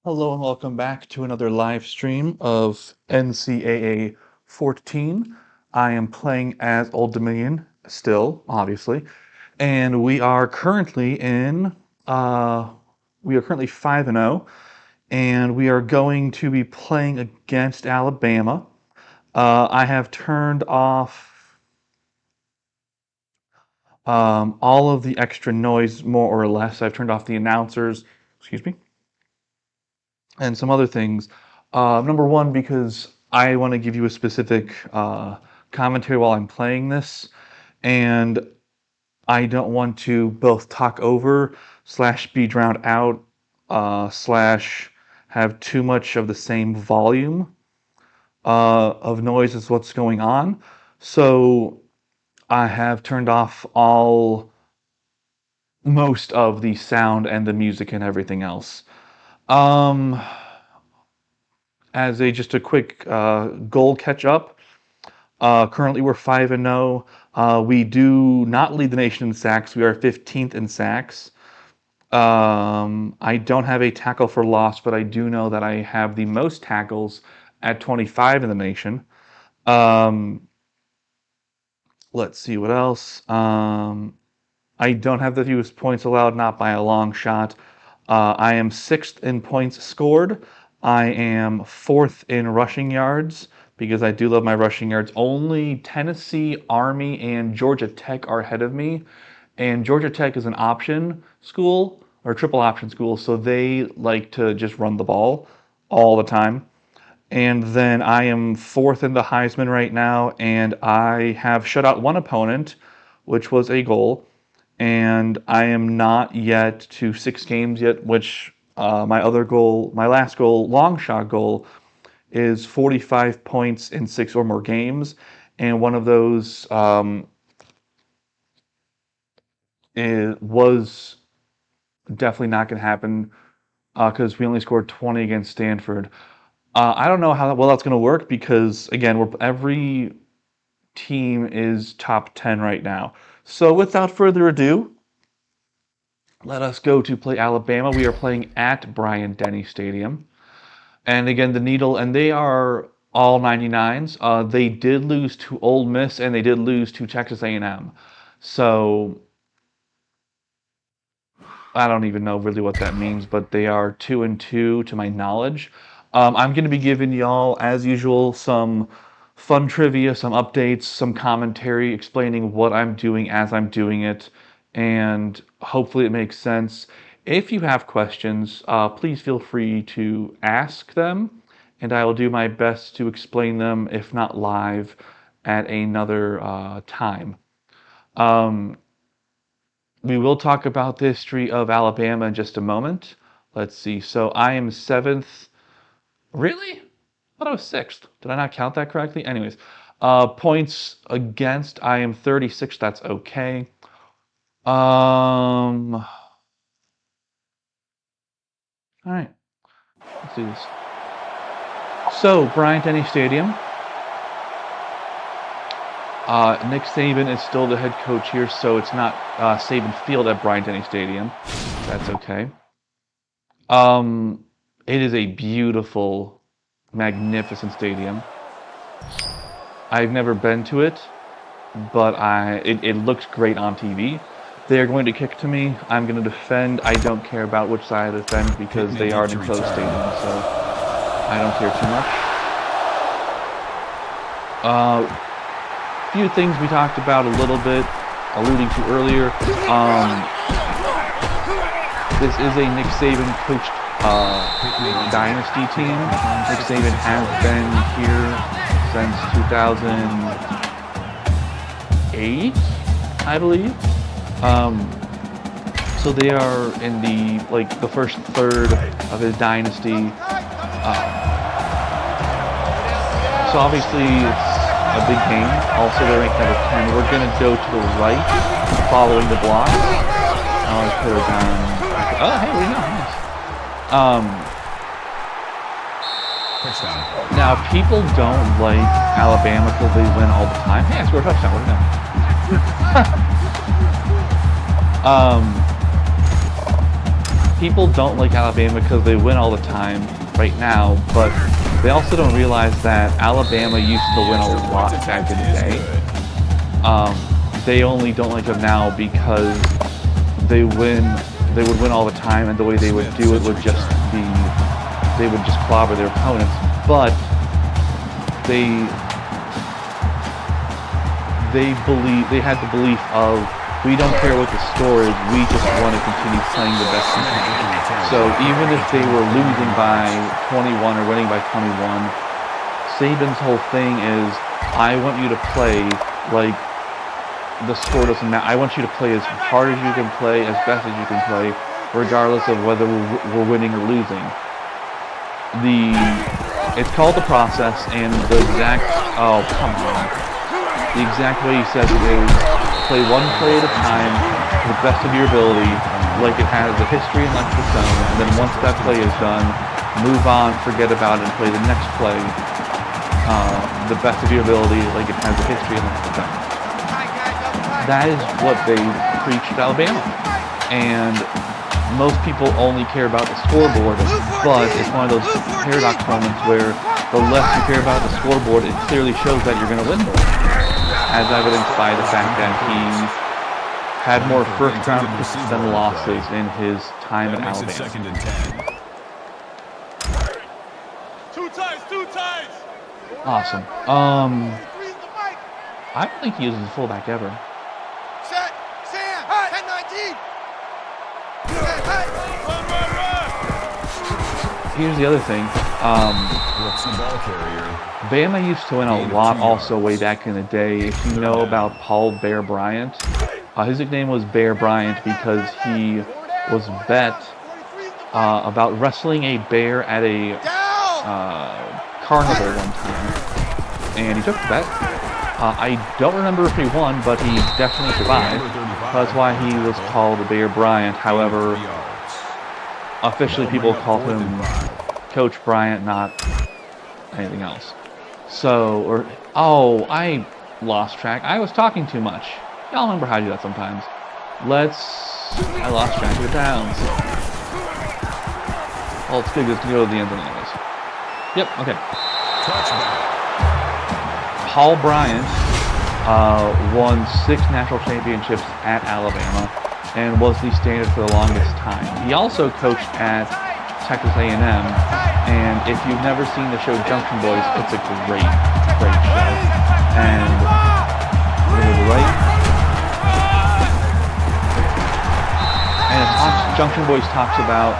Hello and welcome back to another live stream of NCAA 14. I am playing as Old Dominion still, obviously, and uh we are currently 5-0, and we are going to be playing against Alabama. I have turned off all of the extra noise, more or less. I've turned off the announcers, excuse me, and some other things. Number one, because I want to give you a specific commentary while I'm playing this, and I don't want to both talk over slash be drowned out slash have too much of the same volume of noise as what's going on. So I have turned off most of the sound and the music and everything else. Um, as just a quick goal catch up. Currently, we're 5-0. We do not lead the nation in sacks. We are 15th in sacks. I don't have a tackle for loss, but I do know that I have the most tackles at 25 in the nation. Let's see what else. I don't have the fewest points allowed, not by a long shot. I am 6th in points scored. I am 4th in rushing yards because I do love my rushing yards. Only Tennessee, Army, and Georgia Tech are ahead of me. And Georgia Tech is an option school or triple option school, so they like to just run the ball all the time. And then I am 4th in the Heisman right now, and I have shut out one opponent, which was a goal. And I am not yet to 6 games yet, which my last goal, long shot goal, is 45 points in 6 or more games. And one of those was definitely not going to happen because we only scored 20 against Stanford. I don't know how well that's going to work because, again, every team is top 10 right now. So without further ado, let us go to play Alabama. We are playing at Bryant-Denny Stadium. And again, and they are all 99s. They did lose to Ole Miss and they did lose to Texas A&M. So I don't even know really what that means, but they are 2-2 to my knowledge. I'm going to be giving y'all, as usual, some fun trivia, some updates, some commentary explaining what I'm doing as I'm doing it, and hopefully it makes sense. If you have questions, please feel free to ask them, and I will do my best to explain them, if not live, at another time. We will talk about the history of Alabama in just a moment. Let's see. So I am 7th. Really? I thought I was 6th. Did I not count that correctly? Anyways, points against, I am 36th. That's okay. All right. Let's do this. So, Bryant-Denny Stadium. Nick Saban is still the head coach here, so it's not Saban Field at Bryant-Denny Stadium. That's okay. It is a beautiful, magnificent stadium. I've never been to it, but it looks great on TV. They're going to kick to me. I'm going to defend. I don't care about which side I defend because they are an enclosed stadium, so I don't care too much. Few things we talked about a little bit, alluding to earlier. This is a Nick Saban coached dynasty team. Nick Saban has been here since 2008, I believe. So they are in the first third of his dynasty. So obviously it's a big game. Also, they're ranked number 10. We're going to go to the right, following the block. I'll put her down. Oh, hey, we know. Nice. Now, people don't like Alabama because they win all the time. Hey, I scored a touchdown. What do you know? people don't like Alabama because they win all the time right now, but they also don't realize that Alabama used to win a lot back in the day. They only don't like them now because they would win all the time, and the way they would do it would just be, they would just clobber their opponents. But they had the belief of, we don't care what the score is, we just want to continue playing the best we can. So even if they were losing by 21 or winning by 21, Saban's whole thing is, I want you to play like the score doesn't matter. I want you to play as hard as you can play, as best as you can play, regardless of whether we're winning or losing. It's called the process, and the exact, oh, come on. The exact way he says it is, play one play at a time to the best of your ability, like it has a history and length of its own, and then once that play is done, move on, forget about it, and play the next play, the best of your ability, like it has a history and length of its own. That is what they preach at Alabama. And most people only care about the scoreboard, but it's one of those paradox moments where the less you care about the scoreboard, it clearly shows that you're going to win more, as evidenced by the fact that he had more first-round picks than losses in his time at Alabama. Second and 10. Two ties. Awesome. I don't think he uses a fullback ever. Set, Sam, 10-19. Here's the other thing. Bama used to win a lot also way back in the day. If you know about Paul Bear Bryant, his nickname was Bear Bryant because he was bet about wrestling a bear at a carnival one time. And he took the bet. I don't remember if he won, but he definitely survived. That's why he was called Bear Bryant. However, officially people call him Coach Bryant, not anything else. So, I lost track. I was talking too much. Y'all remember how I do that sometimes. I lost track of the downs. Well, it's good, it's going to go to the end anyways. Yep, okay. Paul Bryant won 6 national championships at Alabama and was the standard for the longest time. He also coached at Texas A&M, and if you've never seen the show Junction Boys, it's a great show. And right, and Junction Boys talks about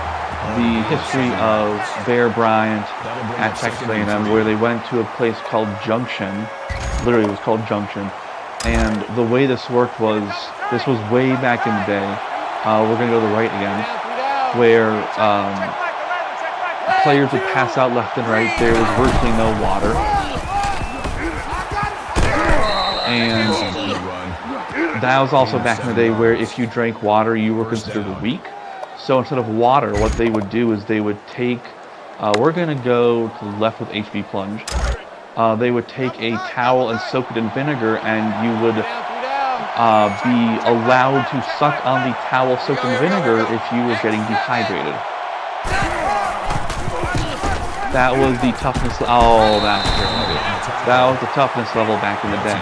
the history of Bear Bryant at Texas A&M, where they went to a place called Junction. Literally, it was called Junction. And the way this worked was, this was way back in the day. We're going to go to the right again, where players would pass out left and right. There was virtually no water. And that was also back in the day where if you drank water, you were considered weak. So instead of water, what they would do is they would take, we're going to go to the left with HB plunge. They would take a towel and soak it in vinegar, and you would be allowed to suck on the towel soaked in vinegar if you were getting dehydrated. That was the toughness, that was the toughness level back in the day.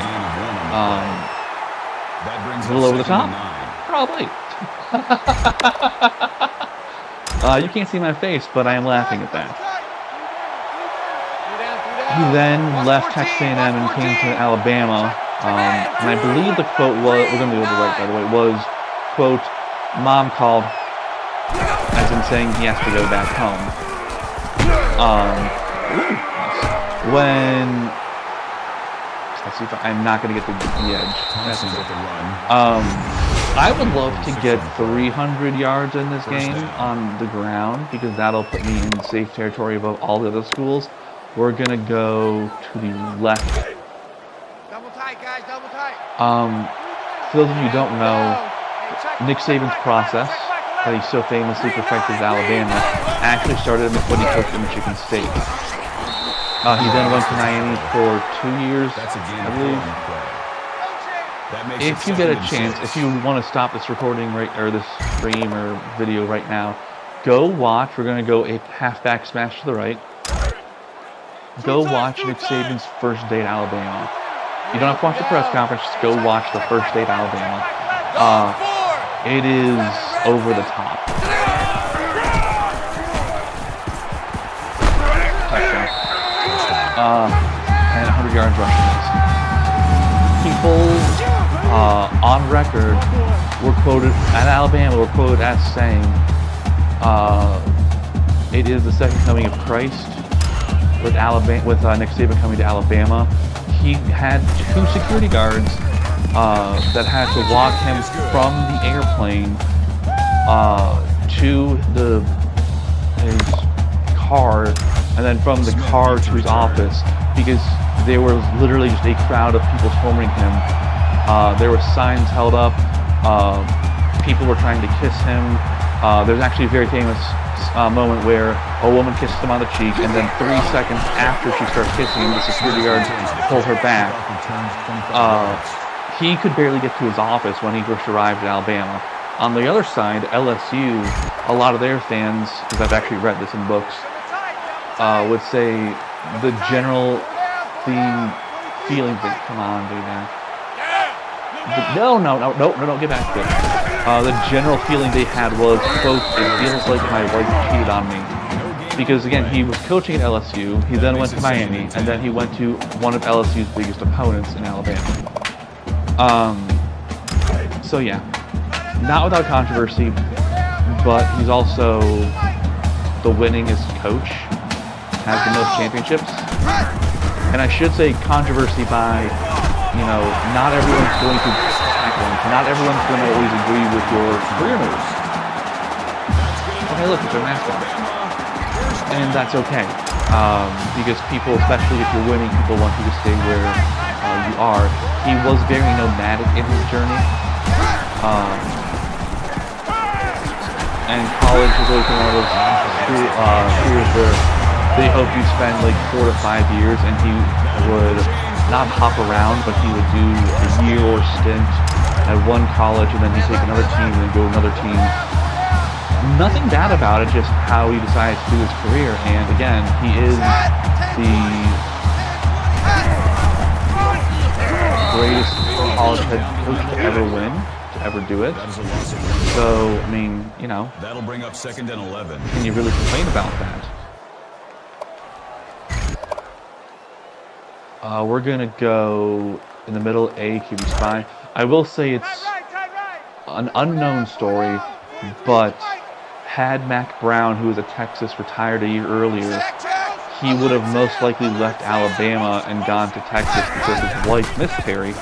A little over the top? Probably. You can't see my face, but I am laughing at that. He then left Texas A&M and came to Alabama, and I believe the quote was, we're going to go to the right by the way, was, quote, "Mom called," as in saying he has to go back home. When, let's see if I'm not going to get the edge. I would love to get 300 yards in this game on the ground, because that'll put me in safe territory above all the other schools. We're going to go to the left. Double tight, guys, double tight. For those of you who don't know, Nick Saban's process, that he so famously perfected at Alabama, actually started when he coached at Michigan State. He then went to Miami for 2 years, I believe. If you get a chance, if you want to stop this recording or this stream or video right now, Go watch. We're going to go a halfback smash to the right. Go watch Nick Saban's first day at Alabama. You don't have to watch the press conference. Just go watch the first day at Alabama. It is over the top. Touchdown. And 100 yards rushing. People on record were quoted at Alabama were quoted as saying, "It is the second coming of Christ." With Alabama, with Nick Saban coming to Alabama, he had 2 security guards that had to walk him from the airplane to his car, and then from the car to his office, because there was literally just a crowd of people swarming him. There were signs held up. People were trying to kiss him. There's actually a very famous moment where a woman kisses him on the cheek, and then 3 seconds after she starts kissing him, the security guards pull her back. He could barely get to his office when he first arrived at Alabama. On the other side, LSU, a lot of their fans, because I've actually read this in books, would say the feeling that, come on, dude, now. No, get back to it. The general feeling they had was, quote, "It feels like my wife cheated on me." Because again, he was coaching at LSU, he then went to Miami, and then he went to one of LSU's biggest opponents in Alabama. So yeah, not without controversy, but he's also the winningest coach, has the most championships. And I should say controversy by, not everyone's going to tackle him. Not everyone's going to always agree with your career moves. Okay, look, it's a mascot. And that's okay. Because people, especially if you're winning, people want you to stay where you are. He was very nomadic in his journey. And college has always been one of those careers where they hope you spend like 4 to 5 years, and he would not hop around, but he would do a year or stint at one college, and then he'd take another team and then go to another team. Nothing bad about it, just how he decides to do his career. And again, he is the greatest college head coach to ever win, to ever do it. So, I mean, That'll bring up 2nd and 11. Can you really complain about that? We're going to go in the middle A, QB spy. I will say it's an unknown story, but had Mac Brown, who was at Texas, retired a year earlier, he would have most likely left Alabama and gone to Texas because his wife, Miss Terry,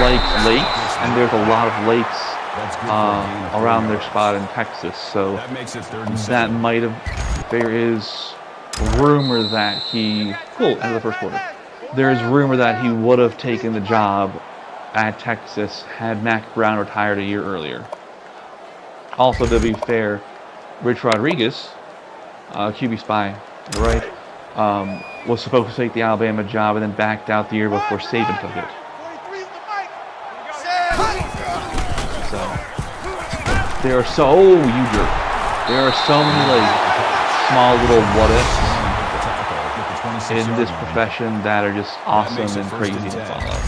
likes lakes, and there's a lot of lakes around their spot in Texas. So that might have, there is rumor that he, end of the first quarter. There is rumor that he would have taken the job at Texas had Mac Brown retired a year earlier. Also, to be fair, Rich Rodriguez, QB spy, right, was supposed to take the Alabama job and then backed out the year before Saban took it. So, there are there are so many small little what-ifs in this profession that are just awesome and crazy to follow.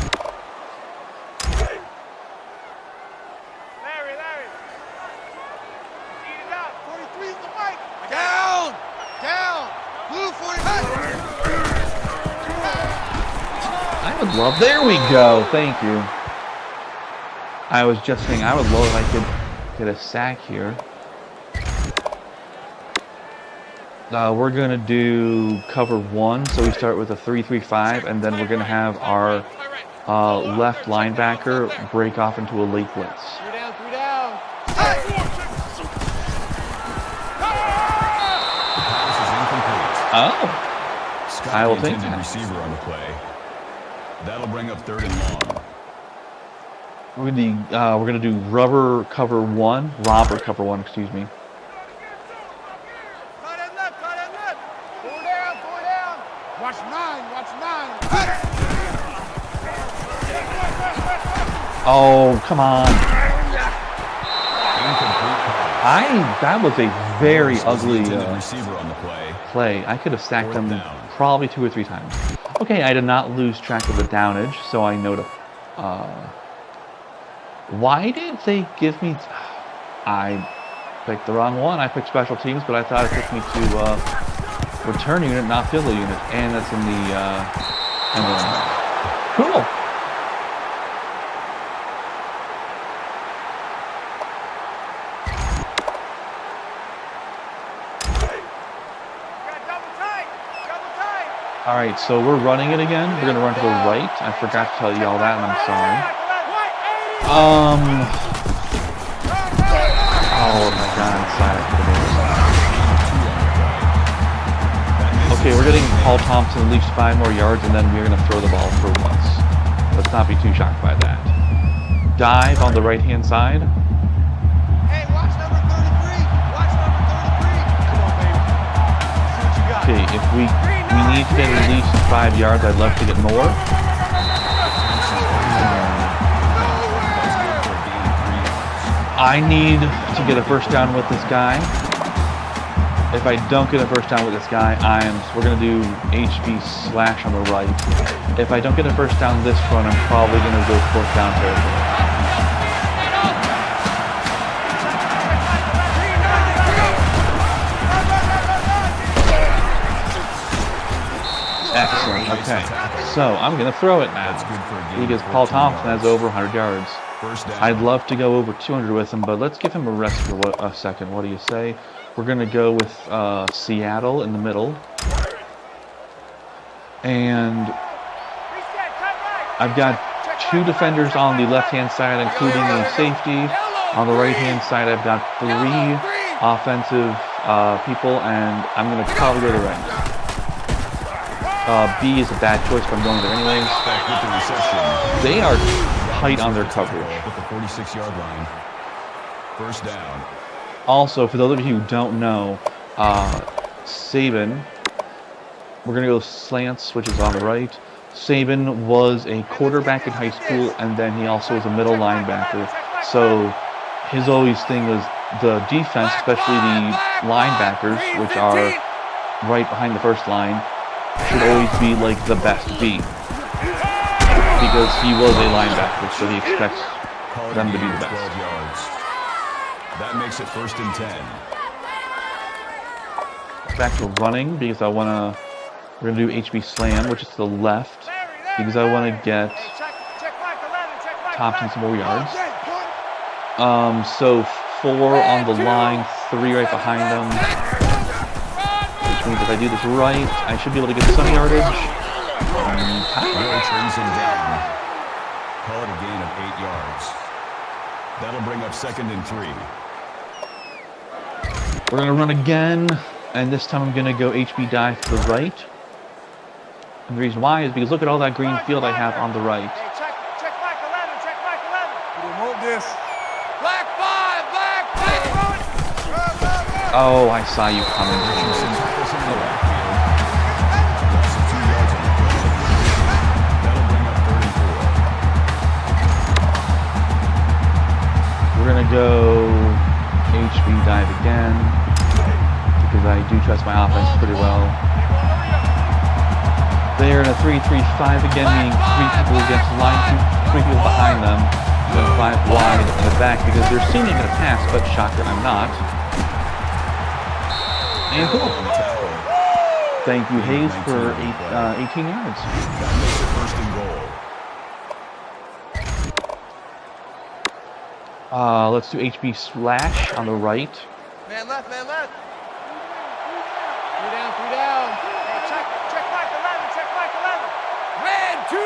Love. There we go. Thank you. I was just saying I would love if I could get a sack here. We're going to do cover 1. So we start with a 3-3-5, and then we're going to have our left linebacker break off into a late blitz. 3 down. Oh. I will take that. Receiver on the play. That'll bring up 3rd and long. We're gonna do robber cover 1, excuse me. Cut and left. 4 down. Watch 9. Oh, come on. Incomplete pass. That was a very Morris was the ugly intended receiver on the play. play. I could have sacked Fourth him down. probably 2 or 3 times. Okay, I did not lose track of the downage, so I know to. Why did they give me? I picked the wrong one. I picked special teams, but I thought it took me to return unit, not field goal unit, and that's in the end zone. Cool. All right, so we're running it again. We're gonna run to the right. I forgot to tell you all that, and I'm sorry. Oh my God, silent for the minute. Okay, we're getting Paul Thompson at least 5 more yards, and then we're gonna throw the ball for once. Let's not be too shocked by that. Dive on the right-hand side. Hey, watch number 33. Watch number 33. Come on, baby. See what you got. Okay, if we need to get at least 5 yards, I'd love to get more. I need to get a first down with this guy. If I don't get a first down with this guy, we're gonna do HB slash on the right. If I don't get a first down this run, I'm probably gonna go 4th down territory. Excellent. Okay, so I'm gonna throw it now because Paul Thompson has over 100 yards. I'd love to go over 200 with him, but let's give him a rest for a second. What do you say? We're gonna go with Seattle in the middle, and I've got 2 defenders on the left-hand side, including a safety. On the right-hand side, I've got 3 offensive people, and I'm gonna probably go to the right. B is a bad choice, but I'm going there anyways. Back with the reception. They are tight on their coverage. At the 46-yard line. First down. Also, for those of you who don't know, Saban, we're going to go slants, which is on the right. Saban was a quarterback in high school, and then he also was a middle linebacker. So his always thing was the defense, especially the linebackers, which are right behind the first line, should always be like the best B, because he was a linebacker, so he expects them to be the best. 12 yards. That makes it 1st and 10. Back to running because we're gonna do HB slam, which is to the left, because I want to get Thompson some more yards. So 4 on the line, 3 right behind them. Which means if I do this right, I should be able to get some yardage. Really trins him down. Call it a gain of 8 yards. That'll bring up 2nd and 3. We're going to run again, and this time I'm going to go HB dive to the right. And the reason why is because look at all that green field I have on the right. Hey, check black 11. Check black 11. We remote this. Black 5. Black 5. Oh, I saw you coming. We're going to go HB dive again, because I do trust my offense pretty well. They're in a 3-3-5 again, meaning 3 people against the line, 3 people behind them, then 5 wide in the back, because they're seeming to pass, but shocker, I'm not. And cool. Thank you, Hayes, for 18 yards. That makes it 1st and goal. Let's do HB slash on the right. Man left, man left. 3 down, 3 down. Hey, check black 11, check black 11. Man 2.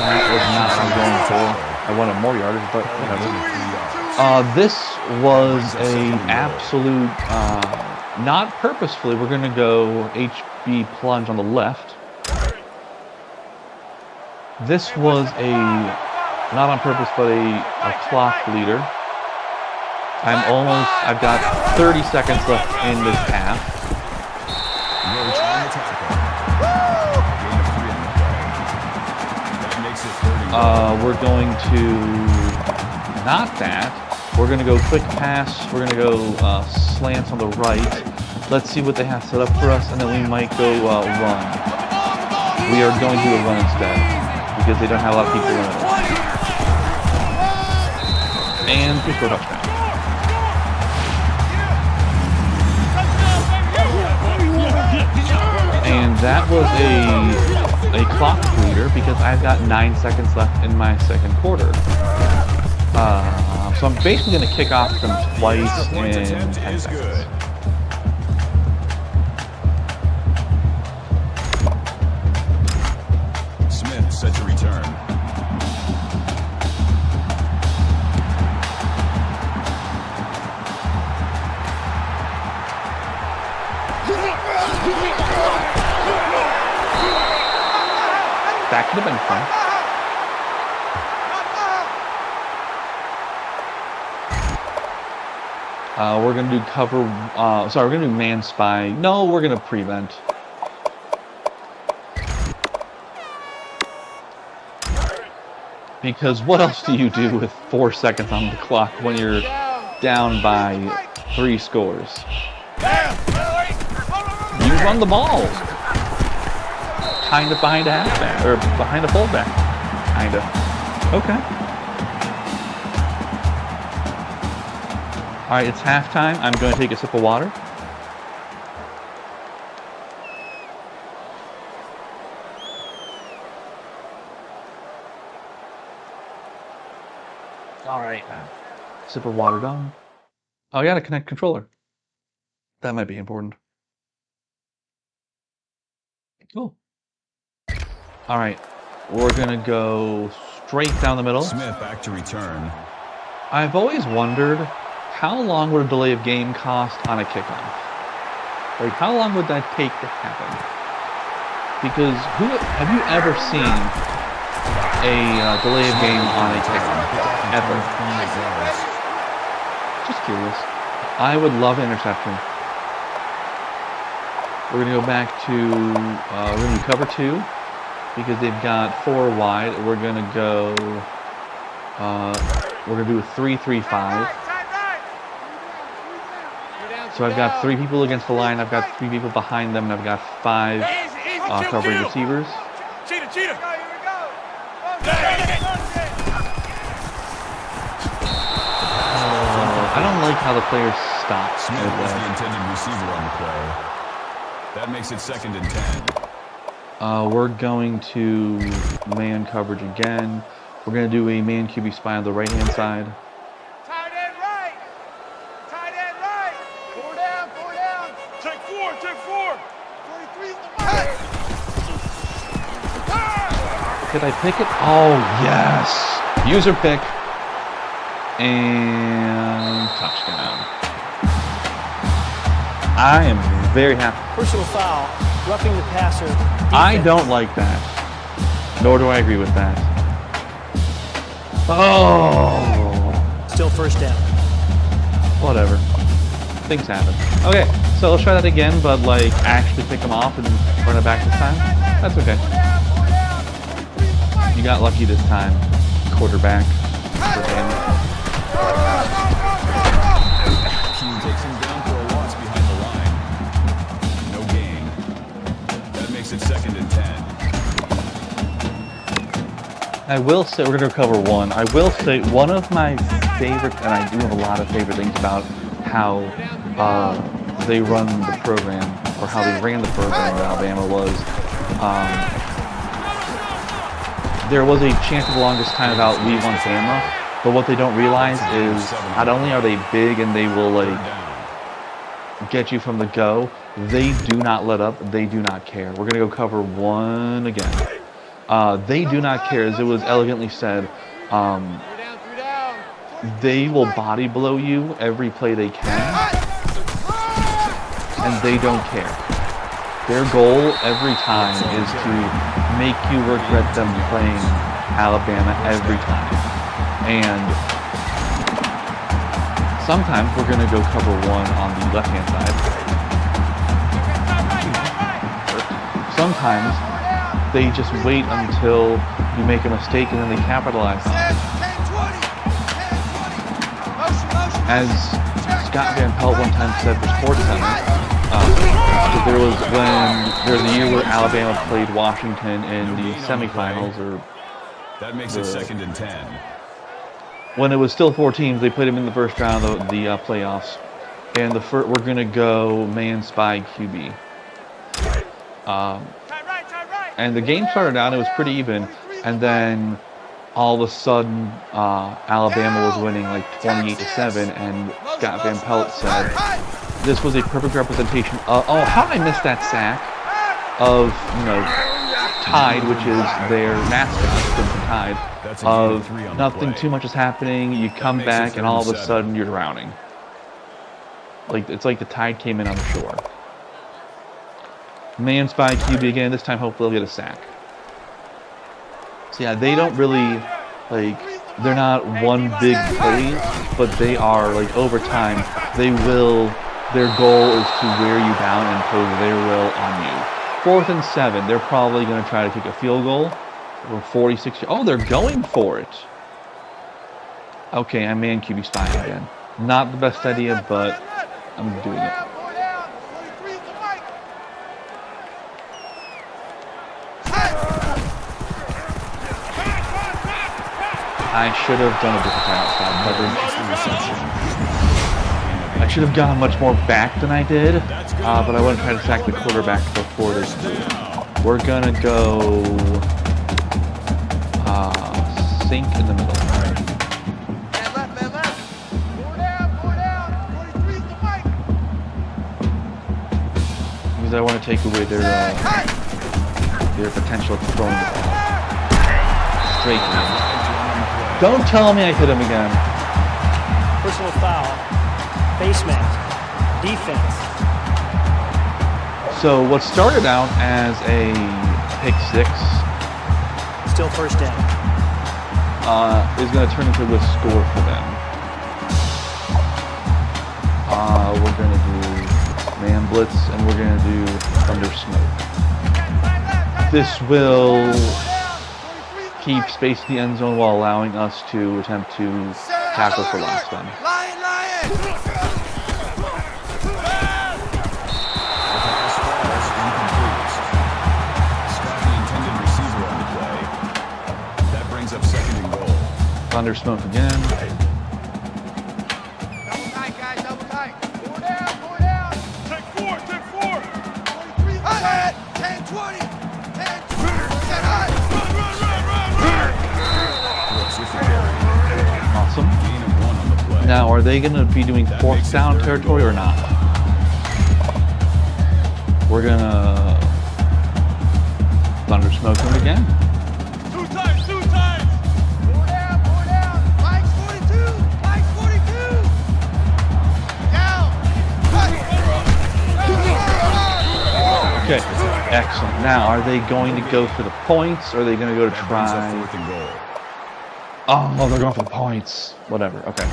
That was not what I'm going for. I wanted more yardage, but whatever. This was an absolute, not purposefully, we're going to go HB plunge on the left. This was not on purpose, but a clock leader. I've got 30 seconds left in this half. Roach on the tackle. Gain of 3 on the play. That makes it 30 We're going to not that. We're going to go quick pass. We're going to go slants on the right. Let's see what they have set up for us, and then we might go run. We are going to do a run instead because they don't have a lot of people in it. And we score a touchdown. And that was a clock leader because I've got 9 seconds left in my second quarter. So I'm basically going to kick off them twice in 10 seconds. Smith set to return. Back to the bench line. We're going to do cover, we're going to do man spy. No, we're going to prevent. Because what else do you do with 4 seconds on the clock when you're down by 3 scores? You run the ball. Kind of behind a halfback, or behind a fullback. Kind of. Okay. All right, it's halftime. I'm going to take a sip of water. All right. Sip of water done. Oh, I got to connect controller. That might be important. Cool. All right. We're going to go straight down the middle. Smith back to return. I've always wondered, how long would a delay of game cost on a kickoff? Like, how long would that take to happen? Because have you ever seen a delay of game on a kickoff? Ever? Just curious. I would love an interception. We're going to go back to, we're going to do cover 2 because they've got 4 wide. We're going to go, we're going to do a 3-3-5. So I've got 3 people against the line, I've got 3 people behind them, and I've got 5 covering receivers. Cheetah. I don't like how the players stop. Smith was the intended receiver on the play. That makes it 2nd and 10. We're going to man coverage again. We're going to do a man QB spy on the right-hand side. Tight end right. 4 down. Take 4. 43 on the right. Could I pick it? Oh, yes. User pick. And touchdown. I am very happy. Personal foul, roughing the passer. I don't like that. Nor do I agree with that. Oh. Still first down. Whatever. Things happen. Okay, so let's try that again, but like actually pick them off and run it back this time. That's okay. You got lucky this time, quarterback. Keene takes him down for a loss behind the line. No gain. That makes it 2nd and 10. I will say, we're going to cover 1. I will say one of my favorite, and I do have a lot of favorite things about how they run the program, or how they ran the program in Alabama was, there was a chant for the longest time about "We want Bama," but what they don't realize is not only are they big and they will like get you from the go, they do not let up. They do not care. We're gonna go cover 1 again. They do not care, as it was elegantly said. They will body blow you every play they can, and they don't care. Their goal every time is to make you regret them playing Alabama every time. And sometimes we're going to go cover 1 on the left-hand side. Sometimes they just wait until you make a mistake and then they capitalize on it. 10-20. As Scott Van Pelt one time said for SportsCenter, because there was a year where Alabama played Washington in the semifinals, or That makes it 2nd and 10. when it was still 4 teams, they played them in the first round of the playoffs. And we're gonna go man spy QB. And the game started out, it was pretty even, and then all of a sudden Alabama was winning like 28-7, and Scott Van Pelt said this was a perfect representation of, oh, how did I miss that sack of, Tide, which is their mascot, Crimson Tide, of nothing too much is happening, you come back and all of a sudden you're drowning. Like, it's like the tide came in on the shore. Man spy QB again, this time hopefully they'll get a sack. So yeah, they don't really, they're not one big play, but they are, over time, their goal is to wear you down and impose their will on you. 4th and 7, they're probably going to try to kick a field goal. Or 46, oh, they're going for it. Okay, I'm man QB spying again. Not the best idea, but I'm doing it. I should have done a different style coverage. I should have gone much more back than I did, but I want to try to sack the quarterback before they do. We're gonna go sink in the middle. Because I want to take away their potential of throwing the ball. Straight in. Don't tell me I hit him again. Personal foul. Face mask. Defense. So what started out as a pick 6 Still first down. is going to turn into a score for them. We're going to do man blitz and we're going to do thunder smoke. This will keep space in the end zone while allowing us to attempt to tackle for last down. Thunder smoke again. Double tight, guys, double tight. 4 down, 4 down. Take 4, take 4. 23. Ahead. 10, 20. 10, 20. Get high. Run. Awesome. Now, are they going to be doing 4th down territory or not? We're going to thunder smoke them again. 2 times, 2 times. 4 down, 4 down. Mike's 42. Mike's 42. Down. Okay, excellent. Now, are they going to go for the points, or are they going to go to try? Oh, they're going for the points. Whatever, okay.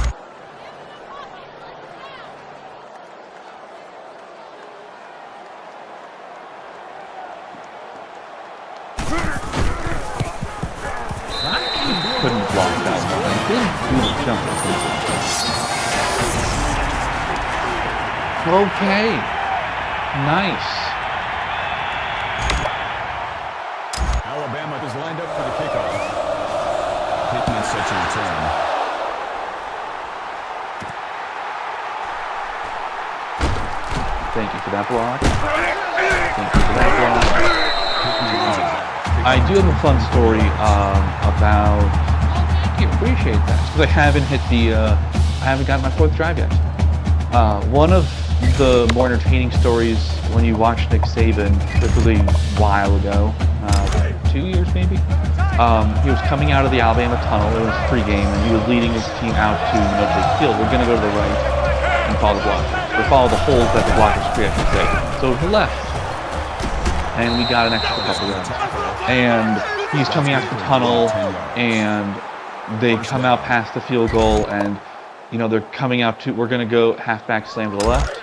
Couldn't block that one. I didn't do the jump. Okay. Nice. Alabama is lined up for the kickoff. Taking in such a return. Thank you for that block. Thank you for that block. I do have a fun story about. I appreciate that because I haven't gotten my 4th drive yet. One of the more entertaining stories when you watch Nick Saban. This was a while ago, 2 years maybe. He was coming out of the Alabama tunnel. It was pregame, and he was leading his team out to the field. We're going to go to the right and follow the blockers, or follow the holes that the blockers create, I should say. So to the left, and we got an extra couple yards. And he's coming out the tunnel, and they come out past the field goal, and they're coming out to. We're going to go halfback slam to the left,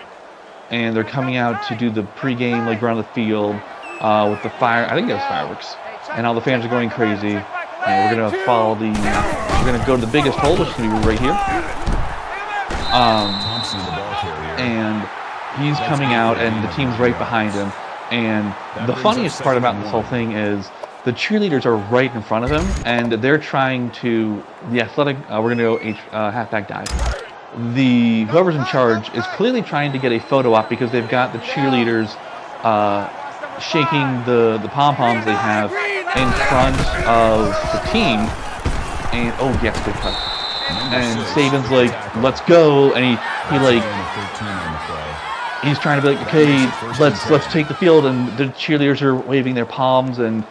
and they're coming out to do the pregame, run the field, with the fire. I think it was fireworks, and all the fans are going crazy. And we're gonna follow the. We're gonna go to the biggest hole, which is gonna be right here. Thompson, the ball carrier. And he's coming out, and the team's right behind him. And the funniest part about this whole thing is the cheerleaders are right in front of him, and they're trying to. The athletic. We're gonna go halfback dive. Whoever's in charge is clearly trying to get a photo op because they've got the cheerleaders shaking the pom-poms they have in front of the team. And oh yes, good cut. And Saban's like, let's go, and he like he's trying to be like, okay, let's take the field, and the cheerleaders are waving their palms, and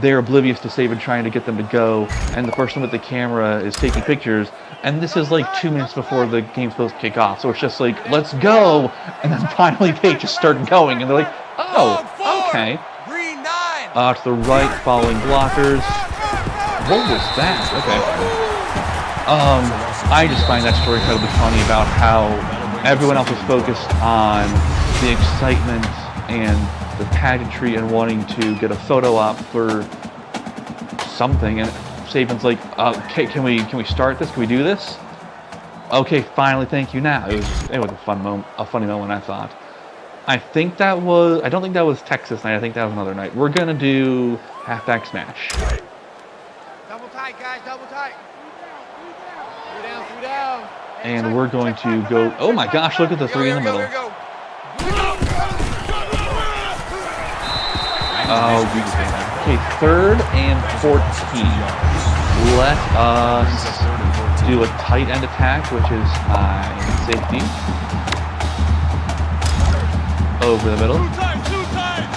they're oblivious to Saban trying to get them to go, and the person with the camera is taking pictures, and this is like 2 minutes before the game's supposed to kick off, so it's just like, let's go, and then finally they just start going, and they're like, oh, okay. To the right, following blockers. What was that? Okay. I just find that story incredibly funny about how everyone else was focused on the excitement and the pageantry and wanting to get a photo op for something, and Saban's like, okay, can we start this? Can we do this? Okay, finally, thank you. Now it was a funny moment. I thought. I don't think that was Texas night. I think that was another night. We're gonna do halfback smash. Double tight, guys. Double tight. Three down. And we're going to go. Oh my gosh! Look at the three in the middle. Oh, beautiful. Okay, 3rd and 14. Let us do a tight end attack, which is my safety. Over the middle. Too tight.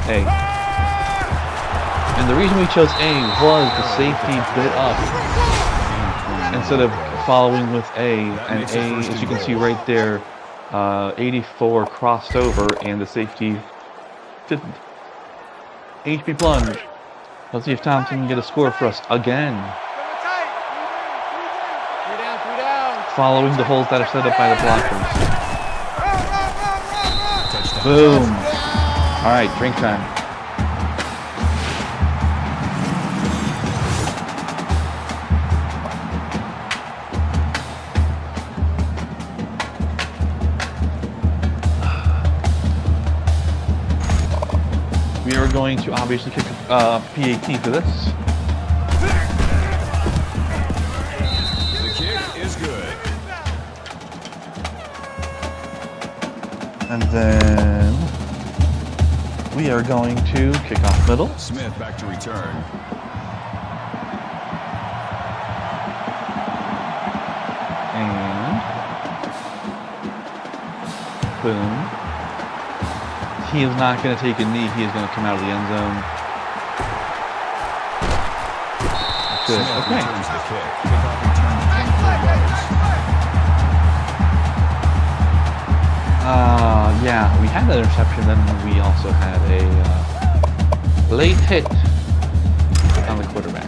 A. And the reason we chose A was the safety bit up instead of following with A. And A, as you can see right there, 84 crossed over, and the safety didn't. HP plunge. Let's see if Thompson can get a score for us again. Following the holes that are set up by the blockers. Boom. All right, drink time. We are going to obviously kick PAT for this. The kick is good. And then we are going to kick off middle. Smith back to return. And boom. He is not going to take a knee. He is going to come out of the end zone. Good. Smith Okay. returns the kick. Kickoff return to 24 yards. Yeah, we had an interception, then we also had a late hit on the quarterback.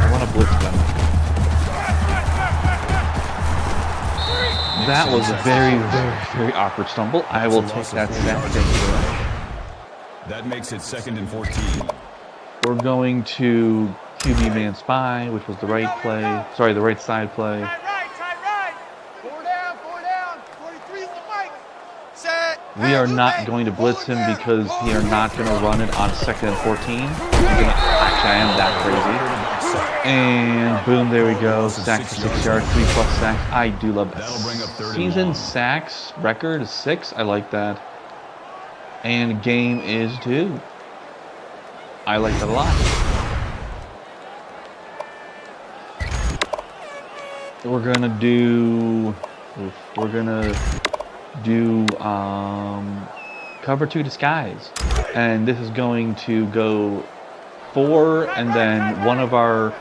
I want to blitz them. That was a very, very, very awkward stumble. I will take that sack. Thank you very much. That makes it 2nd and 14. We're going to QB man spy, which was the right play. Sorry, the right side play. Tight right. 4 down. 43's the mic. Set. We are not going to blitz him because we are not going to run it on 2nd and 14. Actually, I am that crazy. And boom, there we go. Sack for 6 yards, 3+ sacks. I do love that. That'll bring up 3rd and Season long. sacks record is 6. I like that. And game is 2. I like that a lot. We're gonna do cover 2 disguise, and this is going to go 4, and then one of our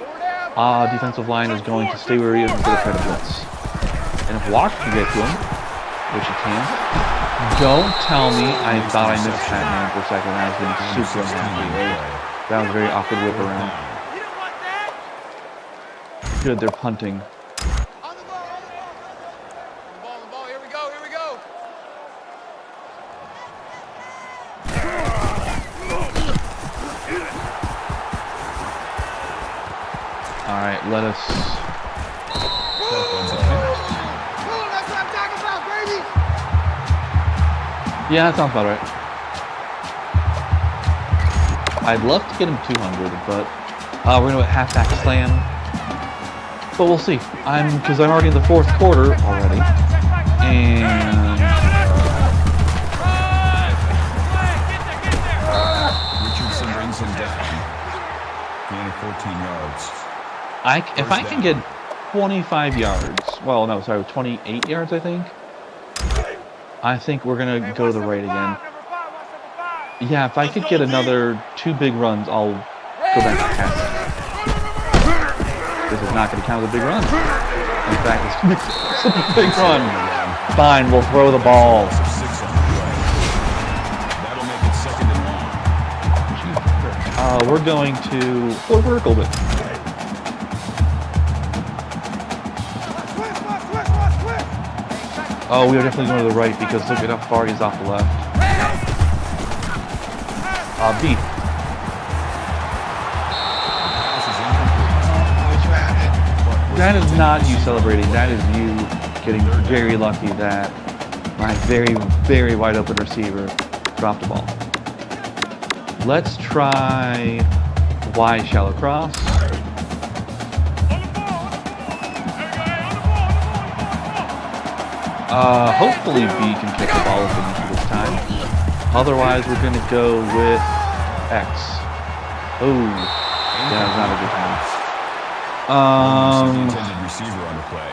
defensive line is going to stay where he is instead of try to blitz. And if Walker can get to him, which he can, don't tell me I thought I missed Batman for a second. I was getting super unhappy. That was a very awkward whip around. You don't want that. Good, they're punting. On the ball, on the ball. On the ball, here we go, here we go. All right, let us. Boom, that's what I'm talking about, baby. Yeah, that sounds about right. I'd love to get him 200, but we're gonna halfback slam. But we'll see. Because I'm already in the fourth quarter already, and Richardson brings him down. Gain of 14 yards. if I can get 25 yards, well, no, sorry, 28 yards, I think we're gonna go to the right again. Yeah, if I could get another 2 big runs, I'll go back to passing. This is not going to count as a big run. In fact, it's a big run. Fine, we'll throw the ball. Loss of 6 on the play. That'll make it second and long. We're going to full vertical bit. Oh, we are definitely going to the right because look at how far he's off the left. B. Pass is incomplete. That is not you celebrating. That is you getting very lucky that my very, very wide open receiver dropped the ball. Let's try Y shallow cross. Hopefully B can kick the ball open this time. Otherwise, we're going to go with X. Oh, yeah, that's not a good time. Intended receiver on the play.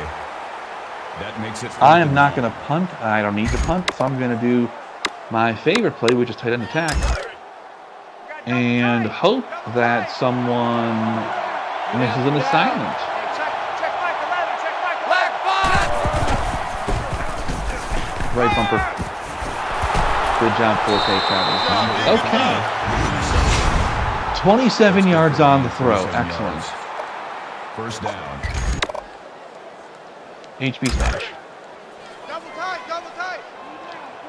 That makes it. I am not going to punt. I don't need to punt, so I'm going to do my favorite play, which is tight end attack, and hope that someone misses an assignment. Right bumper. Good job, 4K Travis. Okay. 27 yards on the throw. Excellent. First down. HB smash. Double tight, double tight.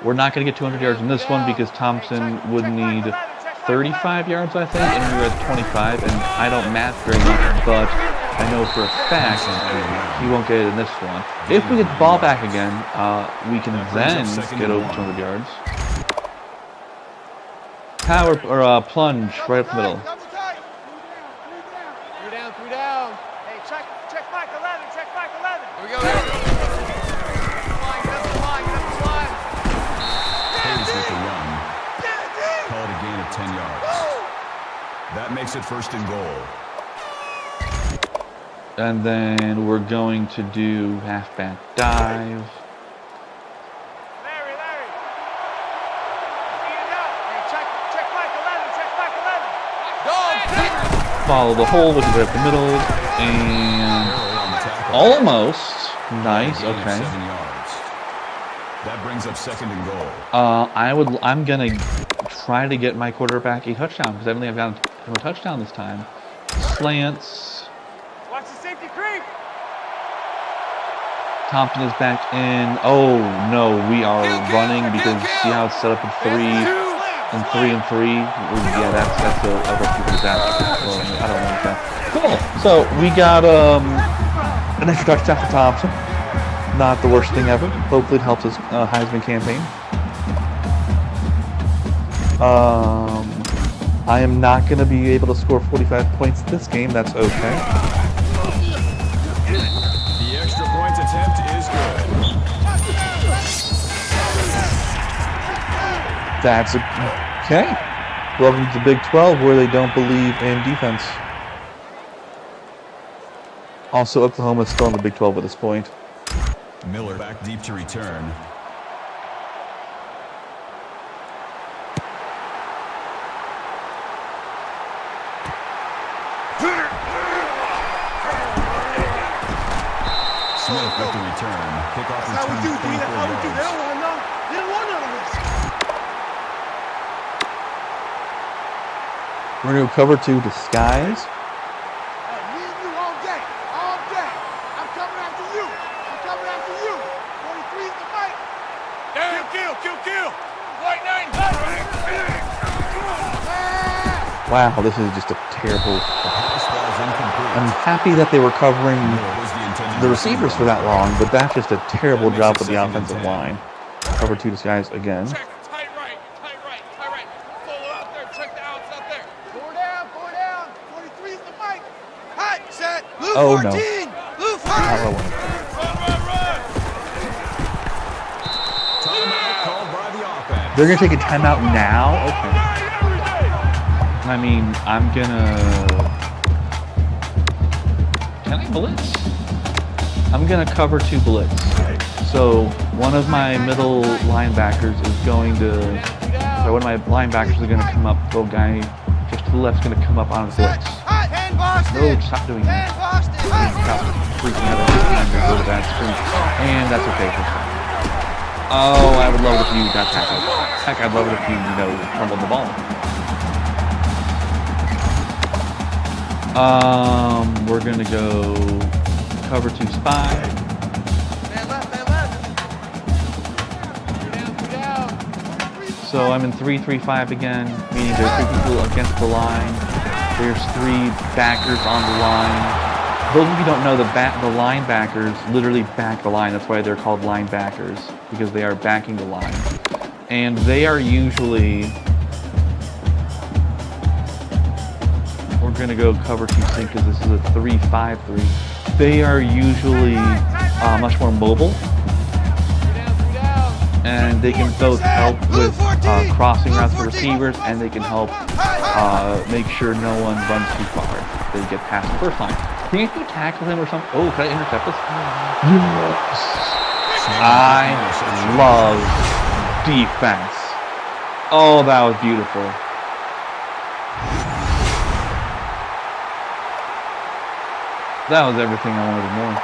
We're not going to get 200 yards in this one because Thompson would need 35 yards, I think, and we were at 25, and I don't math very much, but I know for a fact he won't get it in this one. If we get the ball back again, we can then get over 200 yards. Power or plunge right up the middle. Double tight. 3 down, 3 down. Hey, check back 11, check back 11. Here we go, here we go. Line. Hayes with the run. Call it a gain of 10 yards. That makes it first and goal. And then we're going to do halfback dive. Larry. Speed it up. Hey, check back 11, check back 11. Go. Follow the hole, which is right up the middle, and almost nice. Gain of Okay. 7 yards. That brings up second and goal. I'm gonna try to get my quarterback a touchdown because I believe I've gotten him a touchdown this time. Slants. Watch the safety creep. Thompson is back in. Oh no, we are running because see how it's set up in 3 and 3 and 3. Yeah, that's a recipe for disaster. Well, I don't like that. Cool. So we got an extra touchdown for Thompson. Not the worst thing ever. Hopefully it helps his Heisman campaign. I am not going to be able to score 45 points this game. That's okay. The extra point attempt is good. That's okay. Welcome to the Big 12 where they don't believe in defense. Also, Oklahoma is still in the Big 12 at this point. Miller back deep to return. Smith with the return. Kickoff That's how we do, return D. That's how we do. 24 They yards. don't want none. They don't want none of this. We're going to cover 2 disguise. Hey, me and you all day. All day. I'm coming after you. I'm coming after you. 43 is the mic. Damn, kill. White 9. Wow, this is just a terrible. Pass was incomplete. I'm happy that they were covering Was the intended the receivers for that long, but that's just a terrible That makes job it for the second and offensive 10. line. Cover 2 disguise again. Check, tight right. Solo out there, check the outs out there. Four down. 43 is the mic. Hot, set. Blue Oh, no. 14. Blue 14. Not rolling. Run. Timeout called by the offense. They're going to take a timeout now? Okay. I mean, I'm going to... Can I blitz? I'm going to cover 2 blitz. So one of my middle linebackers is going to... So one of my linebackers is going to come up. The guy just to the left is going to come up on the blitz. Hand Boston. No, stop doing that. Hand Boston. Stop freaking out every time you go to that screen. And that's okay. Oh, I would love it if you got tackled. Heck, I'd love it if you, fumbled the ball. We're gonna go cover 2 spy. Man left. Three down. So I'm in 3-3-5 again, meaning there's 3 people against the line. There's 3 backers on the line. Those of you who don't know, the linebackers literally back the line. That's why they're called linebackers, because they are backing the line. And they are usually... We're going to go cover 2 sync because this is a 3-5-3. They are usually much more mobile. And they can both help with crossing routes for receivers, and they can help make sure no one runs too far. They get past the first line. Can you tackle him or something? Oh, can I intercept this? Yes. I love defense. Oh, that was beautiful. That was everything I wanted to know.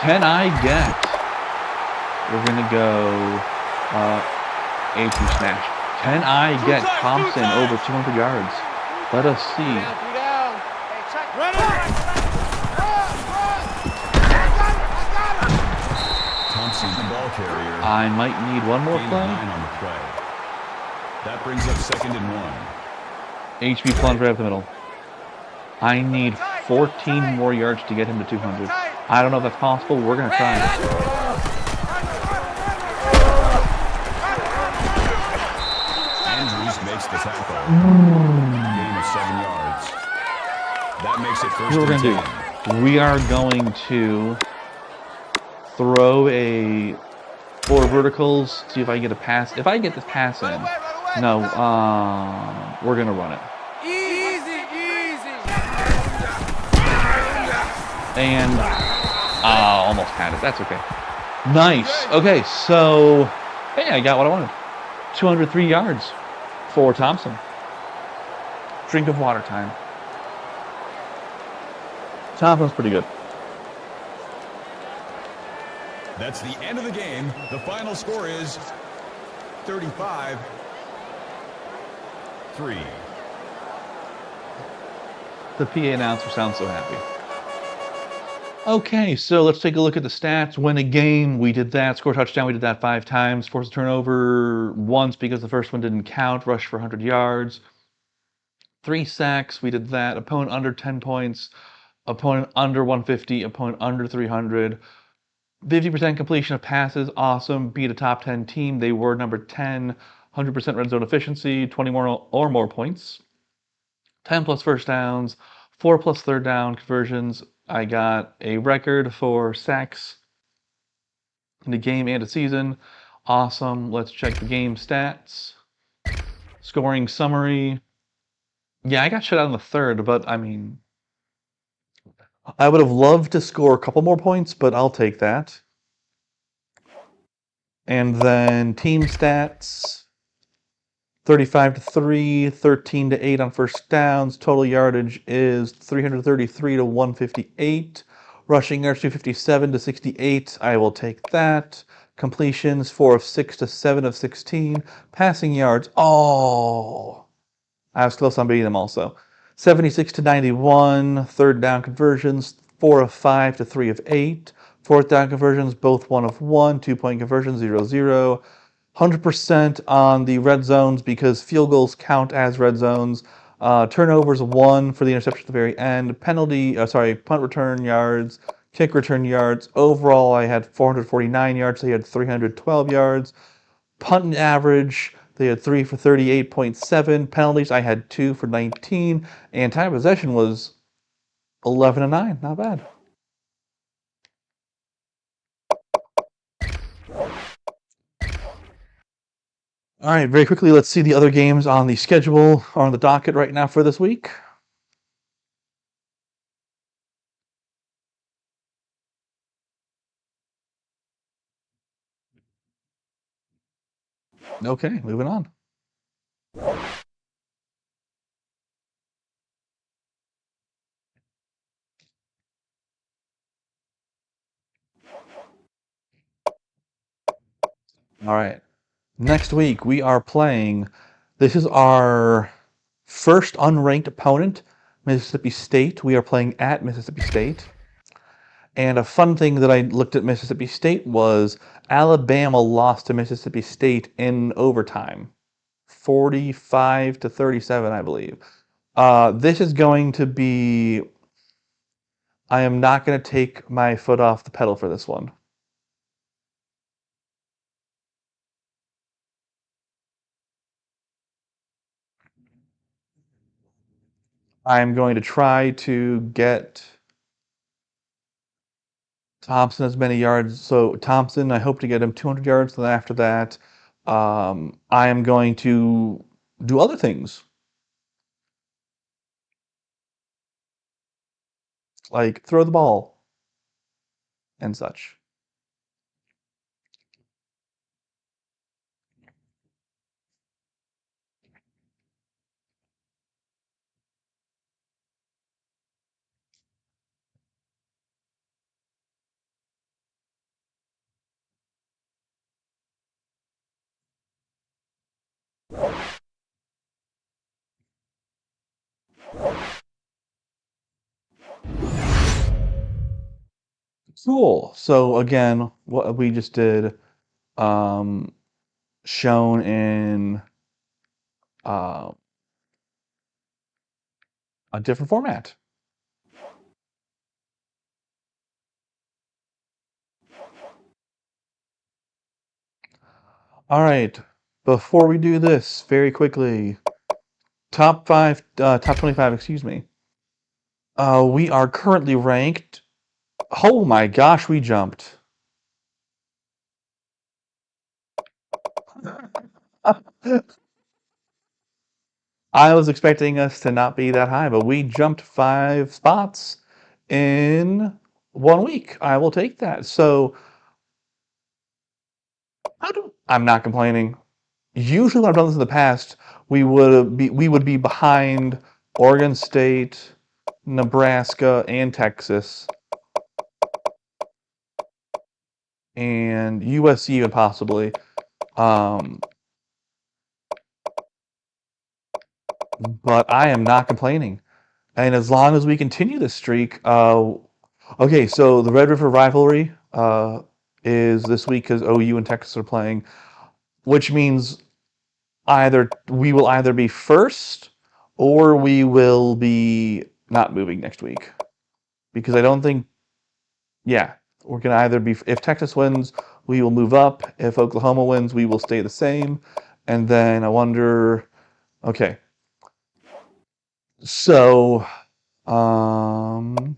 Can I get... We're going to go... AP snatch. Can I get Thompson over 200 yards? Let us see. Thompson, the ball carrier. I might need one more Gain of play. 9 on the play. That brings up 2nd and 1. HB plunge right up the middle. I need 14 more yards to get him to 200. I don't know if that's possible. We're going to try. Andrews makes the tackle. Gain of 7 yards. That makes it Here's what we're 1st going and to do. We are going to throw a 4 verticals, see if I can get a pass. If I get this pass in, no, we're going to run it. Easy. And almost had it. That's okay. Nice. Okay, so hey, I got what I wanted. 203 yards for Thompson. Drink of water time. Thompson's pretty good. That's the end of the game. The final score is 35-3. The PA announcer sounds so happy. Okay, so let's take a look at the stats. Win a game, we did that. Score a touchdown, we did that 5 times. Force a turnover once because the first one didn't count. Rush for 100 yards. 3 sacks, we did that. Opponent under 10 points. Opponent under 150. Opponent under 300. 50% completion of passes, awesome. Beat a top 10 team. They were number 10. 100% red zone efficiency, 20 more or more points. 10 plus first downs, 4 plus third down conversions. I got a record for sacks in a game and a season. Awesome. Let's check the game stats. Scoring summary. Yeah, I got shut out in the third, but I mean, I would have loved to score a couple more points, but I'll take that. And then team stats. 35-3, 13-8 on first downs. Total yardage is 333 to 158. Rushing yards 257 to 68. I will take that. Completions 4 of 6 to 7 of 16. Passing yards. Oh, I was close on beating them also. 76 to 91, third down conversions, 4 of 5 to 3 of 8. Fourth down conversions, both 1 of 1. 2-point conversions, 0-0. 100% on the red zones because field goals count as red zones. Turnovers, 1 for the interception at the very end. Punt return yards, kick return yards. Overall, I had 449 yards. They had 312 yards. Punt average, they had 3 for 38.7. Penalties, I had 2 for 19. And time of possession was 11 and 9. Not bad. All right, very quickly, let's see the other games on the schedule or on the docket right now for this week. Okay, moving on. All right. Next week, we are playing. This is our first unranked opponent, Mississippi State. We are playing at Mississippi State. And a fun thing that I looked at Mississippi State was Alabama lost to Mississippi State in overtime, 45 to 37, I believe. This is going to be. I am not going to take my foot off the pedal for this one. I'm going to try to get Thompson as many yards. So Thompson, I hope to get him 200 yards. Then after that, I am going to do other things like throw the ball and such. Cool. So again, what we just did, um, shown in uh, a different format. All right. Before we do this, very quickly, top 25. Excuse me. We are currently ranked. Oh my gosh, we jumped. I was expecting us to not be that high, but we jumped 5 spots in 1 week. I will take that. So I'm not complaining. Usually when I've done this in the past, we would be behind Oregon State, Nebraska, and Texas, and USC even possibly. Um, but I am not complaining. And as long as we continue this streak, okay, so the Red River rivalry is this week because OU and Texas are playing, which means we will either be first or we will be not moving next week. Because I don't think, yeah, we're gonna either be if Texas wins, we will move up. If Oklahoma wins, we will stay the same. And then I wonder, okay, so um,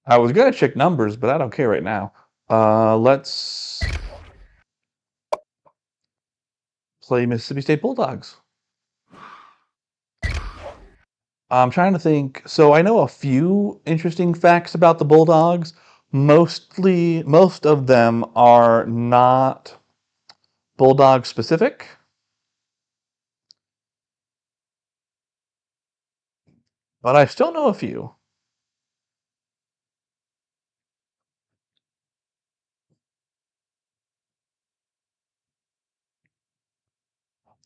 I was gonna check numbers, but I don't care right now. Let's play Mississippi State Bulldogs. I'm trying to think. So I know a few interesting facts about the Bulldogs. Most of them are not Bulldog specific, but I still know a few.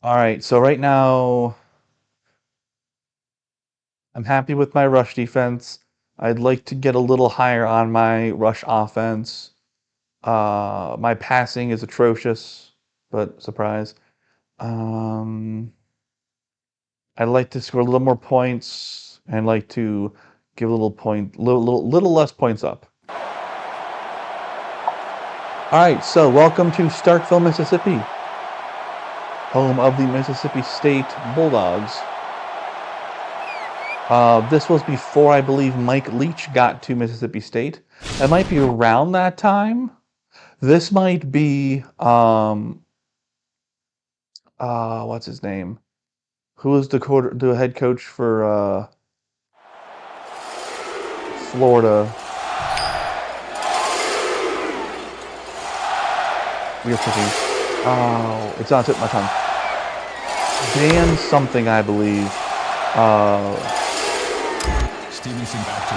All right, so right now I'm happy with my rush defense. I'd like to get a little higher on my rush offense. My passing is atrocious, but surprise. Um, I'd like to score a little more points and like to give a little less points up. All right, so welcome to Starkville, Mississippi, home of the Mississippi State Bulldogs. This was before, I believe, Mike Leach got to Mississippi State. It might be around that time. This might be, what's his name? Who was the head coach for Florida? We're thinking. Oh, it's on the tip of my tongue. Dan something, I believe.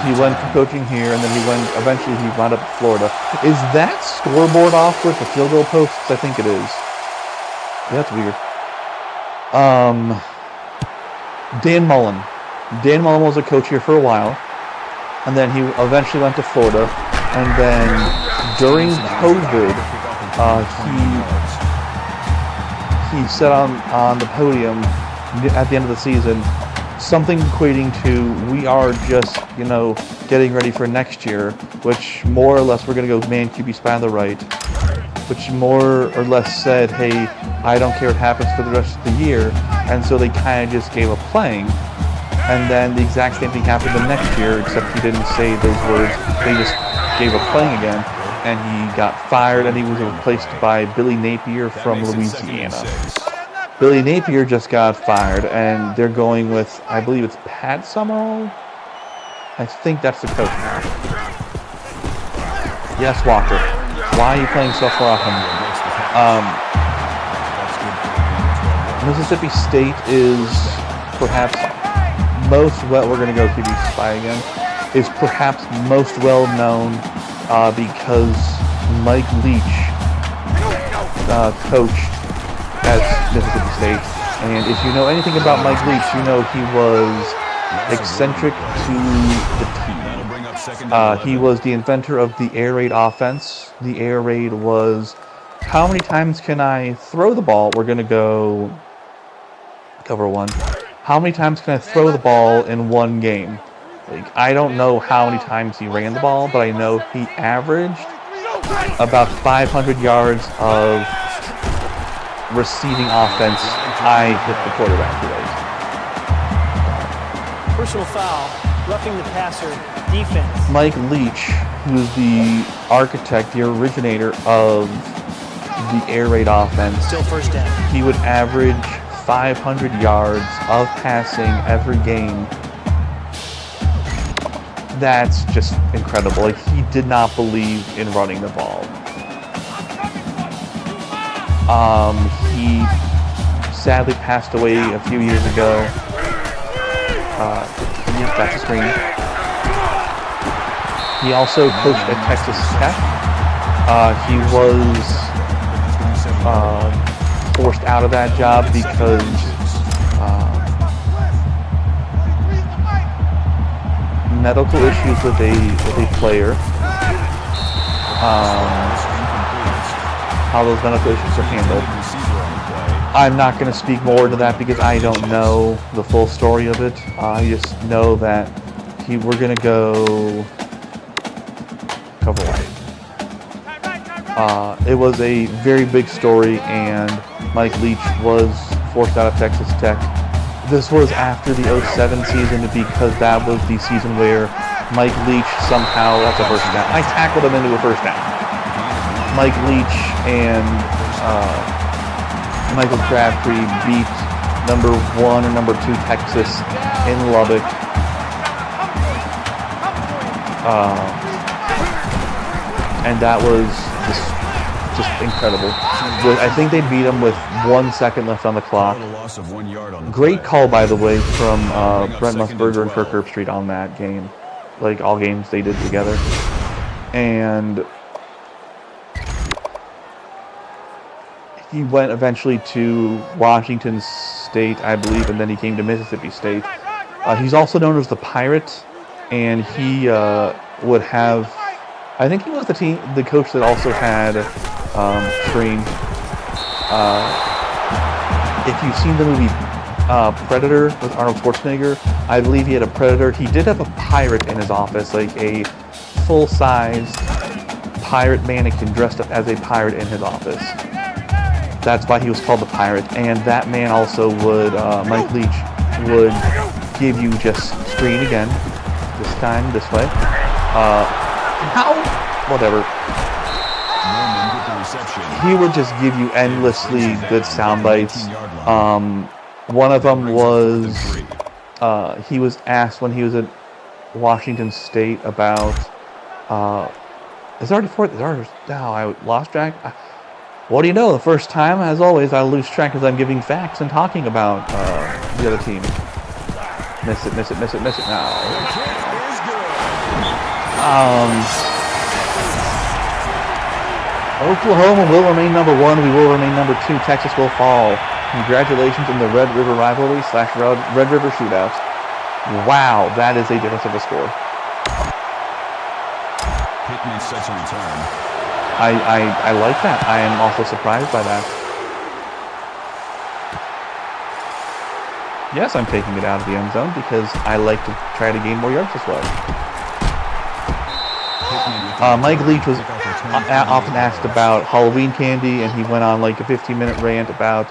He went from coaching here, and then eventually he wound up at Florida. Is that scoreboard off with the field goal posts? I think it is. Yeah, that's weird. Dan Mullen. Dan Mullen was a coach here for a while, and then he eventually went to Florida, and then during COVID, he said on the podium at the end of the season, something equating to, we are just, getting ready for next year, which more or less we're going to go man QB spy on the right, which more or less said, hey, I don't care what happens for the rest of the year, and so they kind of just gave up playing. And then the exact same thing happened the next year, except he didn't say those words, they just gave up playing again, and he got fired, and he was replaced by Billy Napier from Louisiana. Billy Napier just got fired, and they're going with, I believe it's Pat Summerall? I think that's the coach now. Yes, Walker. Why are you playing so far off him? Mississippi State is perhaps we're going to go QB spy again, is perhaps most well known because Mike Leach coached at Mississippi State, and if you know anything about Mike Leach, you know he was eccentric to the T. He was the inventor of the air raid offense. The air raid was, how many times can I throw the ball? We're going to go cover one. How many times can I throw the ball in one game? I don't know how many times he ran the ball, but I know he averaged about 500 yards of receiving offense. I hit the quarterback today. Personal foul, roughing the passer, defense. Mike Leach, who's the architect, the originator of the air raid offense, Still first down. He would average 500 yards of passing every game. That's just incredible. He did not believe in running the ball. He sadly passed away a few years ago. That's a screen. He also coached at Texas Tech. He was forced out of that job because medical issues with a player. How those medical issues are handled. I'm not going to speak more into that because I don't know the full story of it. I just know that we're going to go cover one. It was a very big story, and Mike Leach was forced out of Texas Tech. This was after the 07 season because that was the season where Mike Leach somehow, that's a first down. I tackled him into a first down. Mike Leach and Michael Crabtree beat number 1 or number 2 Texas in Lubbock. And that was just incredible. I think they beat him with 1 second left on the clock. Great call, by the way, from Brent Musburger and Kirk Herbstreit on that game. Like all games they did together. And he went eventually to Washington State, I believe, and then he came to Mississippi State. He's also known as the Pirate, and he would have. I think he was the coach that also had trained. If you've seen the movie Predator with Arnold Schwarzenegger, I believe he had a Predator. He did have a pirate in his office, like a full-size pirate mannequin dressed up as a pirate in his office. That's why he was called the Pirate. And that man also would, Mike Leach, would give you just screen again, this time, this way. How? Whatever. He would just give you endlessly good sound bites. One of them was, he was asked when he was at Washington State about, now I lost track. What do you know? The first time, as always, I lose track as I'm giving facts and talking about the other team. Miss it now. Oklahoma will remain number 1. We will remain number 2. Texas will fall. Congratulations in the Red River rivalry / Red River shootout. Wow, that is a difference of a score. Pittman sets a return. I like that. I am also surprised by that. Yes, I'm taking it out of the end zone because I like to try to gain more yards this way. Mike Leach was often asked about Halloween candy, and he went on like a 15-minute rant about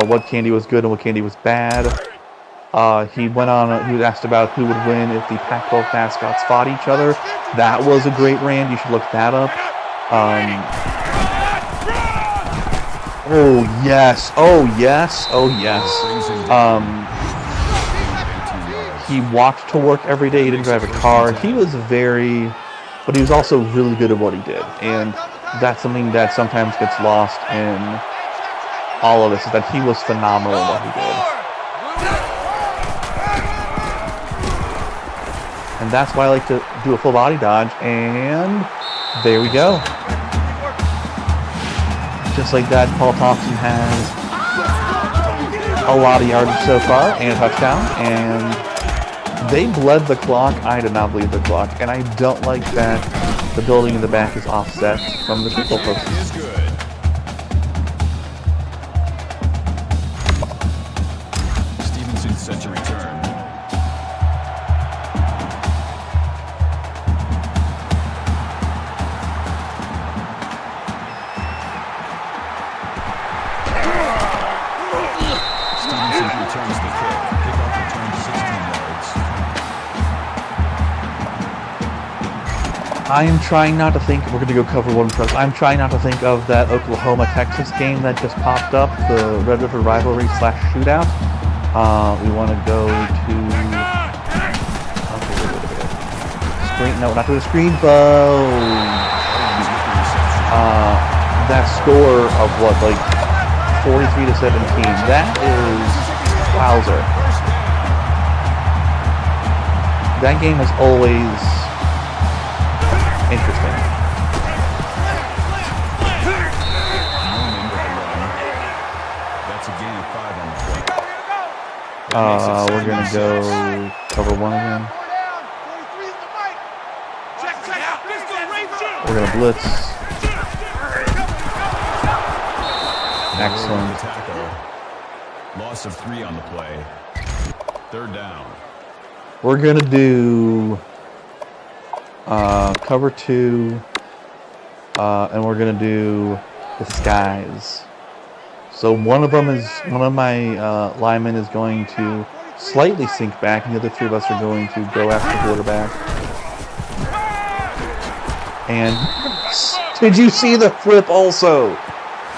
what candy was good and what candy was bad. He was asked about who would win if the Pac-12 mascots fought each other. That was a great rant. You should look that up. Oh yes. He walked to work every day. He didn't drive a car. He was but he was also really good at what he did. And that's something that sometimes gets lost in all of this, is that he was phenomenal at what he did. And that's why I like to do a full body dodge, and there we go. Just like that, Paul Thompson has a lot of yards so far and a touchdown, and they bled the clock. I did not bleed the clock, and I don't like that the building in the back is offset from the triple post. Stevenson sets a return. Returns the kick. Kickoff return to 16 yards. I am trying not to think, we're going to go cover one press. I'm trying not to think of that Oklahoma-Texas game that just popped up, the Red River rivalry / shootout. We want to go to, screen, no, not to the screen, that score of what, like 43-17, that is, wowzer. That game is always interesting. That's a gain of 5 on the play. We're gonna go cover 1 again. We're gonna blitz. Excellent. Loss of 3 on the play. 3rd down. We're gonna do cover 2, and we're gonna do disguise. So one of my linemen is going to slightly sink back, and the other 3 of us are going to go after the quarterback. And did you see the flip also?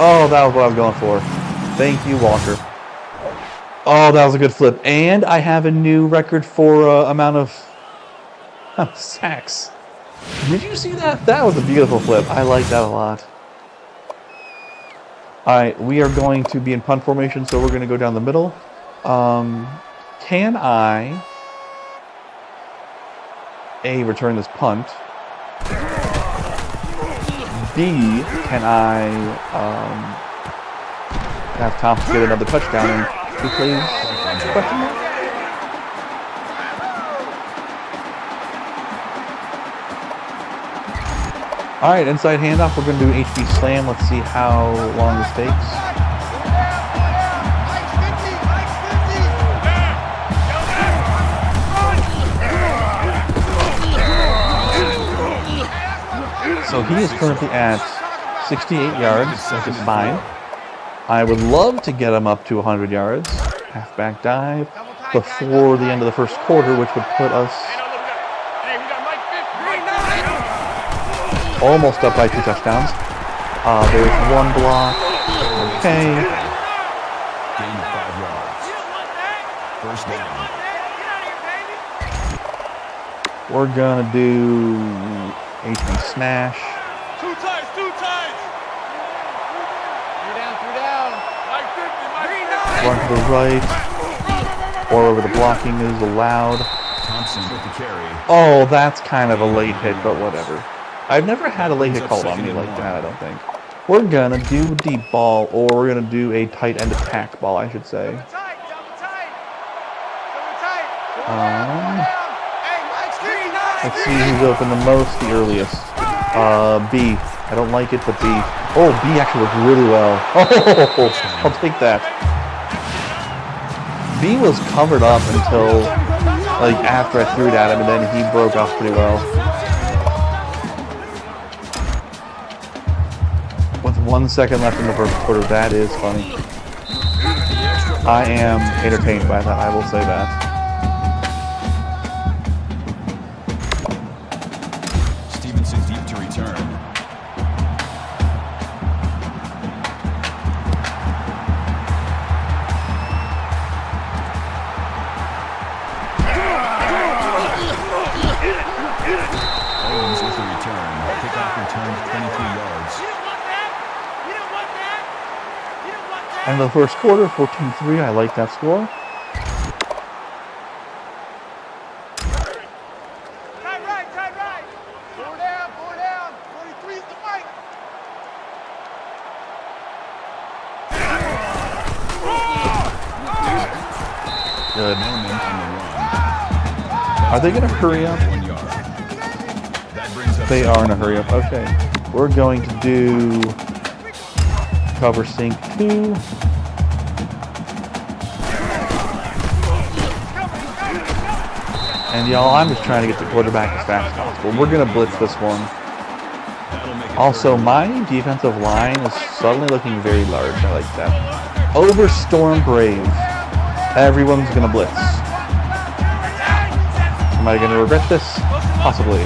Oh, that was what I was going for. Thank you, Walker. Oh, that was a good flip. And I have a new record for amount of sacks. Did you see that? That was a beautiful flip. I like that a lot. Alright, we are going to be in punt formation, so we're going to go down the middle. Can I A, return this punt? B, can I have Thompson get another touchdown and he plays question mark? All right, inside handoff. We're going to do an HB slam. Let's see how long this takes. So he is currently at 68 yards, which is fine. I would love to get him up to 100 yards. Halfback dive before the end of the first quarter, which would put us almost up by 2 touchdowns. There's one block. Okay. Gain of 5 yards. First down. We're gonna do HB smash. Two times. Three down. Mike 50. Run to the right. Or over the blocking is allowed. Thompson with the carry. Oh, that's kind of a late hit, but whatever. I've never had a late hit called on me like that, I don't think. We're gonna do deep ball, or we're gonna do a tight end attack ball, I should say. Let's see who's open the most, the earliest. B. I don't like it, but B. Oh, B actually worked really well. Oh, I'll take that. B was covered up until, like, after I threw it at him, and then he broke off pretty well. With 1 second left in the first quarter, that is funny. I am entertained by that, I will say that. Stevenson deep to return. Owens with the return. Kickoff returned 23 yards. End of the first quarter, 14-3. I like that score. Tight right. 4 down. 43 is the mic. Good. Norman on the run. Are they going to hurry up? 1 yard. That brings up They are in a hurry up. Okay. We're going to do cover sync 2. And y'all, I'm just trying to get the quarterback as fast as possible. We're going to blitz this one. Also, my defensive line is suddenly looking very large. I like that. Over Storm Brave. Everyone's going to blitz. Am I going to regret this? Possibly.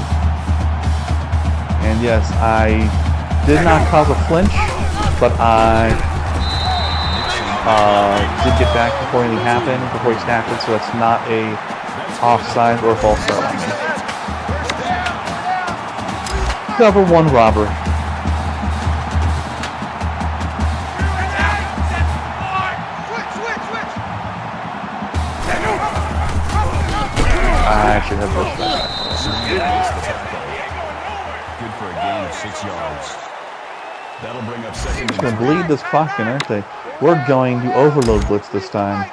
And yes, I did not cause a flinch, but I did get back before anything happened, before he snapped it, so it's not a offside or a false start on me. Cover 1 robbery. I should have pushed that. Good for a gain of 6 yards. That'll bring up second. Just going to bleed this clock in, aren't they? We're going to overload blitz this time.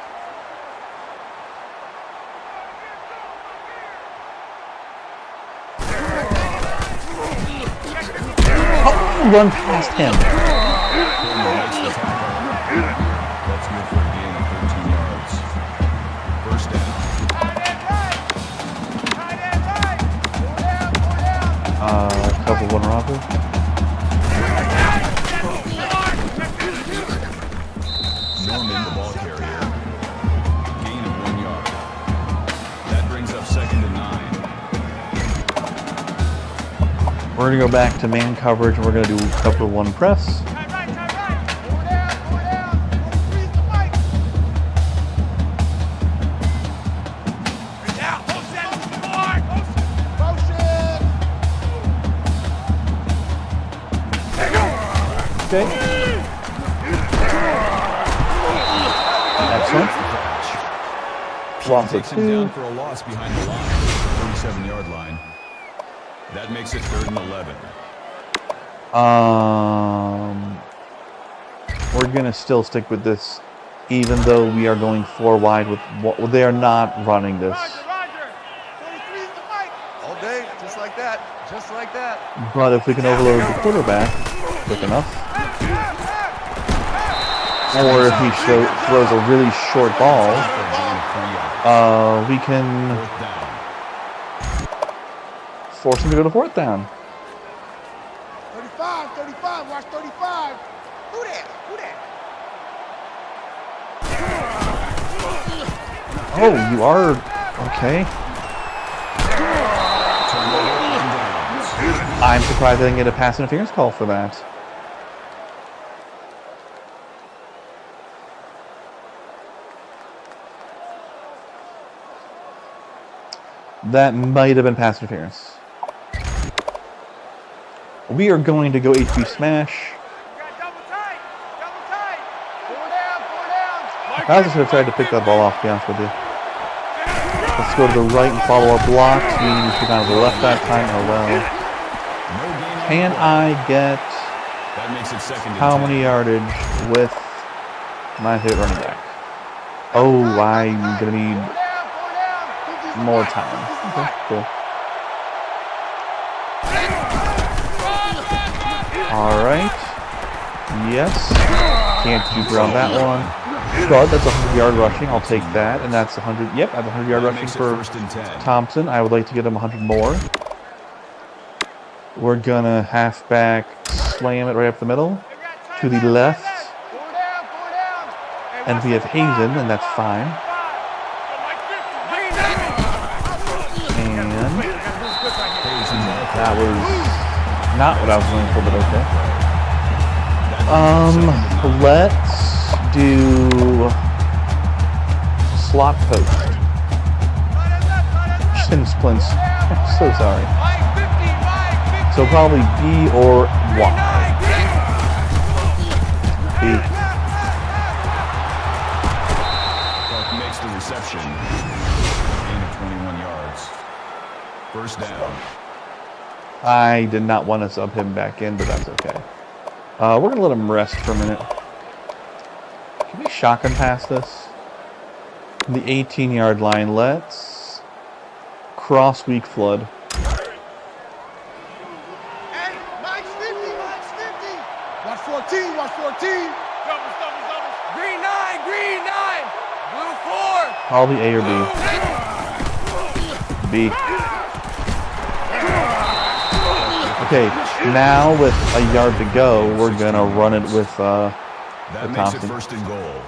Run past him. That's good for a gain of 13 yards. First down. Cover 1 robber. Norman, the ball carrier. Gain of 1 yard. That brings up second and 9. We're going to go back to man coverage, and we're going to do cover 1 press. Tight right. 4 down. 43 is the mic. Now, motion. Okay. Excellent. Loss of Takes him 2. down for a loss behind the line, 37-yard line. That makes it 3rd and 11. We're going to still stick with this, even though we are going 4 wide with what they are not running this. Roger. 23 is the mic. All day, just like that. Just like that. But if we can overload the quarterback quick enough, or if he throws a really short ball, we can force him to go to 4th down. 35, watch 35. Who that? Oh, you are okay. I'm surprised I didn't get a pass interference call for that. That might have been pass interference. We are going to go HB smash. Double tight. 4 down. I also should have tried to pick that ball off, to be honest with you. Let's go to the right and follow our blocks. We need to shoot down to the left that time. Oh well. Can I get how many yardage with my favorite running back? Oh, I'm going to need more time. Okay, cool. Alright. Yes. Can't juke around that one. But that's 100-yard rushing. I'll take that. And that's 100. Yep, that's 100-yard rushing for Thompson. I would like to get him 100 more. We're going to halfback slam it right up the middle. To the left. And we have Hazen, and that's fine. And that was not what I was going for, but okay. Let's do slot post. Shin splints. I'm so sorry. So probably B or Y. B. Clark makes the reception. Gain of 21 yards. First down. I did not want to sub him back in, but that's okay. We're going to let him rest for a minute. Can we shotgun pass this? The 18-yard line. Let's cross weak flood. Hey, Mike's 50. Watch 14. Doubles. Green 9. Blue 4. Probably A or B. B. Okay, now with a yard to go, we're going to run it with That makes it Thompson. 1st and goal.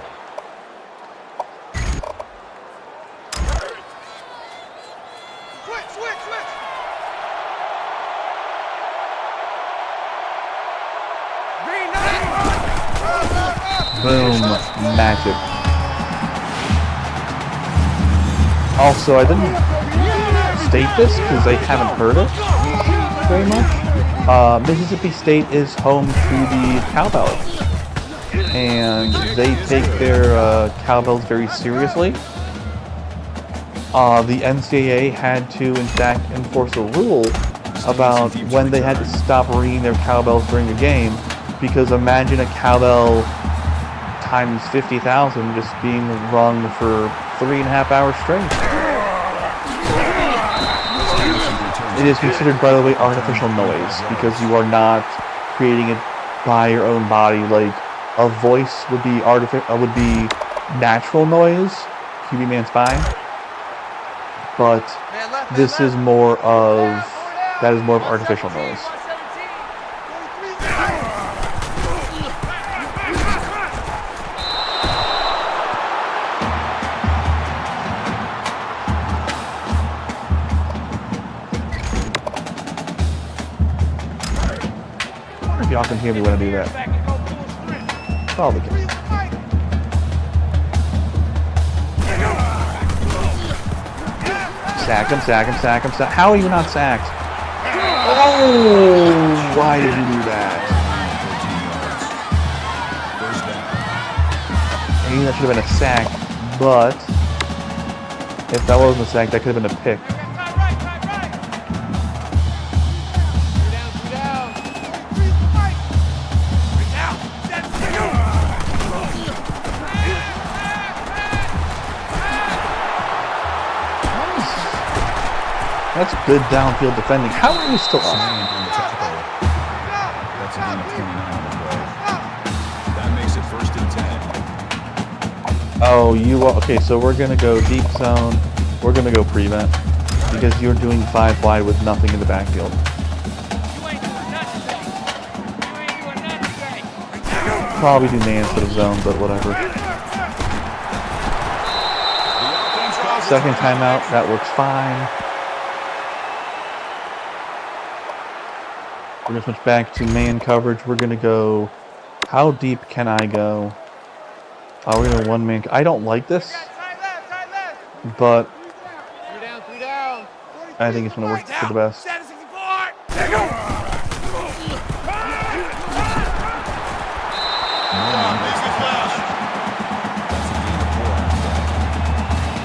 Switch. Green 9. Boom. Magic. Also, I didn't state this because they haven't heard it very much. Mississippi State is home to the Cowbells. And they take their cowbells very seriously. The NCAA had to, in fact, enforce a rule about when they had to stop ringing their cowbells during a game, because imagine a cowbell times 50,000 just being rung for 3.5 hours straight. It is considered, by the way, artificial noise, because you are not creating it by your own body. Like a voice would be natural noise, QB man spine. But this is more of artificial noise. I wonder if y'all can hear me when I do that. Probably can. Sack him. How are you not sacked? Oh, why did you do that? Maybe that should have been a sack, but if that wasn't a sack, that could have been a pick. That's good downfield defending. How are you still up? Slant on the tackle. That's a gain of 29 on the play. That makes it 1st and 10. Oh, you are, okay, so we're going to go deep zone. We're going to go prevent because you're doing 5 wide with nothing in the backfield. Probably do man instead of zone, but whatever. Second timeout, that works fine. We're going to switch back to man coverage. We're going to go, how deep can I go? We're going to 1-man. I don't like this, but I think it's going to work for the best.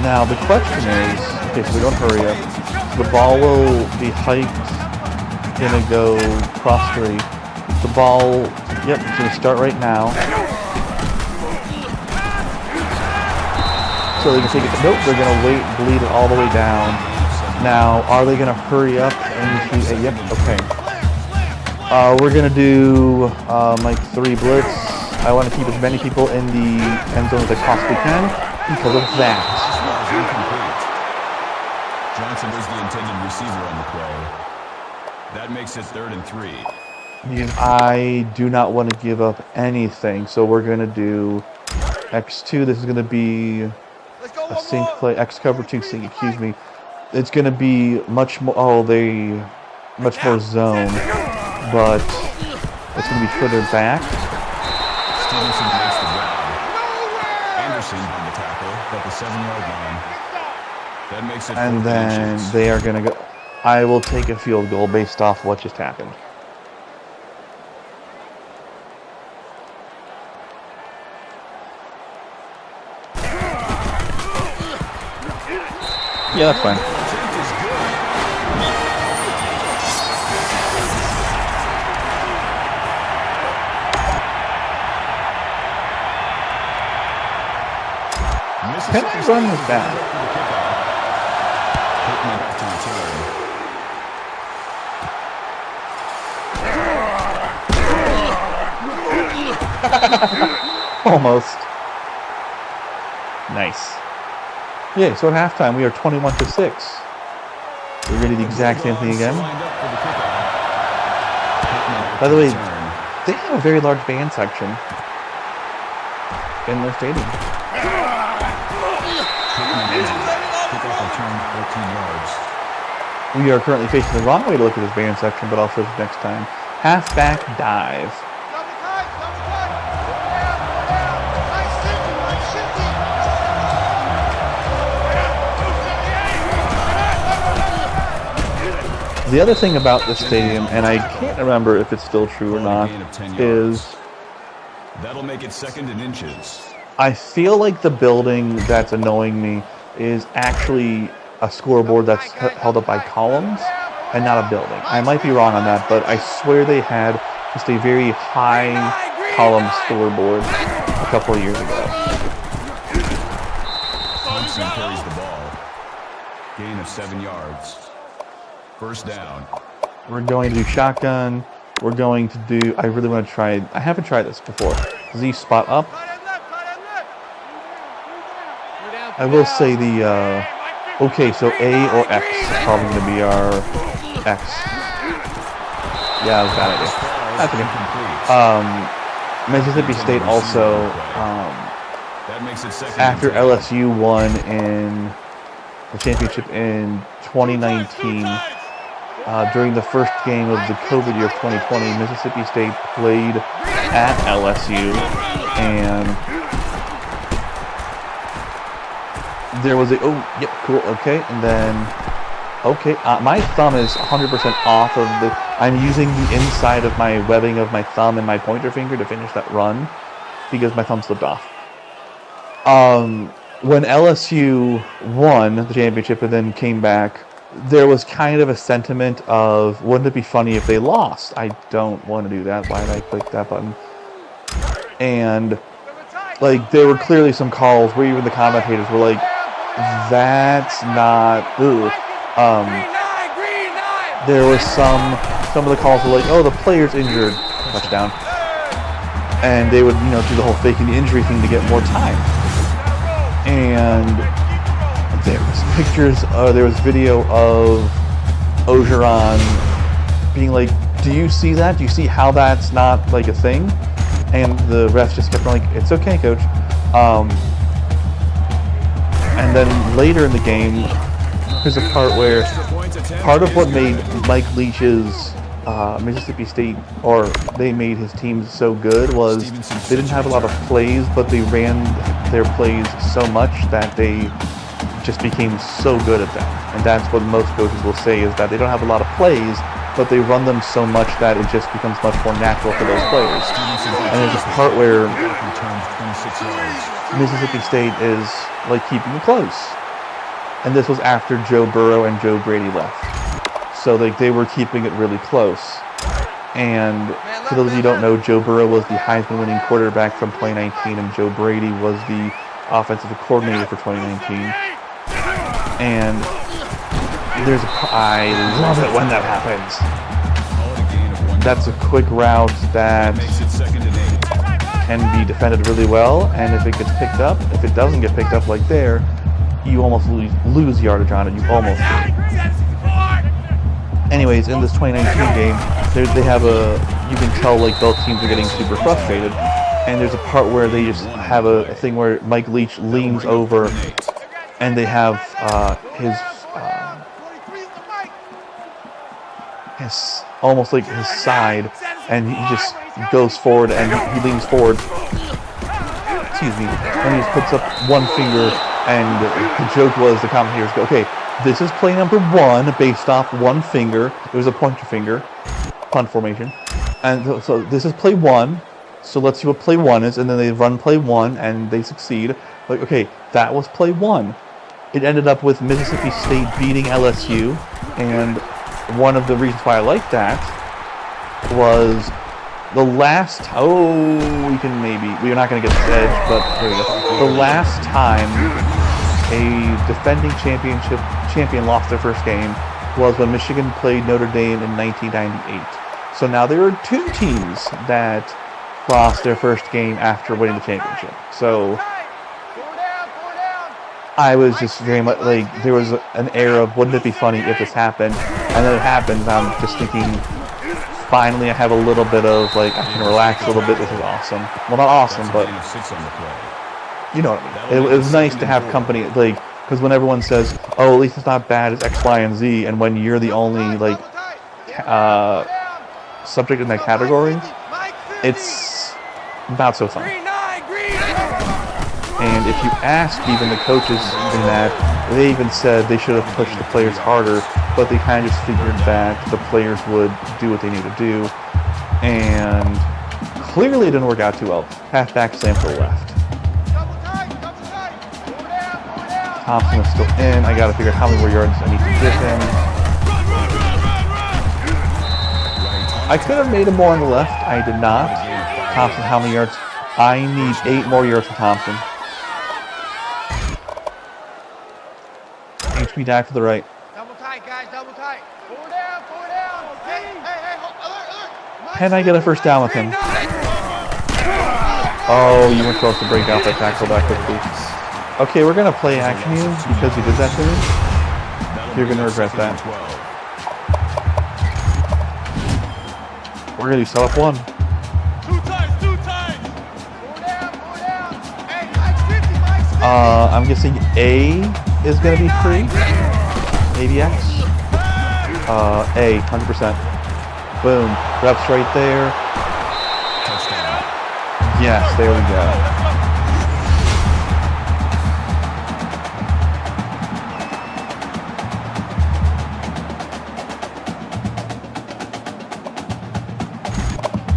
Now the question is, okay, so we don't hurry up. The ball will be hiked, gonna go cross 3. The ball, yep, it's gonna start right now. So they can take it, nope, they're gonna wait, bleed it all the way down. Now, are they gonna hurry up and shoot? Yep, okay. We're gonna do like 3 blitz. I want to keep as many people in the end zone as I possibly can because of that. Incomplete. Johnson was the intended receiver on the play. That makes it 3rd and 3. Because I do not want to give up anything, so we're going to do X2. This is going to be a sync play. X cover 2 sync, excuse me. It's going to be much more, much more zone, but it's going to be further back. Stevenson makes the grab. Anderson on the tackle at the 7-yard line. That makes it And then they are going to go. I will take a field goal based off what just happened. Yeah, that's fine. Can I run this back? Almost. Nice. Yeah, so at halftime we are 21-6. We're going to do the exact same thing again. By the way, they have a very large band section in their stadium. We are currently facing the wrong way to look at this band section, but I'll show you next time. Halfback dive. The other thing about this stadium, and I can't remember if it's still true or not, is that'll make it 2nd and inches. I feel like the building that's annoying me is actually a scoreboard that's held up by columns and not a building. I might be wrong on that, but I swear they had just a very high column scoreboard a couple of years ago. Thompson carries the ball. Gain of 7 yards. 1st down. We're going to do shotgun. We're going to do, I really want to try, I haven't tried this before. Z spot up. I will say the, okay, so A or X is probably going to be our X. Yeah, that was a bad idea. That's okay. Mississippi State also, after LSU won in the championship in 2019, during the first game of the COVID year of 2020, Mississippi State played at LSU, and there was a, oh, yep, cool, okay, and then, okay, my thumb is 100% off of the, I'm using the inside of my webbing of my thumb and my pointer finger to finish that run, because my thumb slipped off. When LSU won the championship and then came back, there was kind of a sentiment of, wouldn't it be funny if they lost? I don't want to do that. Why did I click that button? And, like, there were clearly some calls where even the commentators were like, that's not, there was some of the calls were like, oh, the player's injured, touchdown. And they would, do the whole faking the injury thing to get more time. And there was pictures, there was video of Ogeron being like, do you see that? Do you see how that's not like a thing? And the refs just kept like, it's okay, coach. And then later in the game, there's a part where part of what made Mike Leach's Mississippi State, or they made his teams so good, was they didn't have a lot of plays, but they ran their plays so much that they just became so good at them. And that's what most coaches will say, is that they don't have a lot of plays, but they run them so much that it just becomes much more natural for those players. And there's a part where Mississippi State is like keeping it close. And this was after Joe Burrow and Joe Brady left. So they were keeping it really close. And for those of you who don't know, Joe Burrow was the Heisman winning quarterback from 2019, and Joe Brady was the offensive coordinator for 2019. And I love it when that happens. That's a quick route that can be defended really well, and if it gets picked up, if it doesn't get picked up like there, you almost lose yardage on it. You almost do. Anyways, in this 2019 game, they have you can tell like both teams are getting super frustrated, and there's a part where they just have a thing where Mike Leach leans over, and they have his almost like his side, and he just goes forward and he leans forward. Excuse me, and he just puts up one finger, and the joke was the commentators go, okay, this is play number 1 based off one finger. It was a pointer finger, punt formation. And so this is play 1, so let's see what play 1 is, and then they run play 1 and they succeed. Like, okay, that was play 1. It ended up with Mississippi State beating LSU, and one of the reasons why I like that was the last, we're not going to get the edge, but here we go. The last time a defending champion lost their first game was when Michigan played Notre Dame in 1998. So now there are 2 teams that lost their first game after winning the championship. So I was just very much like, there was an era of, wouldn't it be funny if this happened? And then it happens, and I'm just thinking, finally I have a little bit of, like, I can relax a little bit. This is awesome. Well, not awesome, but you know what I mean. It was nice to have company, like, because when everyone says, oh, at least it's not bad, it's X, Y, and Z, and when you're the only, like, subject in that category, it's not so fun. And if you ask even the coaches in that, they even said they should have pushed the players harder, but they kind of just figured that the players would do what they need to do. And clearly it didn't work out too well. Halfback slam to the left. Thompson is still in. I gotta figure out how many more yards I need to give him. I could have made him more on the left. I did not. Thompson, how many yards? I need 8 more yards from Thompson. HB dive to the right. Double tight, guys, double tight. Four down. Hey, alert. Can I get a first down with him? Oh, you weren't supposed to break out that tackle that quickly. Okay, we're going to play action you because you did that to me. You're going to regret that. We're going to do setup 1. Two times. Four down. Hey, Mike's 50. I'm guessing A is going to be free. Maybe X. A, 100%. Boom. Reps right there. Touchdown. Yes, there we go.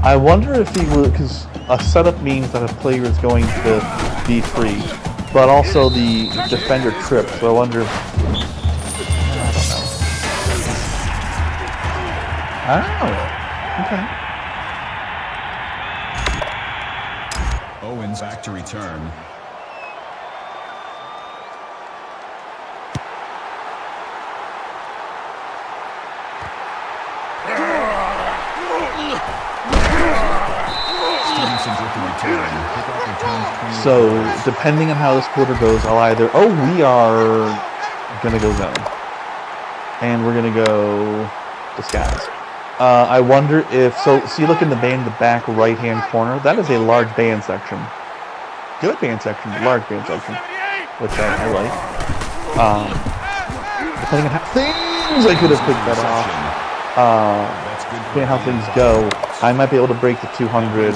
I wonder if he would, because a setup means that a player is going to be free, but also the defender trips. So I wonder if, I don't know. Okay. Owens back to return. return. Kickoff return 20. So, depending on how this quarter goes, I'll either... Oh, we are going to go zone. And we're going to go disguise. I wonder if... So, see, look in the band, the back right-hand corner. That is a large band section. Good band section, large band section. Which I like. Depending on how things I could have picked that off. Depending on how things go, I might be able to break the 200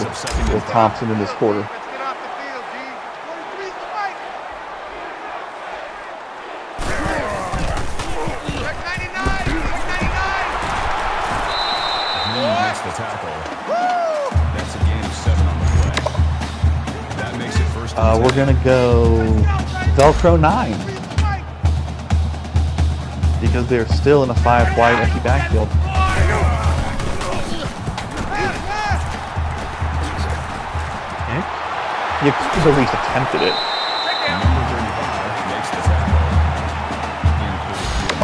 with Thompson in this quarter. Let's get off the field, G. 23's the mic. Check 99. Check 99. Green makes the tackle. That's a gain of 7 on the play. That makes it first and 10. We're going to go Velcro 9. Because they're still in a 5 wide empty backfield. You could have at least attempted it. Number 35 makes the tackle.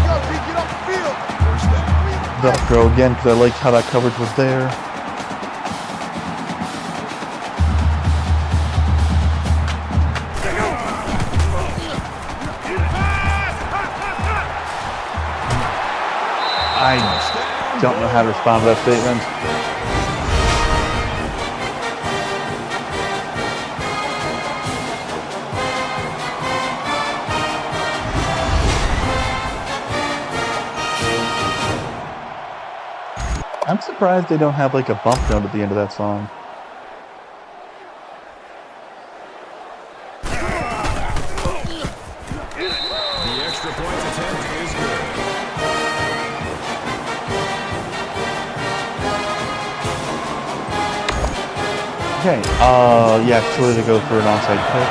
Go, G, get off the field. First down. Velcro again because I liked how that coverage was there. I don't know how to respond to that statement. I'm surprised they don't have like a bump note at the end of that song. The extra point attempt is good. Okay, yeah, it's too early to go for an onside kick.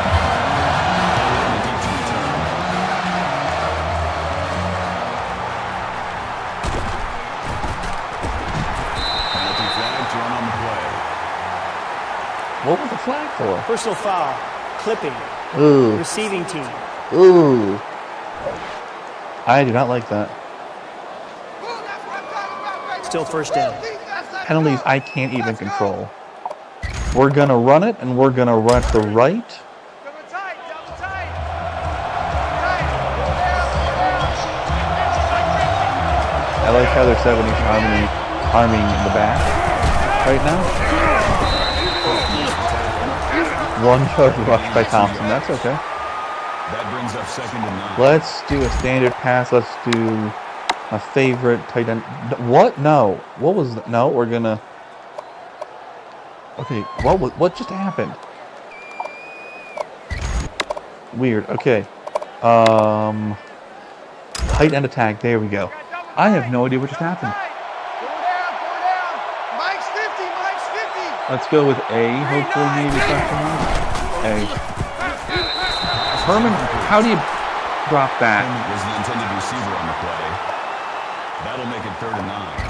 Penalty flag thrown on the play. What was the flag for? Personal foul. Clipping. Ooh, Receiving team. ooh. I do not like that. Still first down. Penalties I can't even control. We're gonna run it, and we're gonna run to the right. Double tight, double tight. I like how they're 70s arming in the back right now. 1 yard rush by Thompson. That's okay. That brings up 2nd and 9. Let's do a standard pass. Let's do my favorite tight end. What? No. What was that? No, we're gonna. Okay. What just happened? Weird. Okay. Tight end attack. There we go. I have no idea what just happened. Four down. Mike's 50, Mike's 50. Let's go with A. Hopefully, maybe question mark. A. Herman, how do you drop that? Was the intended receiver on the play. That'll make it 3rd and 9.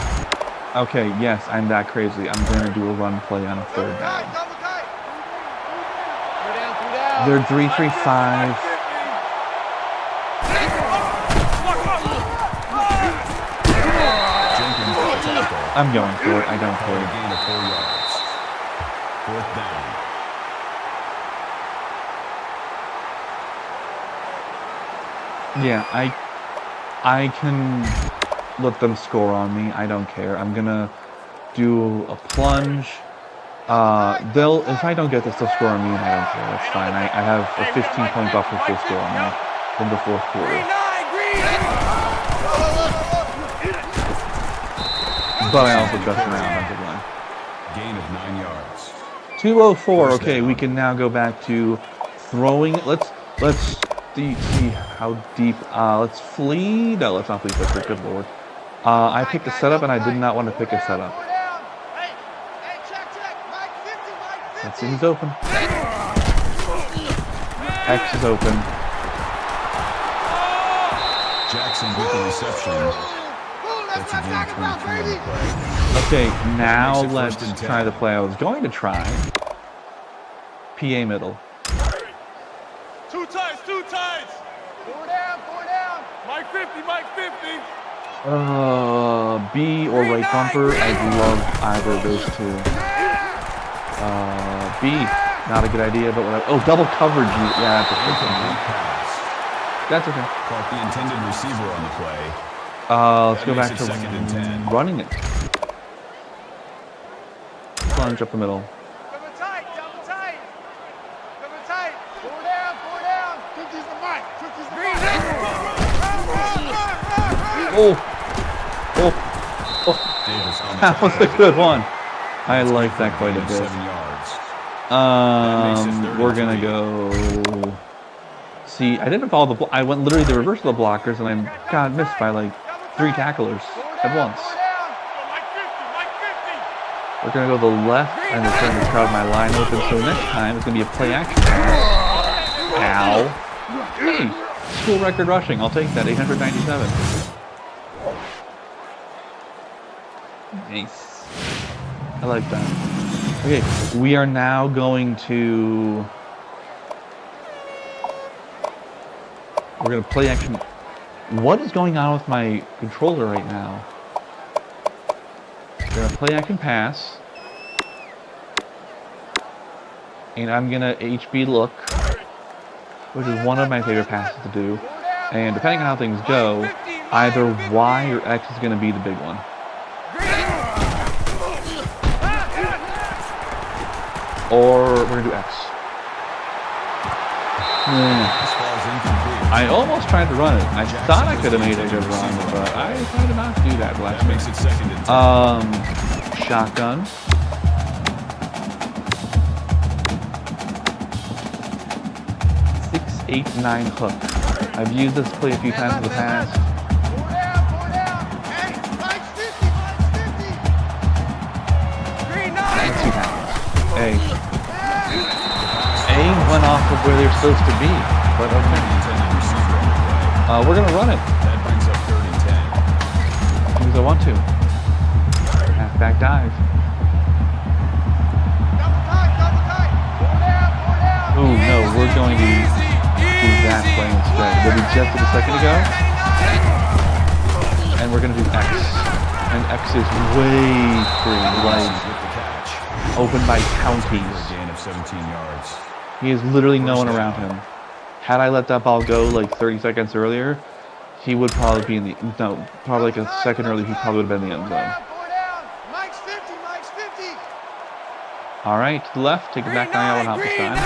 Okay, yes, I'm that crazy. I'm going to do a run play on a 3rd down. Double tight. 3 down. They're 3-3-5. Jenkins with the tackle. I'm going for it. I don't For a care. gain of 4 yards. 4th down. Yeah, I can let them score on me. I don't care. I'm gonna do a plunge. If I don't get this, they'll score on me, and I don't care. That's fine. I have a 15-point buffer if they score on me in the 4th quarter. But I also just around on good line. Gain of 9 yards. 2:04. Okay, we can now go back to throwing. Let's see how deep. Let's flee. No, let's not flee quicker. Good lord. I picked a setup, and I did not want to pick a setup. Hey, check. Mike 50, Mike 50. Let's see who's open. X is open. Jackson with the reception. That's a gain of 23 on the play. Okay, now Makes it let's 1st and 10. try the play I was going to try. PA middle. Two tights. 4 down. Mike 50. B or right bumper. I love either of those two. HB. Not a good idea, but whatever. Oh, double coverage. Yeah, that's a good thing. That's okay. Caught the intended receiver on the play. Let's go back to 2nd and 10. running it. Plunge up the middle. Double tight, double tight. Double tight. 4 down, 4 down. 50's the mic. 50's the mic. Davis on the That was a good one. I like that quite a bit. 7 yards. We're gonna go. See, I didn't follow the. I went literally the reverse of the blockers, and I got missed by like 3 tacklers at once. We're gonna go to the left, and we're trying to crowd my line open. So next time it's gonna be a play action. Ow! Hey, school record rushing. I'll take that. 897. Nice. I like that. Okay, we are now going to. We're gonna play action. What is going on with my controller right now? We're gonna play action pass. And I'm gonna HB look, which is one of my favorite passes to do. And depending on how things go, either Y or X is gonna be the big one. Or we're gonna do X. I almost tried to run it. I thought I could have made a good run, but I decided not to do that last Makes it 2nd and 10. Shotgun. Six, 8, 9 hook. I've used this play a few times in the past. 4 down. Hey, Mike's 50, Mike's 50. Green 9. And 2 tackles. A went off of where they're supposed to be, but okay. Intended receiver on the play. We're gonna run it. That brings up 3rd and 10. Because I want to. Halfback dive. Double tight. 4 down. Oh no, we're going to do that play instead. What we just did a second ago. And we're gonna do X. And X is way free, like With the catch. open by For a counties. gain of 17 yards. He has literally no one around him. Had I let that ball go like 30 seconds earlier, he would probably be in the probably like a second early. He probably would have been in the end zone. 4 down. Mike's 50, Mike's 50. All right, to the left, take it back now. I want this time.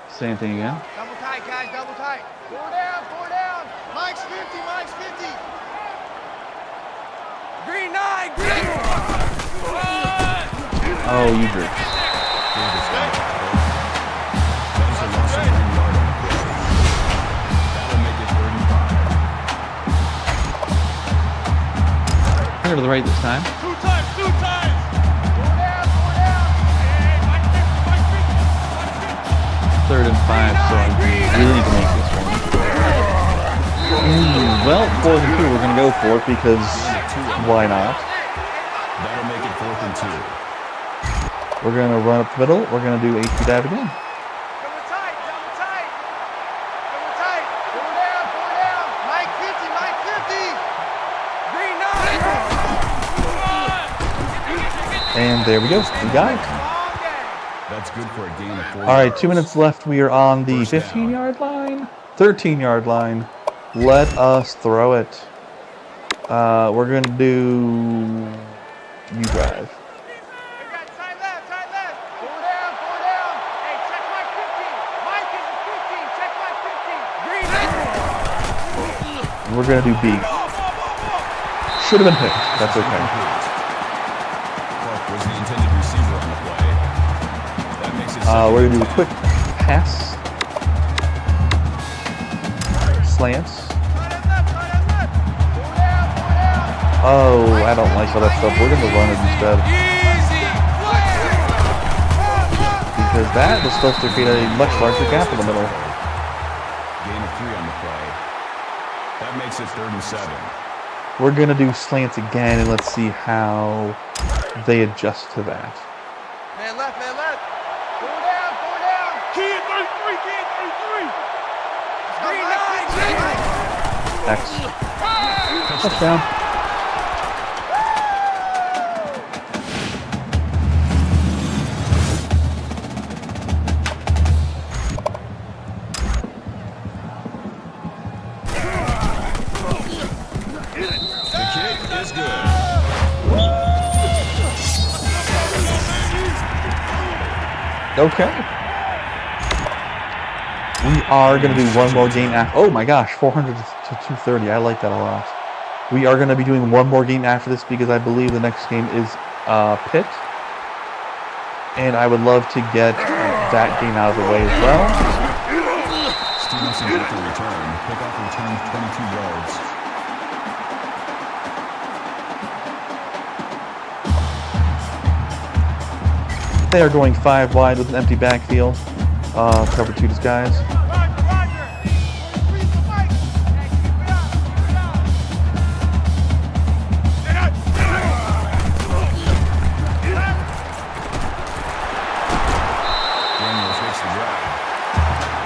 Same thing again. Double tight, guys, double tight. 4 down, 4 down. Mike's 50, Mike's 50. Green 9, green. Oh, you jerks. Davis on the tackle. That is a loss of 1 yard on the play. That'll make it 3rd and 5. Finger to the right this time. 2 times, 2 times. 4 down, 4 down. Hey, Mike's 50, Mike's 50, Mike's 50. 3rd and 5, so I really need to make this one. Well, 4th and 2, we're going to go for it because why not? That'll make it 4th and 2. We're going to run up the middle. We're going to do HB dive again. Double tight, double tight. Double tight. 4 down, 4 down. Mike 50, Mike 50. Green 9. And there we go. We got it. That's good for a gain of 4 All right, yards. 2 minutes left. We are on the 15-yard line, 13-yard line. Let us throw it. We're going to do you drive. We got tight left, tight left. 4 down, 4 down. Hey, check Mike 50. Mike is a 15. Check Mike 50. Green 9. We're going to do B. Should have been picked. That's okay. Clark was the intended receiver on the play. That makes it We're going to do a quick pass. Slants. Oh, I don't like all that stuff. We're going to run it instead. Because that was supposed to create a much larger gap in the middle. Gain of 3 on the play. That makes it 3rd and 7. We're going to do slants again, and let's see how they adjust to that. Man left, man left. 4 down, 4 down. Kid 33, kid 33. X. Touchdown. The kick is good. Okay. We are going to do one more game after. Oh my gosh, 400 to 230. I like that a lot. We are going to be doing one more game after this because I believe the next game is Pitt. And I would love to get that game out of the way as well. Stevenson with the return. Kickoff return 22 yards. They are going 5 wide with an empty backfield. Cover 2 disguise. Daniels hits the drive.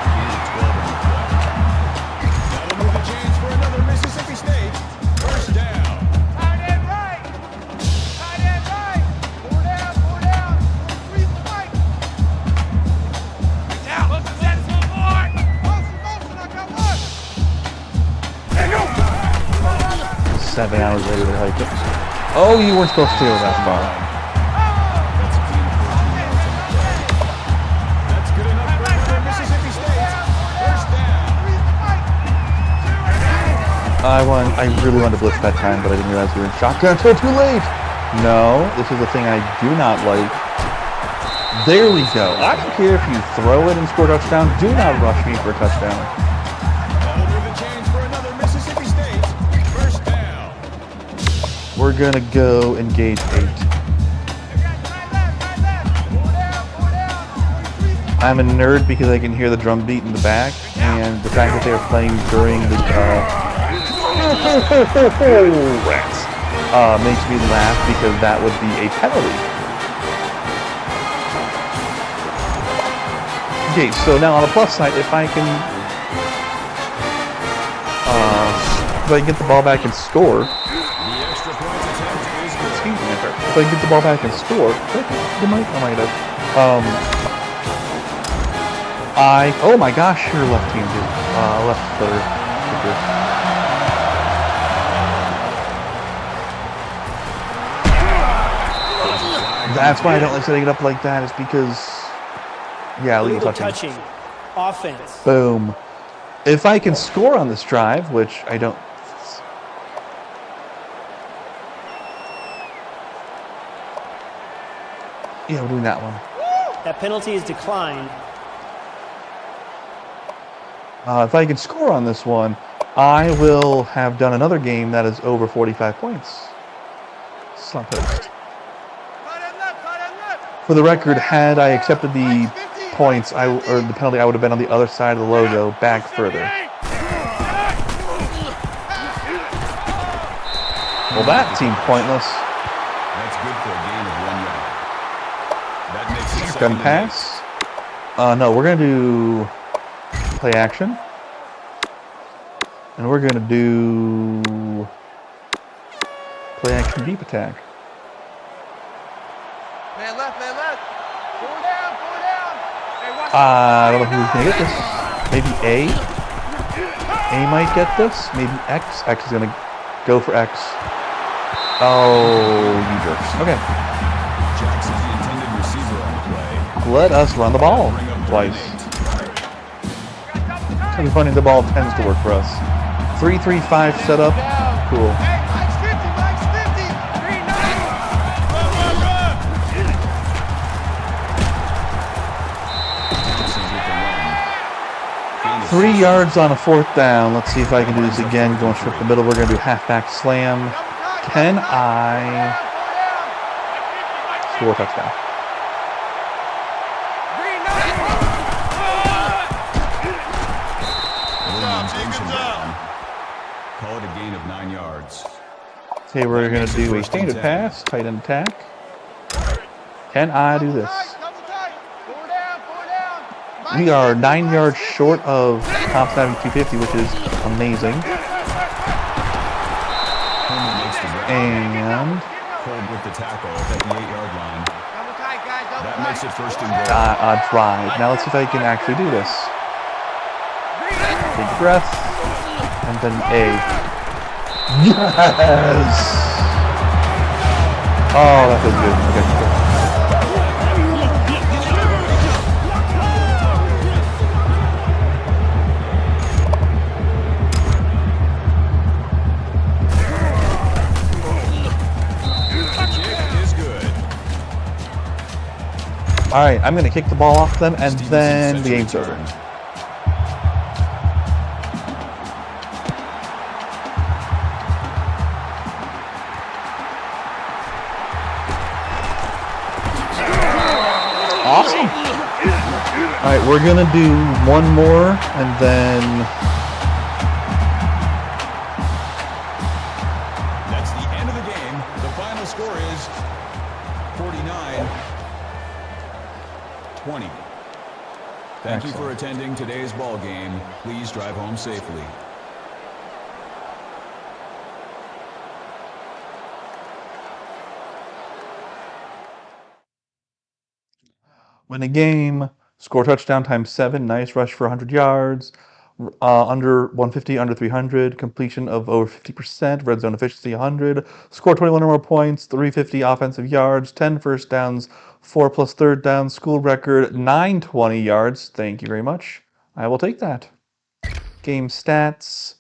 Gain of 12 on the play. That'll move the chains for another Mississippi State. First down. Tight end right. Tight end right. 4 down, 4 down. 43 the mic. Down. Motion, set, slow boy. Motion, I got one. There you go. 7 hours later, they hike it. Oh, you weren't supposed to go that far. That's a gain of 14 yards on the play. That's good enough for another Mississippi State. First down. I really wanted to blitz that time, but I didn't realize we were in shotgun until too late. No, this is the thing I do not like. There we go. I don't care if you throw it and score a touchdown. Do not rush me for a touchdown. That'll move the chains for another Mississippi State. First down. We're going to go engage 8. I'm a nerd because I can hear the drum beat in the back, and the fact that they are playing during the rats makes me laugh because that would be a penalty. Okay, so now on the plus side, if I can get the ball back and score, The extra point attempt is good. excuse me, if I get the ball back and score, oh my god, oh my gosh, you're left-handed, left footer. That's why I don't like setting it up like that, is because, yeah, legal Legal touching. touching. Offense. Boom. If I can score on this drive, which I don't. Yeah, we're doing that one. That penalty is declined. If I can score on this one, I will have done another game that is over 45 points. Slump post. For the record, had I accepted the points, or the penalty, I would have been on the other side of the logo, back further. Well, that seemed pointless. That's good for a gain of 1 yard. That makes it Gun 7 to pass. No, we're going to do play action. And we're going to do play action deep attack. Man left, man left. 4 down, 4 down. Hey, watch I don't know who's going to get this. Maybe A. A might get this. Maybe X. X is going to go for X. Oh, you jerks. Okay. Jackson's the intended receiver on the play. Let us run the ball twice. It's funny, the ball tends to work for us. 3-3-5 setup. Cool. Hey, Mike's 50, Mike's 50. 3-9. Jackson with the run. Gain of 3 yards on a 4th down. Let's see if I can do this again. Going straight the middle. We're going to do halfback slam. Can I score a touchdown? Williams brings him down. Call it a gain of 9 yards. Okay, we're going to do a standard pass, tight end attack. Can I do this? We are 9 yards short of top 250, which is amazing. And Pulled with the tackle at the 8-yard line. Double tight, guys. Double That tight. makes it first and goal. drive. Now let's see if I can actually do this. Big breath. And then a. Yes! Oh, that feels good. Okay, good. Kick is good. All right, I'm going to kick the ball off them, and Stevenson then set the to game's return. over. Awesome. All right, we're going to do one more, and then That's the end of the game. The final score is 49-20. Thank you for Excellent. attending today's ball game. Please drive home safely. win a game, score touchdown times 7, nice rush for 100 yards, under 150, under 300, completion of over 50%, red zone efficiency 100, score 21 or more points, 350 offensive yards, 10 first downs, 4 plus third downs, school record 920 yards. Thank you very much. I will take that. Game stats,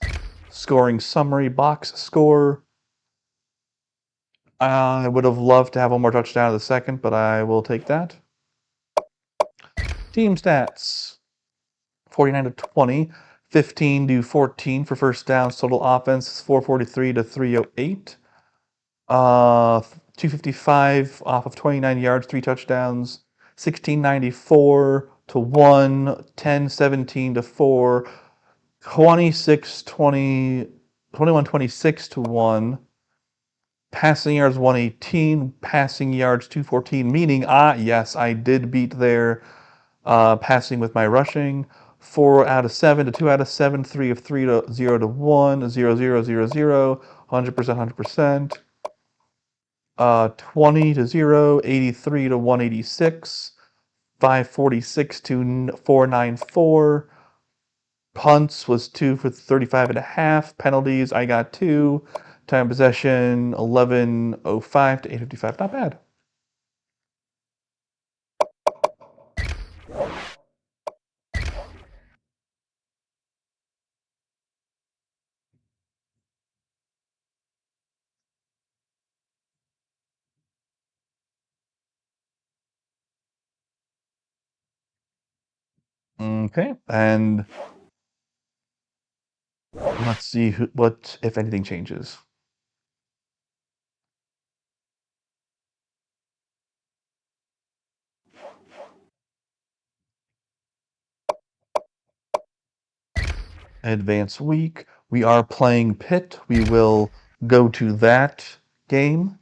scoring summary, box score. I would have loved to have one more touchdown in the second, but I will take that. Team stats. 49-20, 15-14 for first downs. Total offense 443 to 308. 255 off of 29 yards, 3 touchdowns. 1694 to 1, 1017 to 4, 2620, 2126 to 1. Passing yards 118, passing yards 214, meaning, yes, I did beat their passing with my rushing. 4 out of 7 to 2 out of 7, 3 of 3 to 0 to 1, 0, 0, 0, 0, 100%, 100%. 20 to 0, 83 to 186, 546 to 494. Punts was 2 for 35.5. Penalties, I got 2. Time possession, 11:05 to 8:55. Not bad. Okay, and let's see what, if anything, changes. Advanced week. We are playing Pitt. We will go to that game.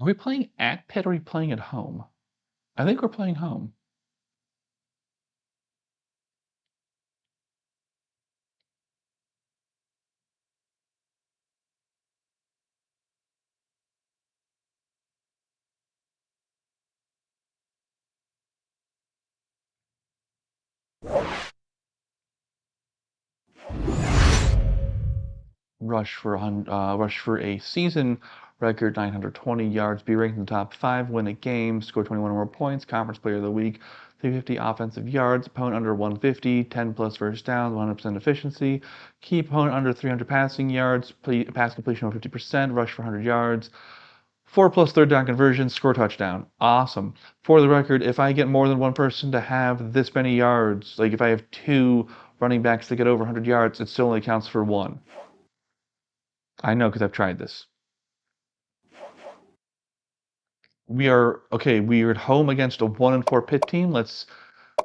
Are we playing at Pitt or are we playing at home? I think we're playing home. Rush for a season record 920 yards, be ranked in the top 5, win a game, score 21 or more points, conference player of the week. 350 offensive yards, opponent under 150, 10 plus first downs, 100% efficiency, keep opponent under 300 passing yards, pass completion over 50%, rush for 100 yards, 4 plus third down conversions, score touchdown. Awesome. For the record, if I get more than one person to have this many yards, like if I have 2 running backs to get over 100 yards, it still only counts for 1. I know because I've tried this. We are at home against a 1-4 Pitt team. Let's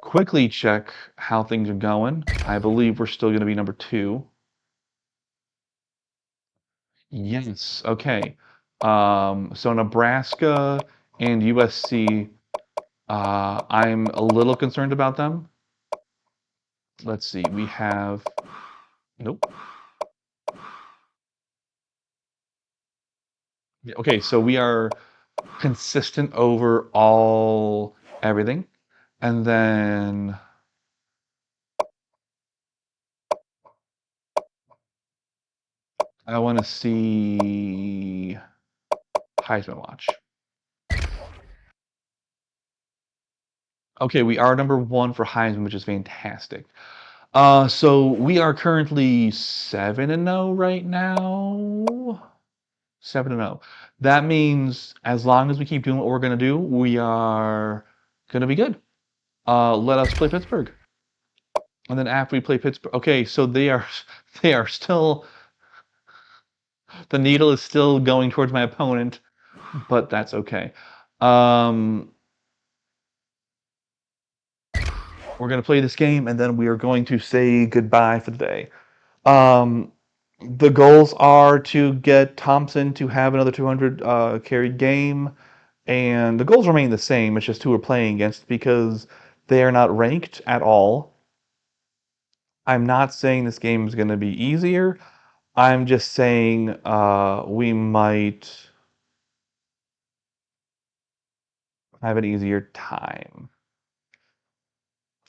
quickly check how things are going. I believe we're still going to be number 2. Yes, okay. So Nebraska and USC, I'm a little concerned about them. Let's see, we have, nope. Okay, so we are consistent over everything. And then I want to see Heisman Watch. Okay, we are number 1 for Heisman, which is fantastic. So we are currently 7-0 right now. 7-0. That means as long as we keep doing what we're going to do, we are going to be good. Let us play Pittsburgh. And then after we play Pittsburgh, okay, so they are still, the needle is still going towards my opponent, but that's okay. We're going to play this game, and then we are going to say goodbye for the day. The goals are to get Thompson to have another 200 carry game, and the goals remain the same. It's just who we're playing against because they are not ranked at all. I'm not saying this game is going to be easier. I'm just saying we might have an easier time.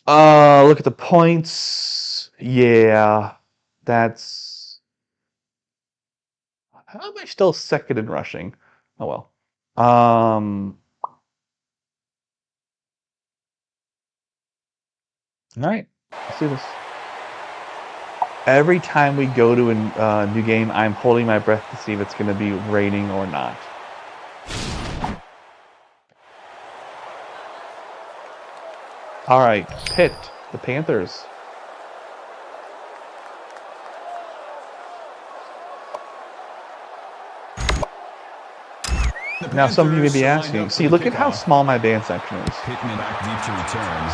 Look at the points. Yeah, that's... How am I still second in rushing? Oh well. All right, let's do this. Every time we go to a new game, I'm holding my breath to see if it's going to be raining or not. All right, Pitt, the Panthers. Now, some of you may be asking, see, look at how small my band section is.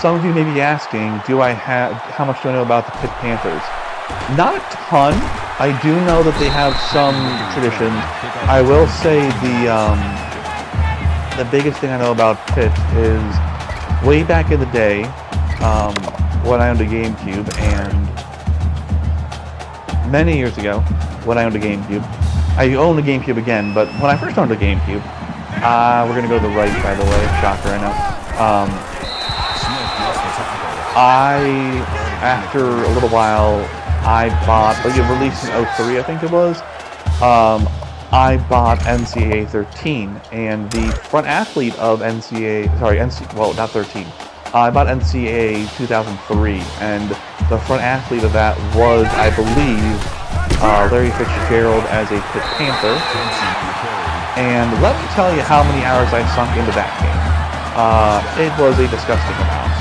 Some of you may be asking, how much do I know about the Pitt Panthers? Not a ton. I do know that they have some tradition. I will say the biggest thing I know about Pitt is way back in the day, when I owned a GameCube, and many years ago, when I owned a GameCube, I own a GameCube again, but when I first owned a GameCube, we're going to go to the right, by the way. Shocker, I know. After a little while, I bought, like it released in 03, I think it was, I bought NCAA 13, and the front athlete of not 13. I bought NCAA 2003, and the front athlete of that was, I believe, Larry Fitzgerald as a Pitt Panther. And let me tell you how many hours I sunk into that game. It was a disgusting amount.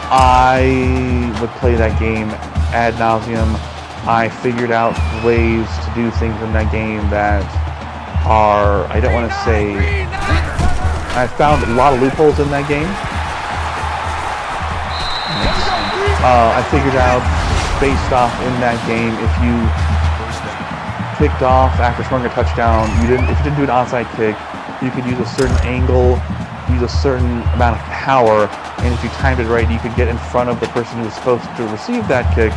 I would play that game ad nauseum. I figured out ways to do things in that game that are, I don't want to say, I found a lot of loopholes in that game. I figured out, based off in that game, if you kicked off after scoring a touchdown, if you didn't do an onside kick, you could use a certain angle, use a certain amount of power, and if you timed it right, you could get in front of the person who was supposed to receive that kick,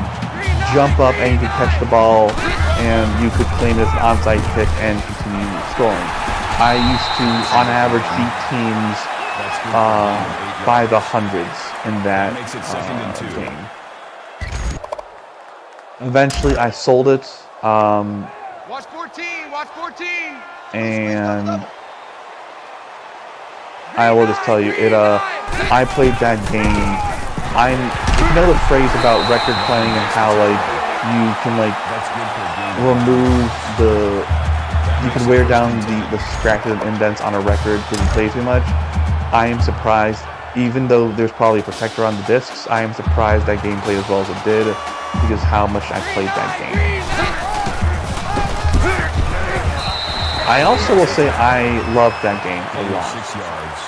jump up, and you could catch the ball, and you could claim it as an onside kick and continue scoring. I used to, on average, beat teams by the hundreds in that game. Eventually, I sold it. Watch 14, watch 14. And I will just tell you, I played that game. You know the phrase about record playing and how like you can like remove you can wear down the scratches and indents on a record because you play too much. I am surprised, even though there's probably a protector on the discs, I am surprised that game played as well as it did because how much I played that game. I also will say I loved that game a lot. 6 yards.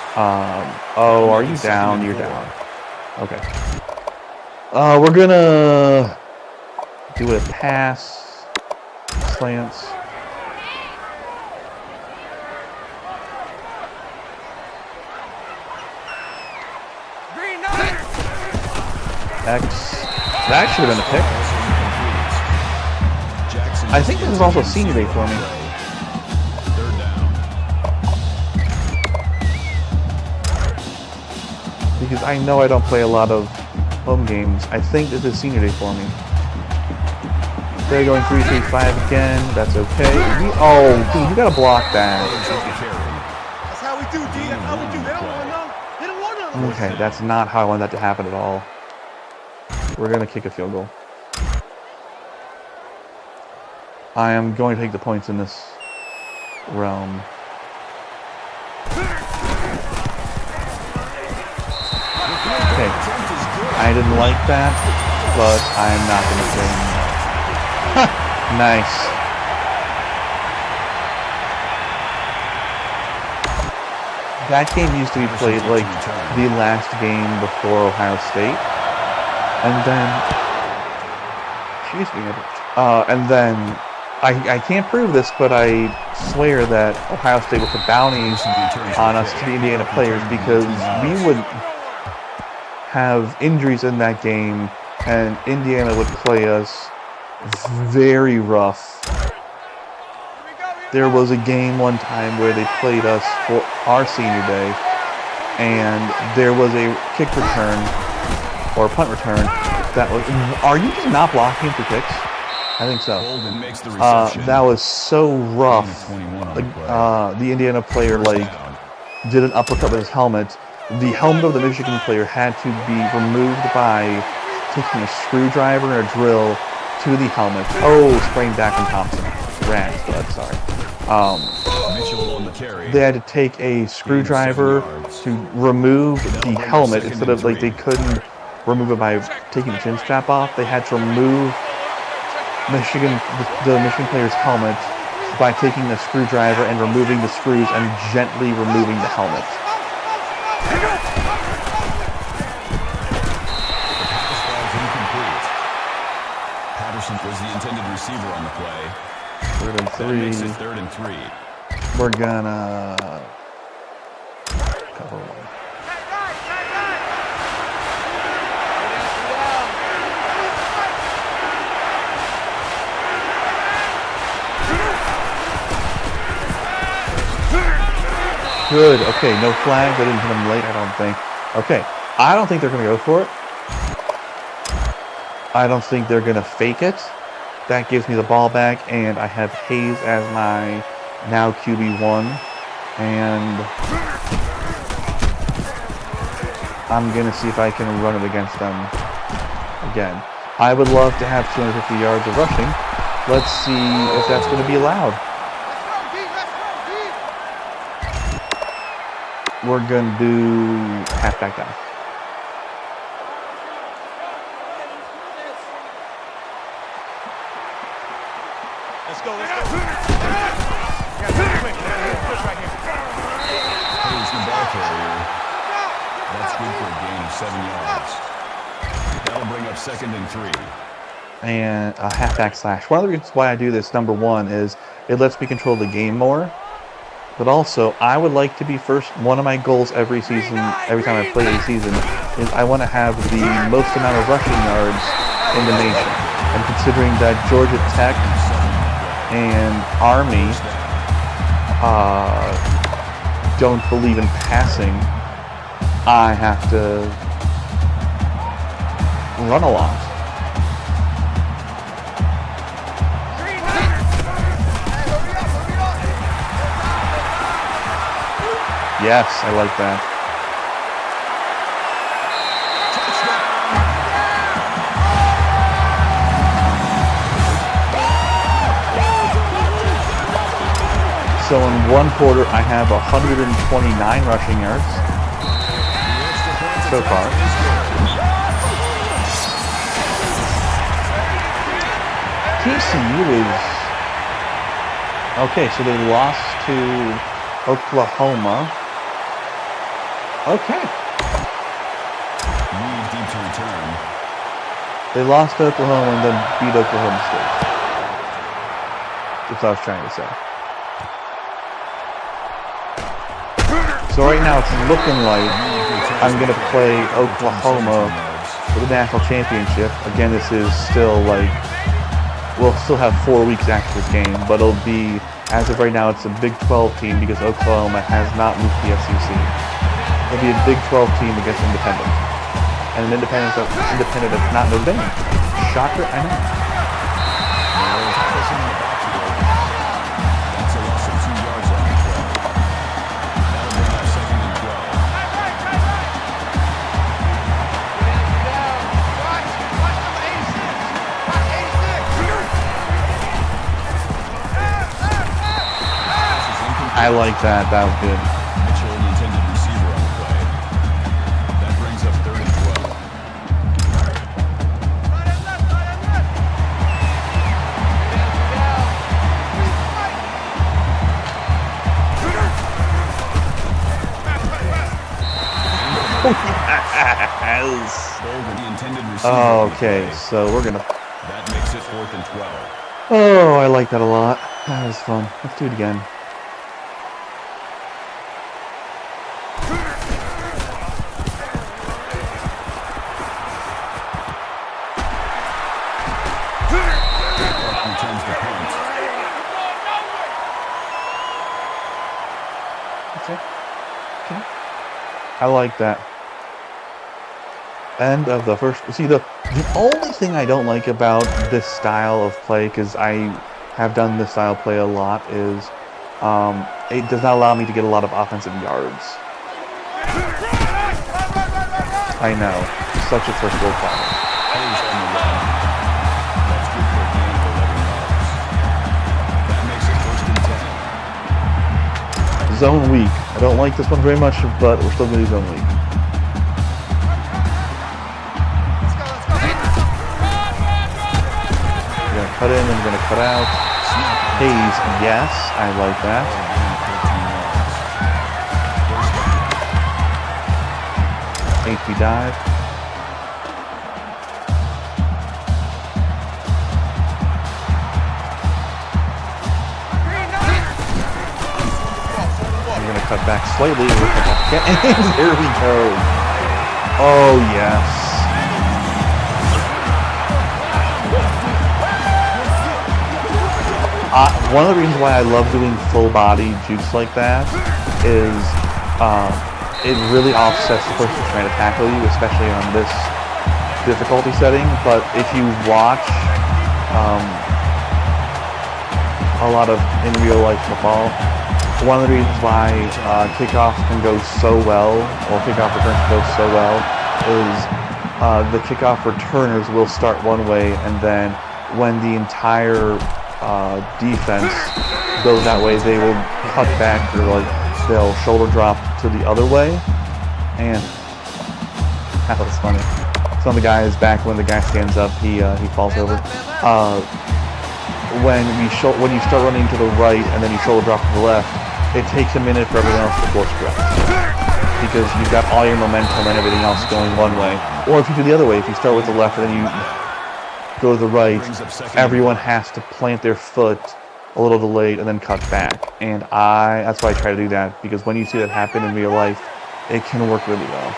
Oh, are you down? You're down. Okay. We're gonna do a pass, slants. X. That should have been a pick. I think this is also senior day for me. Third down. Because I know I don't play a lot of home games. I think this is senior day for me. They're going 3-3-5 again. That's okay. Oh, dude, you gotta block that. That's how we do, D. That's how we do. They don't want to know. They don't want to know. Okay, that's not how I want that to happen at all. We're gonna kick a field goal. I am going to take the points in this realm. Okay, I didn't like that, but I'm not gonna say nice. That game used to be played like the last game before Ohio State. And then, and then, I can't prove this, but I swear that Ohio State would put bounties on us to the Indiana players because we would have injuries in that game, and Indiana would play us very rough. There was a game one time where they played us for our senior day, and there was a kick return or a punt return that was. Are you just not blocking for kicks? I think so. That was so rough. Like, the Indiana player like did an uppercut with his helmet. The helmet of the Michigan player had to be removed by taking a screwdriver and a drill to the helmet. Oh, sprained back from Thompson. Rats, but sorry. They had to take a screwdriver to remove the helmet instead of like they couldn't remove it by taking the chin strap off. They had to remove the Michigan player's helmet by taking the screwdriver and removing the screws and gently removing the helmet. Patterson was the intended receiver on the play. 3rd and 3. That makes it 3rd and 3. We're gonna cover one. Good. Okay, no flags. I didn't hit them late, I don't think. Okay, I don't think they're going to go for it. I don't think they're going to fake it. That gives me the ball back, and I have Hayes as my now QB1. And I'm going to see if I can run it against them again. I would love to have 250 yards of rushing. Let's see if that's going to be allowed. We're going to do halfback down. Let's go, let's go. Push right here. Hayes, the ball carrier. That's good for a gain of 7 yards. That'll bring up 2nd and 3. And a halfback slash. One of the reasons why I do this, number one, is it lets me control the game more. But also, I would like to be first. One of my goals every season, every time I play a season, is I want to have the most amount of rushing yards in the nation. And considering that Georgia Tech and Army don't believe in passing, I have to run a lot. Yes, I like that. So in one quarter, I have 129 rushing yards so far. TCU is okay. So they lost to Oklahoma. Okay, Need deep to return. they lost to Oklahoma and then beat Oklahoma State. That's what I was trying to say. So right now it's looking like I'm going to play Oklahoma for the national championship. Again, this is still like, we'll still have 4 weeks after this game, but it'll be, as of right now, it's a Big 12 team because Oklahoma has not moved to the SEC. It'll be a Big 12 team against Independent. And an Independent that's not Notre Dame. Shocker, I know. That's a loss of 2 yards on the play. That'll bring up 2nd and 12. Watch number 86. Watch 86. I like that. That was good. Mitchell, the intended receiver on the play. That brings up 3rd and 12. Yes. Bolden, the intended receiver Oh, on the okay, play. so we're gonna. That makes it 4th and 12. Oh, I like that a lot. That was fun. Let's do it again. Clark returns the punt. Okay. I like that. End of the first. See, the only thing I don't like about this style of play, because I have done this style of play a lot, is it does not allow me to get a lot of offensive yards. I know, such a first goal problem. Hayes on the run. That's good for a gain of 11 yards. That makes it 1st and 10. Zone weak. I don't like this one very much, but we're still going to do zone weak. We're going to cut in and we're going to cut out. Hayes, yes, I like that. HP dive. We're going to cut back slightly. And we'll cut back again. And there we go. Oh, yes. One of the reasons why I love doing full body jukes like that is it really offsets the person trying to tackle you, especially on this difficulty setting. But if you watch a lot of in real life football, one of the reasons why kickoffs can go so well, or kickoff returns go so well, is the kickoff returners will start one way, and then when the entire defense goes that way, they will cut back, or like they'll shoulder drop to the other way. And that was funny. Some of the guys, back when the guy stands up, he falls over. When you start running to the right and then you shoulder drop to the left, it takes a minute for everyone else to course correct, because you've got all your momentum and everything else going one way. Or if you do the other way, if you start with the left and then you go to the right, everyone has to plant their foot a little delayed and then cut back. And that's why I try to do that, because when you see that happen in real life, it can work really well.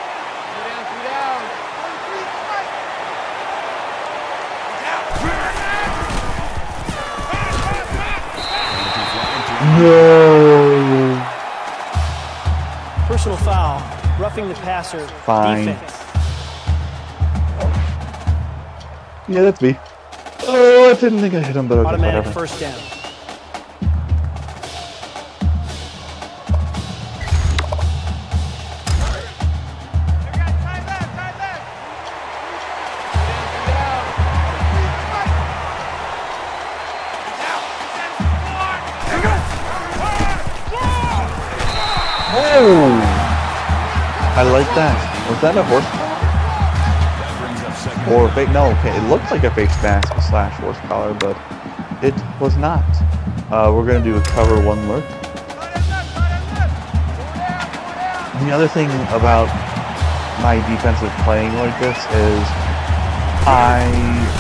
No. Personal foul, roughing the passer. Fine. Defense. Yeah, that's me. Oh, I didn't think I hit him, but okay, Automatic whatever. first down. Oh! I like that. Was that a horse? That brings up second. Or fake? No, okay. It looked like a face mask / horse collar, but it was not. We're gonna do a cover one lurk. The other thing about my defensive playing like this is I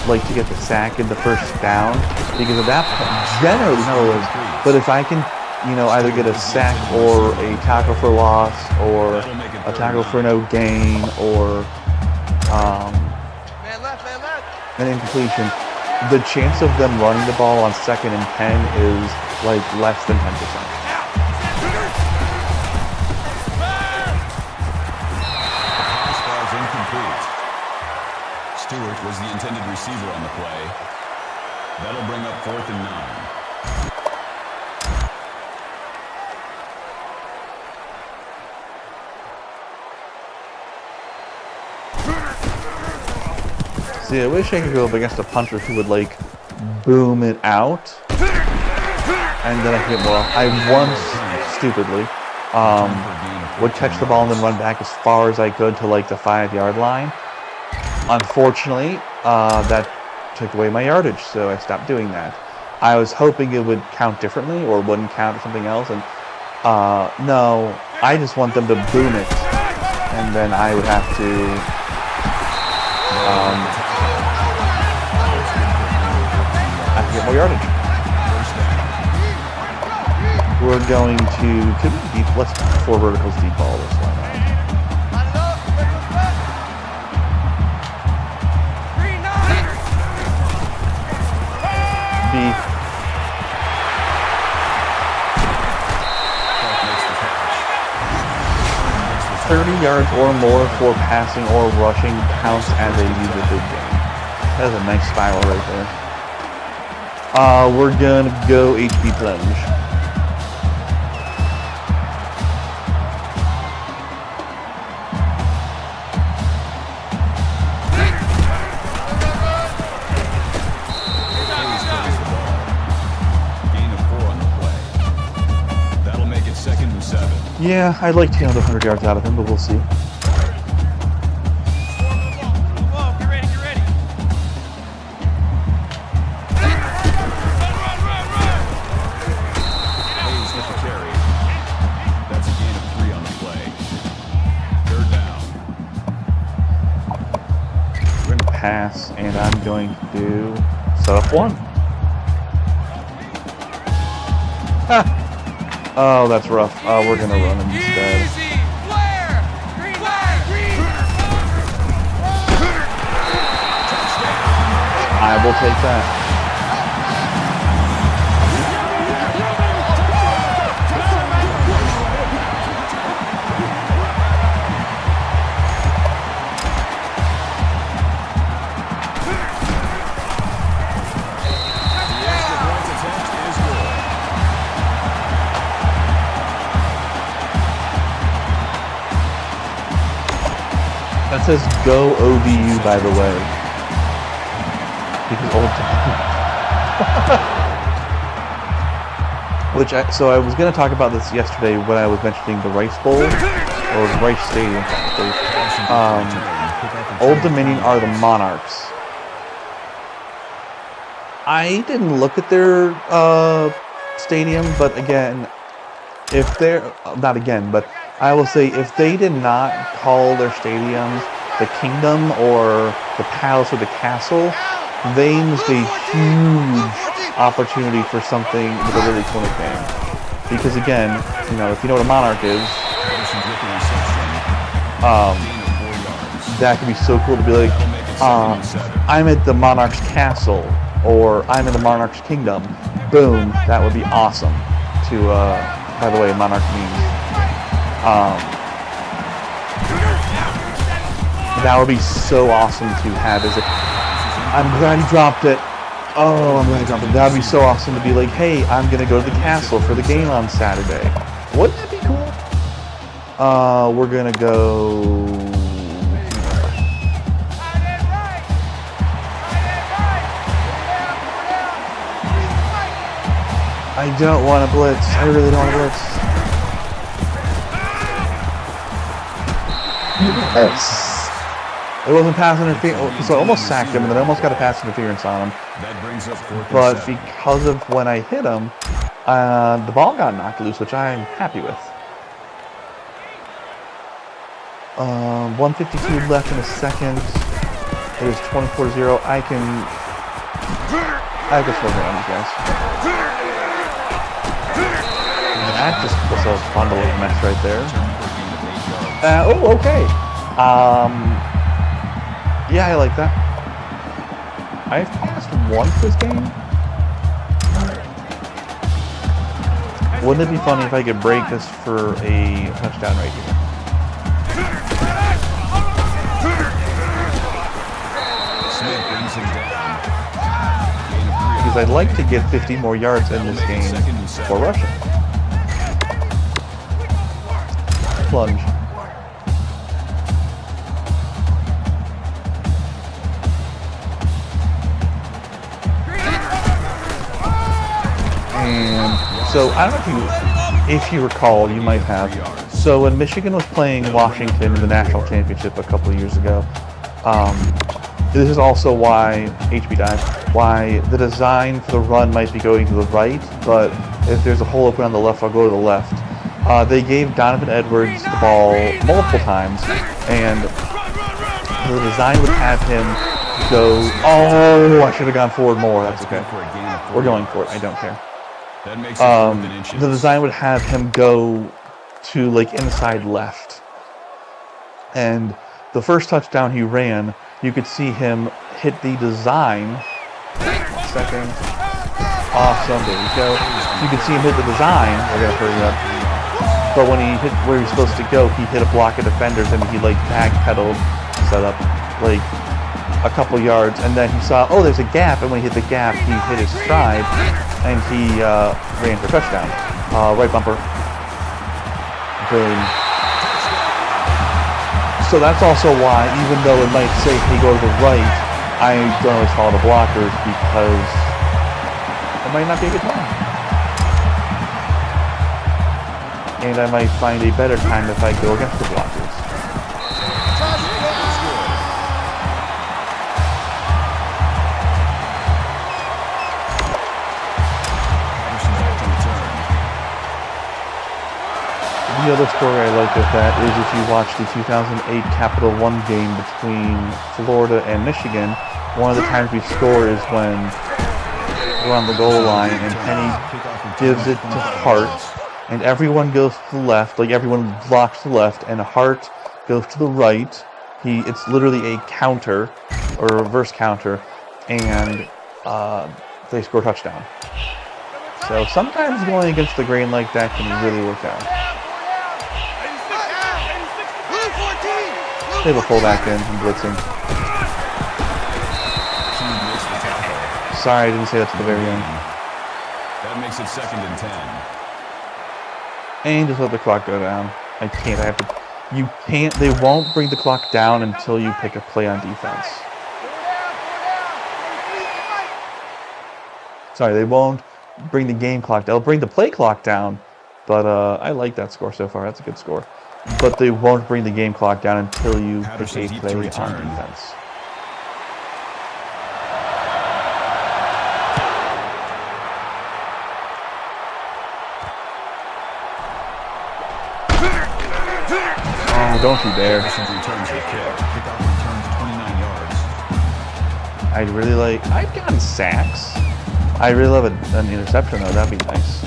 like to get the sack in the first down because at that point, generally no, but if I can, you know, either get a sack or a tackle for loss or a tackle for no gain or an incompletion, the chance of them running the ball on 2nd and 10 is like less than 10%. Stewart was the intended receiver on the play. That'll bring up 4th and 9. See, I wish I could go up against a punter who would like boom it out, and then I could get more. I once stupidly would catch the ball and then run back as far as I could to like the 5-yard line. Unfortunately, that took away my yardage, so I stopped doing that. I was hoping it would count differently or wouldn't count or something else, and no, I just want them to boom it, and then I would have to get more yardage. We're going to, let's 4 verticals deep ball this one. B. 30 yards or more for passing or rushing counts as a lead a big game. That is a nice spiral right there. We're gonna go HB plunge. Yeah, I'd like to get 100 yards out of him, but we'll see. Hayes with the carry. That's a gain of 3 on the play. 3rd down. We're going to pass, and I'm going to do set up 1. Ha! Oh, that's rough. We're going to run him instead. I will take that. That says go ODU, by the way. Because so I was going to talk about this yesterday when I was mentioning the Rice Bowl, or Rice Stadium, technically. Old Dominion are the Monarchs. I didn't look at their stadium, but again, if they're, not again, but I will say if they did not call their stadium the Kingdom or the Palace or the Castle, they missed a huge opportunity for something with a really cool nickname. Because again, you know, if you know what a monarch is, that could be so cool to be like, I'm at the Monarch's Castle, or I'm in the Monarch's Kingdom. Boom, that would be awesome. To, by the way, monarch means. That would be so awesome to have as a, I'm glad he dropped it. Oh, I'm glad he dropped it. That would be so awesome to be like, hey, I'm going to go to the castle for the game on Saturday. Wouldn't that be cool? We're going to go... I don't want to blitz. I really don't want to blitz. Yes. It wasn't pass interference, so I almost sacked him, and then I almost got a pass interference on him. That brings up 4th and But 7. because of when I hit him, the ball got knocked loose, which I'm happy with. 1:52 left in the second. It is 24-0. I can slow down these guys. That just was a fun little mess right there. Oh, okay. Yeah, I like that. I've passed once this game. Wouldn't it be funny if I could break this for a touchdown right here? Smith brings him down. Because I'd like to get 50 more yards in this game for rushing. Plunge. And so I don't know if you recall, you might have. So when Michigan was playing Washington in the national championship a couple of years ago, this is also why HB died. Why the design for the run might be going to the right, but if there's a hole open on the left, I'll go to the left. They gave Donovan Edwards the ball multiple times, and the design would have him go. Oh, I should have gone forward more. That's okay. We're going for it. I don't care. That makes it 4th and inches. The design would have him go to like inside left, and the first touchdown he ran, you could see him hit the design. Second, awesome. There we go. You could see him hit the design. I gotta hurry up. But when he hit where he was supposed to go, he hit a block of defenders and he like backpedaled, set up like a couple yards, and then he saw, oh, there's a gap, and when he hit the gap, he hit his stride, and he ran for a touchdown. Right bumper. Boom. So that's also why, even though it might say he go to the right, I don't always follow the blockers because it might not be a good time. And I might find a better time if I go against the blockers. The other story I like with that is if you watch the 2008 Capital One game between Florida and Michigan, one of the times we score is when we're on the goal line and Penny gives it to Hart, and everyone goes to the left, like everyone blocks to the left, and Hart goes to the right. It's literally a counter, or a reverse counter, and they score a touchdown. So sometimes going against the grain like that can really work out. They have a fullback in and blitzing. Sorry, I didn't say that to the very end. That makes it 2nd and 10. And just let the clock go down. I can't. I have to. You can't. They won't bring the clock down until you pick a play on defense. Sorry, they won't bring the game clock down. They'll bring the play clock down, but I like that score so far. That's a good score. But they won't bring the game clock down until you pick a play on defense. Oh, don't you dare. Returns the kick. Kickoff returns 29 yards. I'd really like... I've gotten sacks. I really love an interception, though. That'd be nice.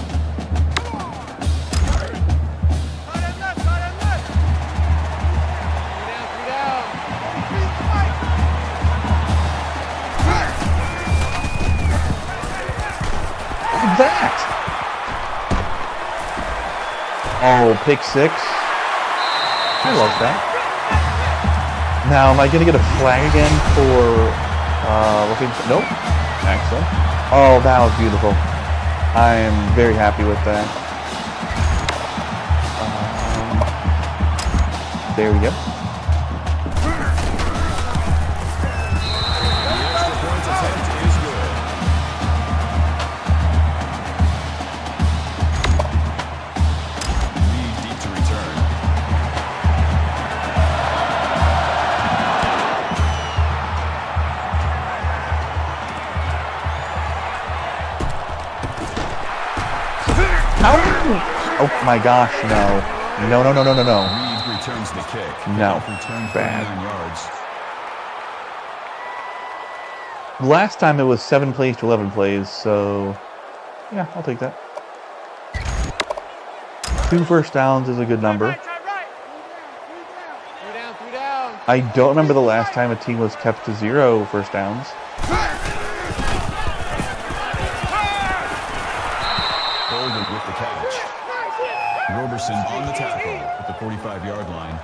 That. Oh, pick six. I love that. Now, am I going to get a flag again for nope. Excellent. Oh, that was beautiful. I am very happy with that. There we go. Oh my gosh, no. No, no, no, no, no, no. Reed returns the kick. No. Return Bad. 49 yards. Last time it was 7 plays to 11 plays, so yeah, I'll take that. 2 first downs is a good number. I don't remember the last time a team was kept to 0 first downs. Golden with the catch. Roberson on the tackle at the 45-yard line.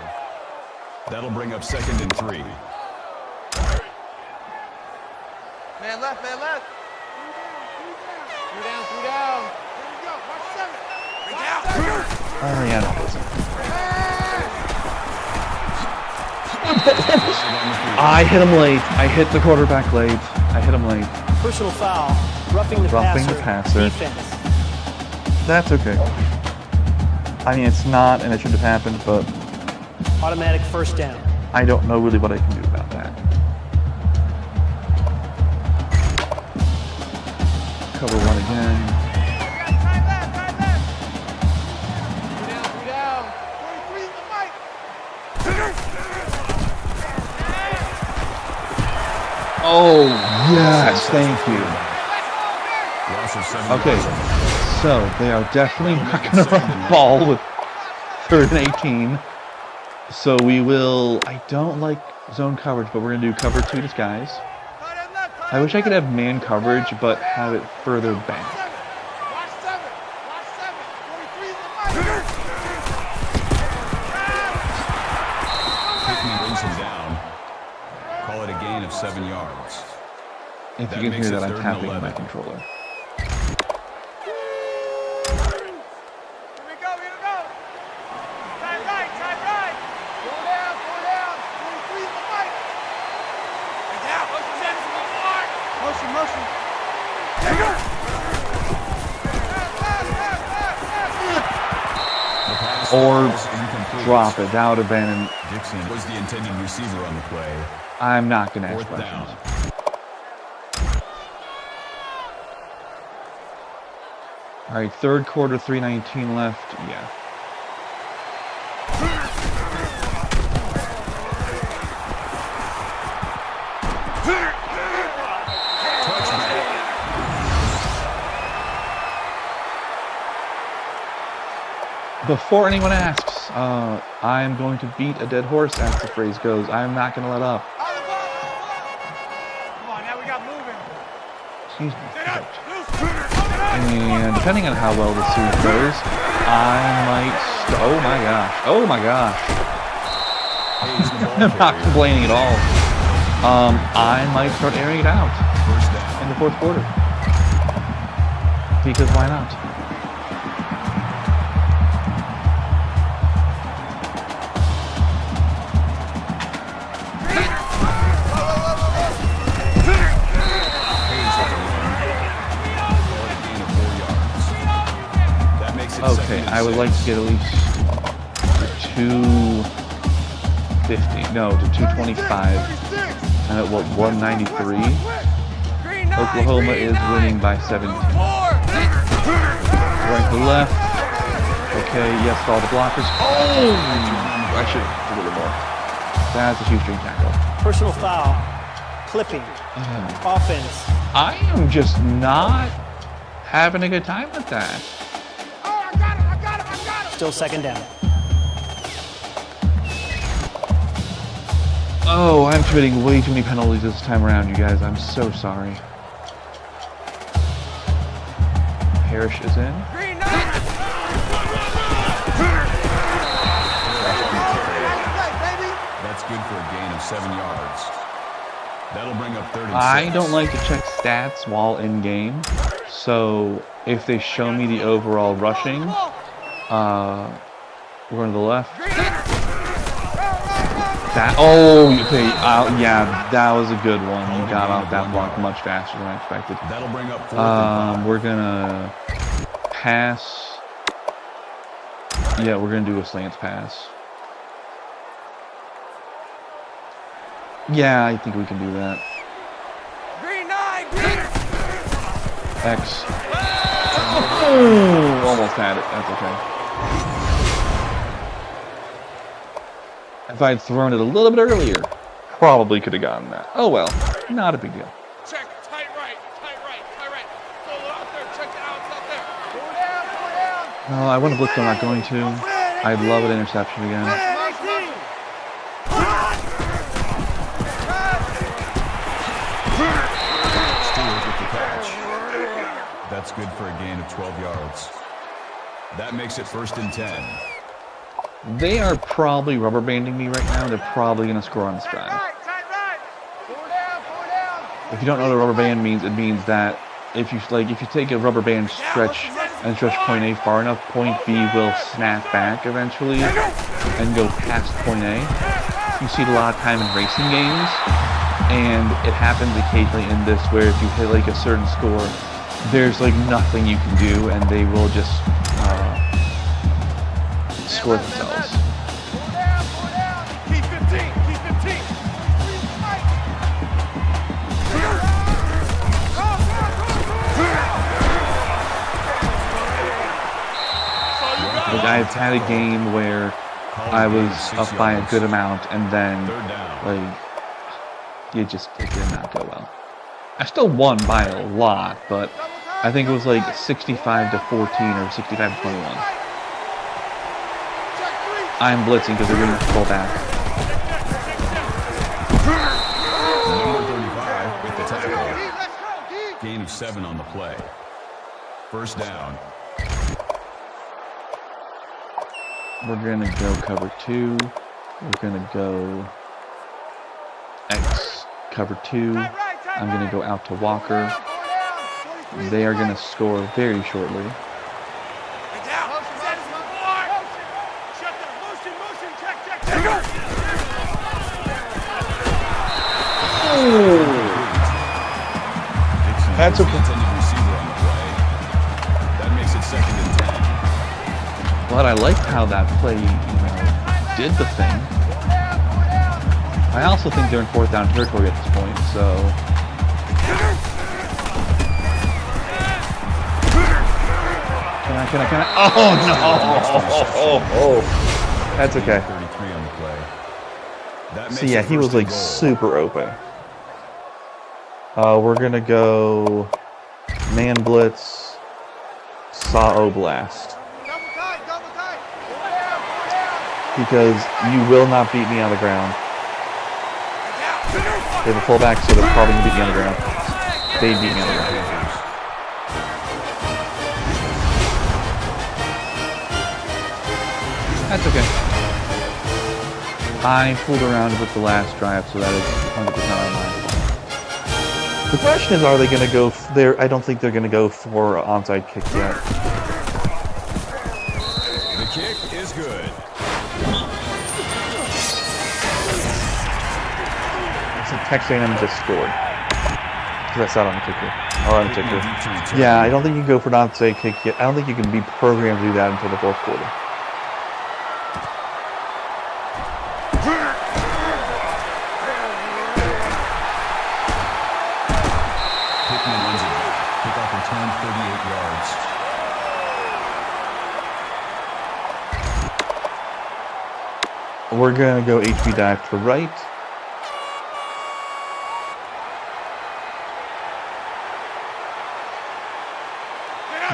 That'll bring up 2nd and 3. Man left, man left. 3 down, 3 down. Here we go. Watch 7. Bring down. Oh yeah, no, it isn't. I hit him late. I hit the quarterback late. I hit him late. Personal foul. Roughing the passer. Defense. That's okay. I mean, it's not, and it shouldn't have happened, but Automatic first down. I don't know really what I can do about that. Cover 1 again. Time left. 3 down. 43 in the mic. Oh, yes, thank you. Loss of 7 Okay, yards. so they are definitely not going to run the ball with 3rd and 18. So we will, I don't like zone coverage, but we're going to do cover 2 disguise. I wish I could have man coverage, but have it further back. Watch 7. 43 in the mic. Pickney brings him down. Call it a gain of 7 yards. If That you can makes hear it that, I'm 3rd and tapping my 11. controller. Here we go. Time right. 4 down. 43 in the mic. Bring down. Motion. The pass Or was incomplete. drop it. That would have been, Dixon was the intended receiver on the play. I'm not going to ask 4th down. questions. All right, 3rd quarter, 3:19 left. Yeah. Before anyone asks, I'm going to beat a dead horse, as the phrase goes. I'm not going to let up. Come on, now we got moving. Excuse me. And depending on how well the series goes, I might... Oh my gosh. Hayes, the ball I'm not carrier. complaining at all. I might start airing it out First down. in the 4th quarter. Because why not? Okay, I would like to get at least 250. No, to 225. And at what, 193? Oklahoma is winning by 17. Right to the left. Okay, yes, all the blockers. Oh! I should have a little more. That's a huge string tackle. Personal foul. Clipping. Offense. I am just not having a good time with that. I got him. Still 2nd down. Oh, I'm committing way too many penalties this time around, you guys. I'm so sorry. Parrish is in. That's good for a gain of 7 yards. That'll bring up 3rd and 6. I don't like to check stats while in game, so if they show me the overall rushing, we're going to the left. That, okay, yeah, that was a good one. You got off that block much faster than I expected. That'll bring up 4th and 5. We're gonna pass. Yeah, we're gonna do a slants pass. Yeah, I think we can do that. X. almost had it. That's okay. If I had thrown it a little bit earlier, probably could have gotten that. Oh well, not a big deal. Check, tight right, tight right, tight right. Solo out there, check the outs out there. Go down, go down. No, I want to blitz, but I'm not going to. I'd love an interception again. Stewart with the catch. That's good for a gain of 12 yards. That makes it 1st and 10. They are probably rubber banding me right now. They're probably going to score on this drive. Tight right. Go down, go down. If you don't know what a rubber band means, it means that if you take a rubber band stretch and stretch point A far enough, point B will snap back eventually and go past point A. You see it a lot of time in racing games, and it happens occasionally in this where if you hit like a certain score, there's like nothing you can do, and they will just score themselves. Go down, go down. Keep 15, keep 15. Like I've had a game where I was up by a good amount, and then like it did not go well. I still won by a lot, but I think it was like 65 to 14 or 65 to 21. I'm blitzing because they're going to pull back. Number 35 with the tackle. Gain of 7 on the play. 1st down. We're going to go cover 2. We're going to go X cover 2. I'm going to go out to Walker. They are going to score very shortly. That's okay. That makes it 2nd and 10. But I liked how that play, did the thing. I also think they're in 4th down territory at this point, so. Can I? Oh no! That's okay. 33 on the play. That So makes yeah, it he was 1st and like goal. super open. We're gonna go man blitz, saw blast. Double tight. Because you will not beat me on the ground. They have a fullback, so they're probably gonna beat me on the ground. They beat me on the ground. That's okay. I fooled around with the last drive, so that is 100% on mine. The question is, are they going to go there? I don't think they're going to go for onside kick yet. The kick is good. So Texas A&M just scored. That's not on the kicker. Or on the kicker. Yeah, I don't think you can go for an onside kick yet. I don't think you can be programmed to do that until the 4th quarter. Pickman wins it back. Kickoff return 38 yards. We're going to go HB dive to right.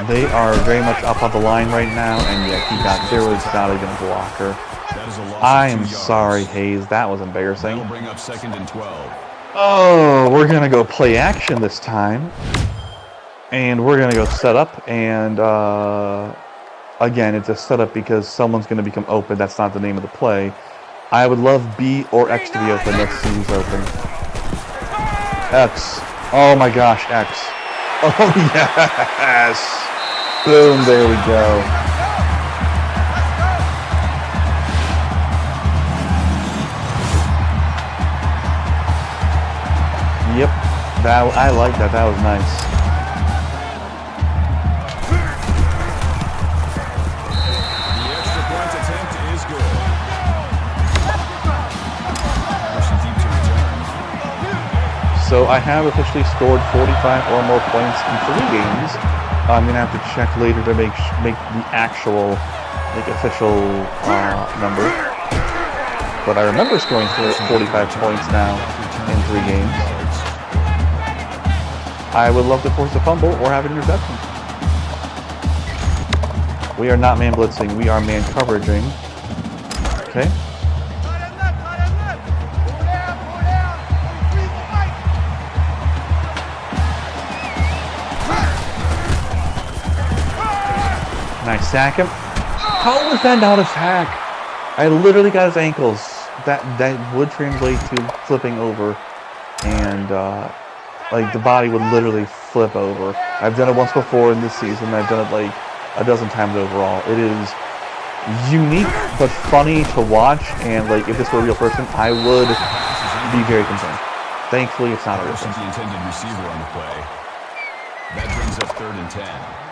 They are very much up on the line right now, and yeah, there was not even a blocker. That is a loss of I 2 am yards. sorry, Hayes. That was embarrassing. That'll bring up 2nd and 12. Oh, we're going to go play action this time. And we're going to go set up. And again, it's a setup because someone's going to become open. That's not the name of the play. I would love B or X to be open. Let's see who's open. X. Oh my gosh, X. Oh, yes. Boom, there we go. Yep, I like that. That was nice. The extra point attempt is good. Motion deep to return. so I have officially scored 45 or more points in 3 games. I'm gonna have to check later to make the actual, like, official number. But I remember scoring 45 points now in 3 games. I would love to force a fumble or have an interception. We are not man blitzing, we are man coveraging. Okay. And I sack him. How was that not a sack? I literally got his ankles. That would translate to flipping over, and like the body would literally flip over. I've done it once before in this season. I've done it like a dozen times overall. It is unique but funny to watch, and like if this were a real person, I would be very concerned. Thankfully, it's not a real person. The intended receiver on the play. That brings up 3rd and 10. Down.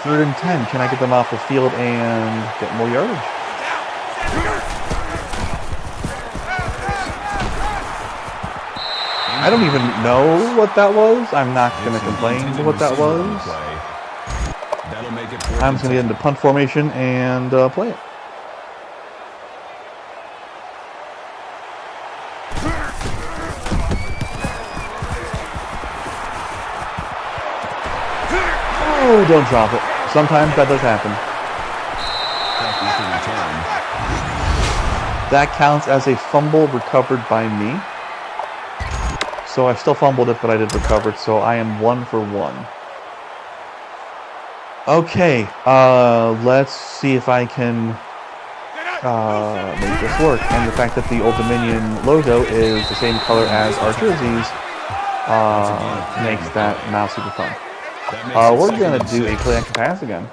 3rd and 10. Can I get them off the field and get more yardage? I don't even know what that was. I'm not going to complain to what that was. I'm just going to get into punt formation and play it. Oh, don't drop it. Sometimes that does happen. That counts as a fumble recovered by me. So I still fumbled it, but I did recover it, so I am 1 for 1. Okay, let's see if I can make this work. And the fact that the Old Dominion logo is the same color as our jerseys makes that now super fun. We're going to do a play action pass again.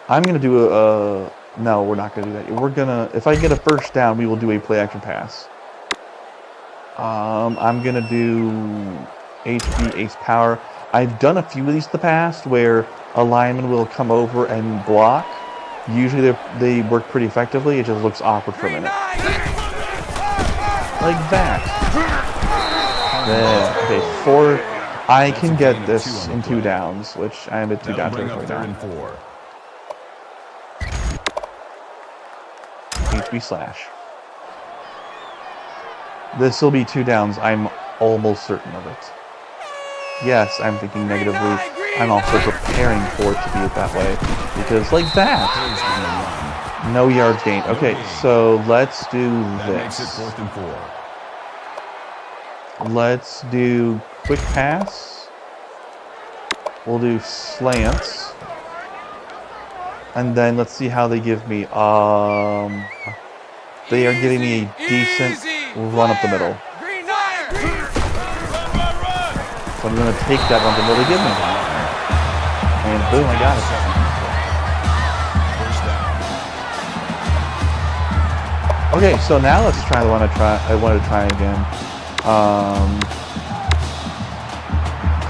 I'm going to do a... no, we're not going to do that. We're going to... if I get a first down, we will do a play action pass. I'm going to do HB Ace Power. I've done a few of these in the past where a lineman will come over and block. Usually they work pretty effectively. It just looks awkward for a minute. Like that. There. Okay, 4... I can get this in 2 downs, which I am at 2 down territory now. HB slash. This will be 2 downs. I'm almost certain of it. Yes, I'm thinking negatively. I'm also preparing for it to be that way. Because like that. No yards gained. Okay, so let's do this. Let's do quick pass. We'll do slants. And then let's see how they give me. They are giving me a decent run up the middle. So I'm going to take that run up the middle they give me. And boom, I got it. Okay, so now let's try the one I wanted to try again.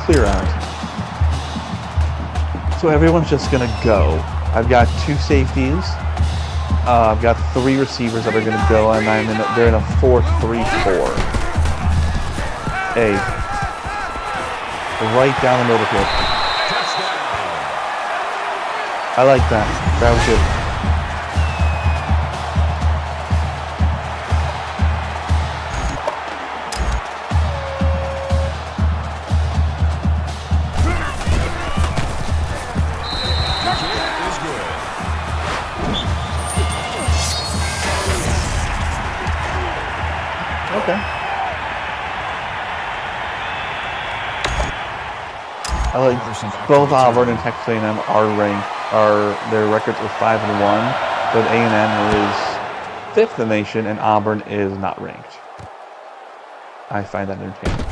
Clear out. So everyone's just gonna go. I've got 2 safeties. I've got 3 receivers that are gonna go, and they're in a 4-3-4. Right down the middle of the field. I like that. That was good. Okay. I like both Auburn and Texas A&M are ranked. Their records are 5-1, but A&M is 5th in the nation, and Auburn is not ranked. I find that entertaining.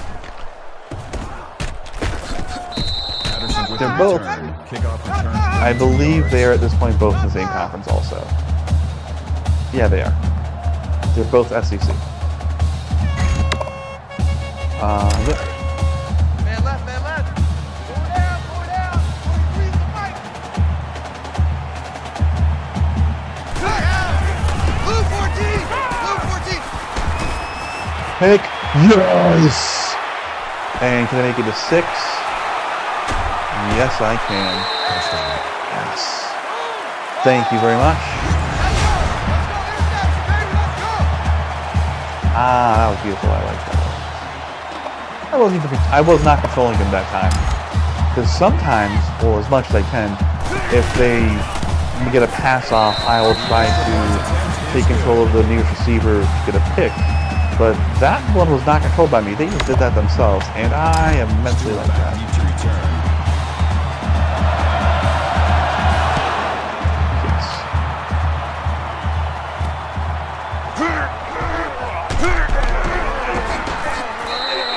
They're both. I believe they are at this point both in the same conference. Also, yeah, they are. They're both SEC. Yeah. Man left, man left. Go down. 23's the mic. pick. Yes! And can I make it to 6? Yes, I can. Yes. Thank you very much. Ah, that was beautiful. I like that. I was not controlling him that time. Because sometimes, or as much as I can, if they get a pass off, I will try to take control of the nearest receiver to get a pick. But that one was not controlled by me. They just did that themselves, and I am mentally like that.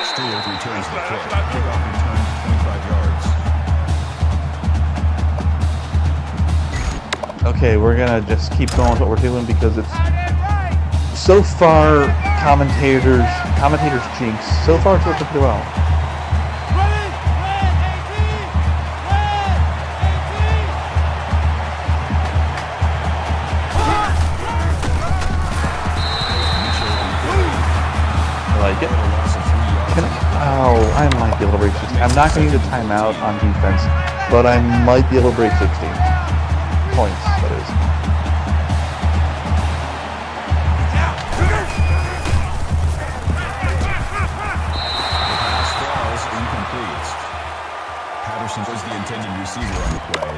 Stewart returns the kick. Kickoff return 25 yards. Okay, we're gonna just keep going with what we're doing because it's so far commentators jinx. So far it's working pretty well. I like it. I might be able to break 60. I'm not going to use a timeout on defense, but I might be able to break 60 points, that is. Pass falls incomplete. Patterson was the intended receiver on the play.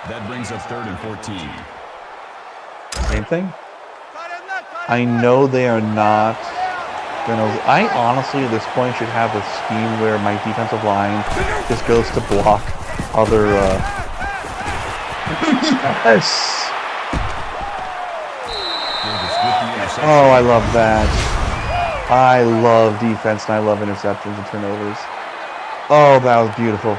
That brings up 3rd and 14. Same thing. I know they are not gonna. I honestly, at this point, should have a scheme where my defensive line just goes to block other. Yes. Oh, I love that. I love defense and I love interceptions and turnovers. Oh, that was beautiful.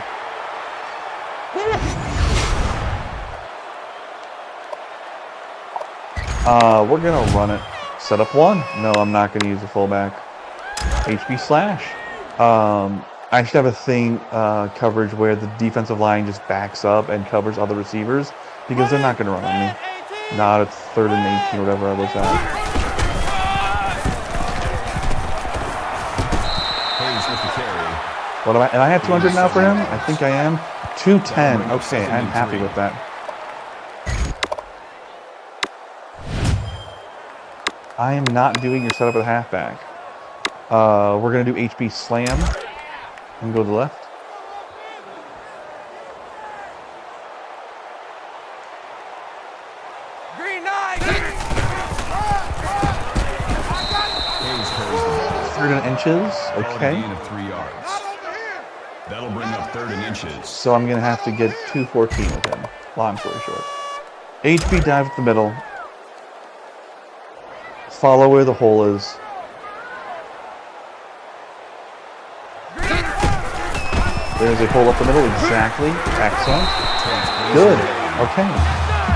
We're gonna run it. Set up 1. No, I'm not gonna use the fullback. HB slash. I should have a thing coverage where the defensive line just backs up and covers other receivers because they're not gonna run on me. Not at 3rd and 18 or whatever I was at. What am I? Am I at 200 now for him? I think I am. 210. Okay, I'm happy with that. I am not doing your setup at halfback. We're gonna do HB slam and go to the left. Green 9! 3rd and inches. Okay. Gain of 3 yards. That'll bring up 3rd and inches. So I'm gonna have to get 214 with him. Long story short. HB dive at the middle. Follow where the hole is. There's a hole up the middle, exactly. Excellent. Good. Okay.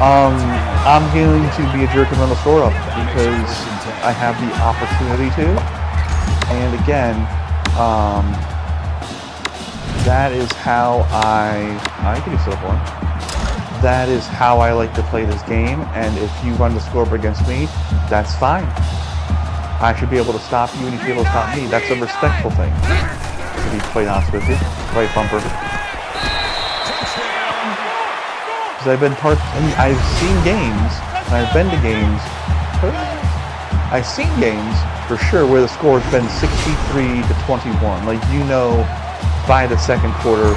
I'm going to be a jerk and run the score up because I have the opportunity to. And again, that is how I can do set up 1. That is how I like to play this game, and if you run the scoreboard against me, that's fine. I should be able to stop you, and you should be able to stop me. That's a respectful thing, to be quite honest with you. Right bumper. Because I've been I've seen games, and I've been to games. I've seen games, for sure, where the score has been 63 to 21. Like, you know, by the 2nd quarter,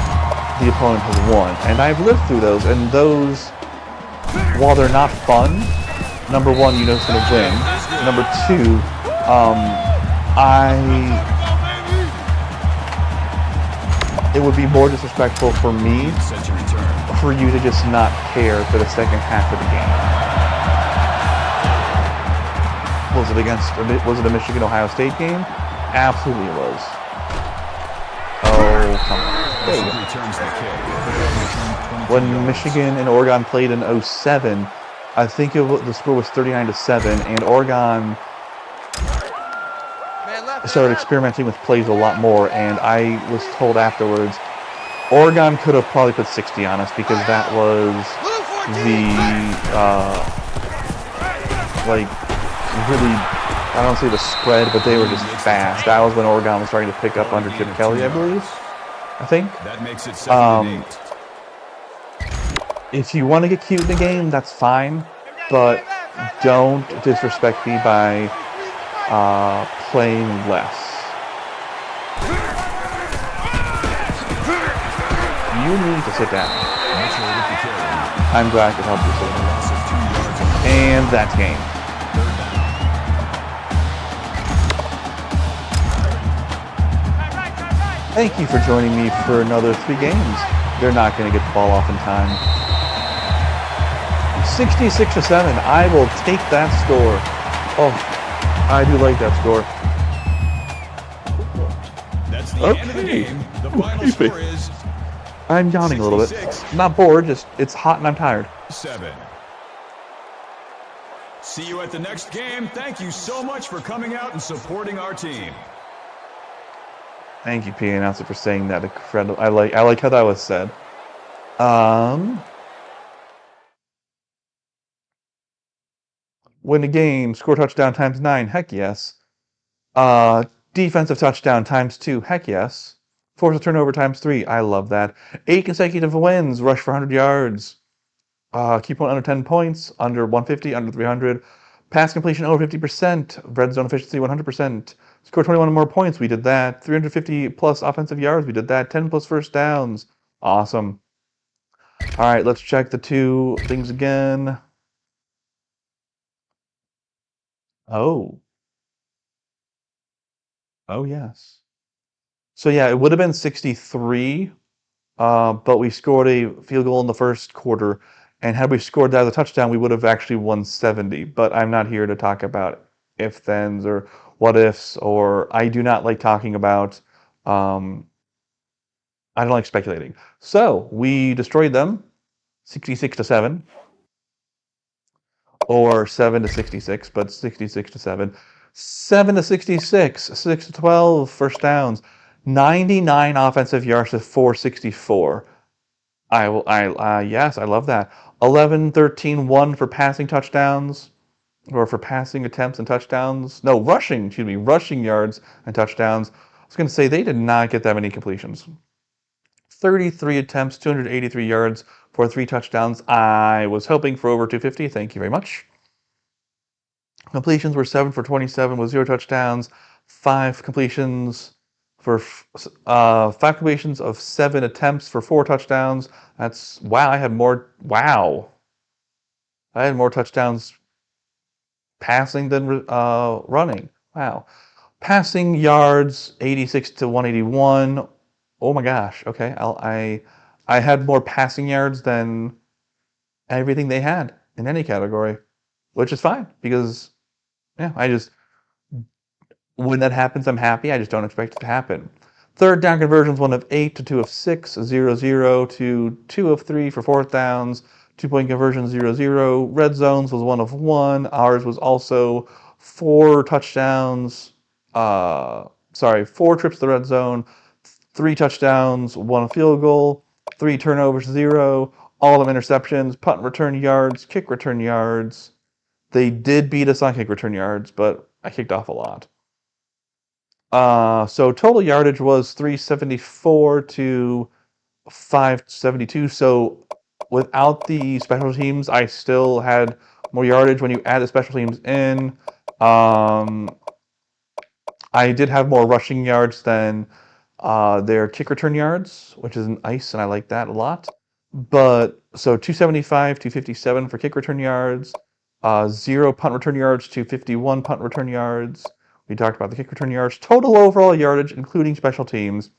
the opponent has won. And I've lived through those, and those, while they're not fun, number 1, you know who's going to win. Number 2, it would be more disrespectful for me for you to just not care for the second half of the game. Was it a Michigan-Ohio State game? Absolutely it was. Oh, come on. There you go. When Michigan and Oregon played in 07, I think the score was 39-7, and Oregon started experimenting with plays a lot more, and I was told afterwards, Oregon could have probably put 60 on us because that was the, really I don't see the spread, but they were just fast. That was when Oregon was starting to pick up under Chip Kelly, I believe. I think. That makes it 2nd and 8. If you want to get cute in the game, that's fine, but don't disrespect me by playing less. You need to sit down. I'm glad I could help you sit down. And that's game. Thank you for joining me for another 3 games. They're not going to get the ball off in time. 66-7. I will take that score. Oh, I do like that score. That's the end of the game. The final score is I'm yawning a little bit. Not bored, just it's hot and I'm tired. 7. See you at the next game. Thank you so much for coming out and supporting our team. Thank you, PA announcer, for saying that. Incredible. I like how that was said. Win the game. Score touchdown times 9. Heck yes. Defensive touchdown times 2. Heck yes. Force a turnover times 3. I love that. 8 consecutive wins. Rush for 100 yards. Keep one under 10 points. Under 150. Under 300. Pass completion over 50%. Red zone efficiency 100%. Score 21 or more points. We did that. 350 plus offensive yards. We did that. 10 plus first downs. Awesome. All right, let's check the 2 things again. Oh, yes. So yeah, it would have been 63, but we scored a field goal in the first quarter, and had we scored that as a touchdown, we would have actually won 70. But I'm not here to talk about if-thens or what-ifs, or I do not like talking about. I don't like speculating. So we destroyed them, 66-7. Or 7-66, but 66-7. 7-66, 6-12 first downs, 99 offensive yards to 464. Yes, I love that. 11-13-1 for passing touchdowns, or for passing attempts and touchdowns. No, rushing yards and touchdowns. I was going to say they did not get that many completions. 33 attempts, 283 yards for 3 touchdowns. I was hoping for over 250. Thank you very much. Completions were 7 for 27 with 0 touchdowns. 5 completions for 5 completions of 7 attempts for 4 touchdowns. That's wow. I had more touchdowns passing than running. Wow. Passing yards 86 to 181. Oh my gosh. Okay. I had more passing yards than everything they had in any category, which is fine because yeah, when that happens, I'm happy. I just don't expect it to happen. Third down conversions, 1 of 8 to 2 of 6, 0-0 to 2 of 3 for 4th downs, 2-point conversions, 0-0. Red zones was 1 of 1. Ours was also 4 touchdowns. 4 trips to the red zone, 3 touchdowns, 1 field goal, 3 turnovers, 0. All of them interceptions, punt return yards, kick return yards. They did beat us on kick return yards, but I kicked off a lot. So total yardage was 374 to 572. So without the special teams, I still had more yardage when you add the special teams in. I did have more rushing yards than their kick return yards, which is nice, and I like that a lot. But so 275, 257 for kick return yards, 0 punt return yards, 251 punt return yards. We talked about the kick return yards. Total overall yardage, including special teams,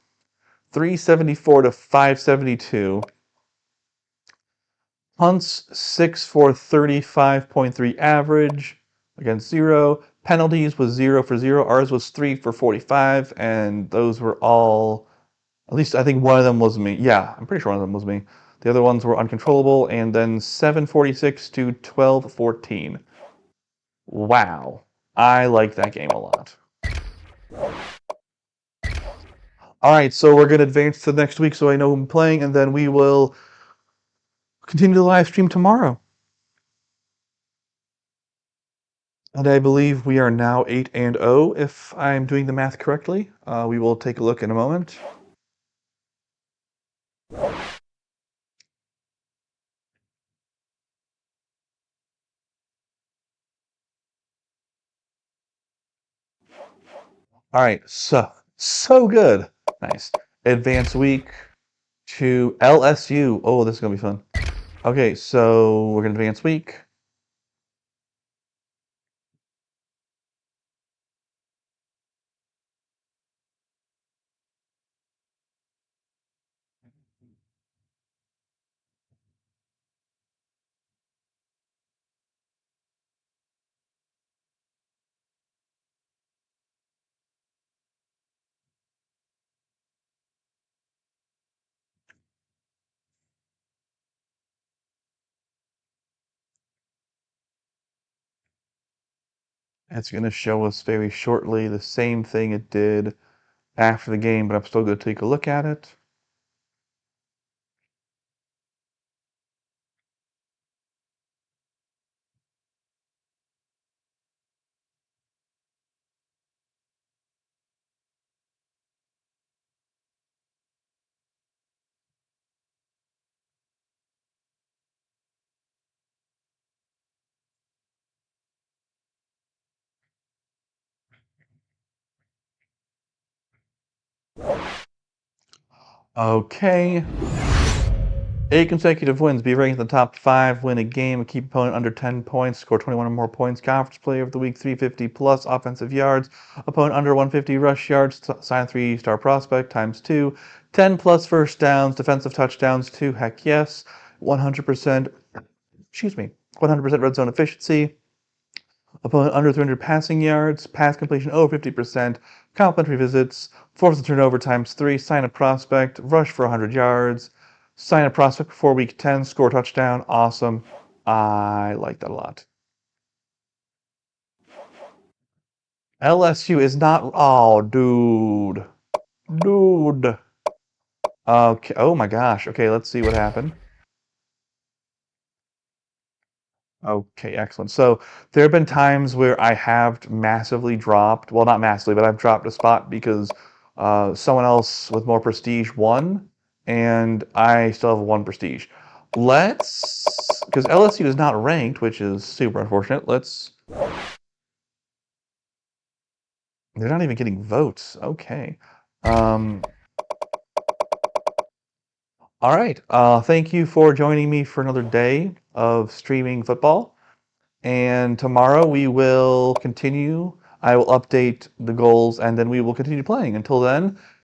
374 to 572. Punts, 6 for 35.3 average against 0. Penalties was 0 for 0. Ours was 3 for 45, and those were all, at least I think one of them was me. Yeah, I'm pretty sure one of them was me. The other ones were uncontrollable, and then 746 to 1214. Wow. I like that game a lot. All right, so we're going to advance to next week so I know who I'm playing, and then we will continue the live stream tomorrow. And I believe we are now 8-0, if I'm doing the math correctly. We will take a look in a moment. All right, so good. Nice. Advance week to LSU. Oh, this is gonna be fun. Okay, so we're gonna advance week. It's gonna show us very shortly the same thing it did after the game, but I'm still gonna take a look at it. Okay. 8 consecutive wins. Be ranked in the top 5. Win a game. Keep opponent under 10 points. Score 21 or more points. Conference Player of the Week. 350 plus offensive yards. Opponent under 150 rush yards. Sign a 3-star prospect times 2. 10 plus first downs. Defensive touchdowns 2. Heck yes. 100%. Excuse me. 100% red zone efficiency. Opponent under 300 passing yards, pass completion over 50%, complimentary visits, force the turnover times 3, sign a prospect, rush for 100 yards, sign a prospect before week 10, score touchdown. Awesome. I like that a lot. LSU is not. Oh, dude. Dude. Okay. Oh my gosh. Okay, let's see what happened. Okay, excellent. So there have been times where I have massively dropped, well, not massively, but I've dropped a spot because someone else with more prestige won, and I still have 1 prestige. Because LSU is not ranked, which is super unfortunate. They're not even getting votes. Okay. Um, all right. Thank you for joining me for another day of streaming football. And tomorrow we will continue. I will update the goals and then we will continue playing. Until then,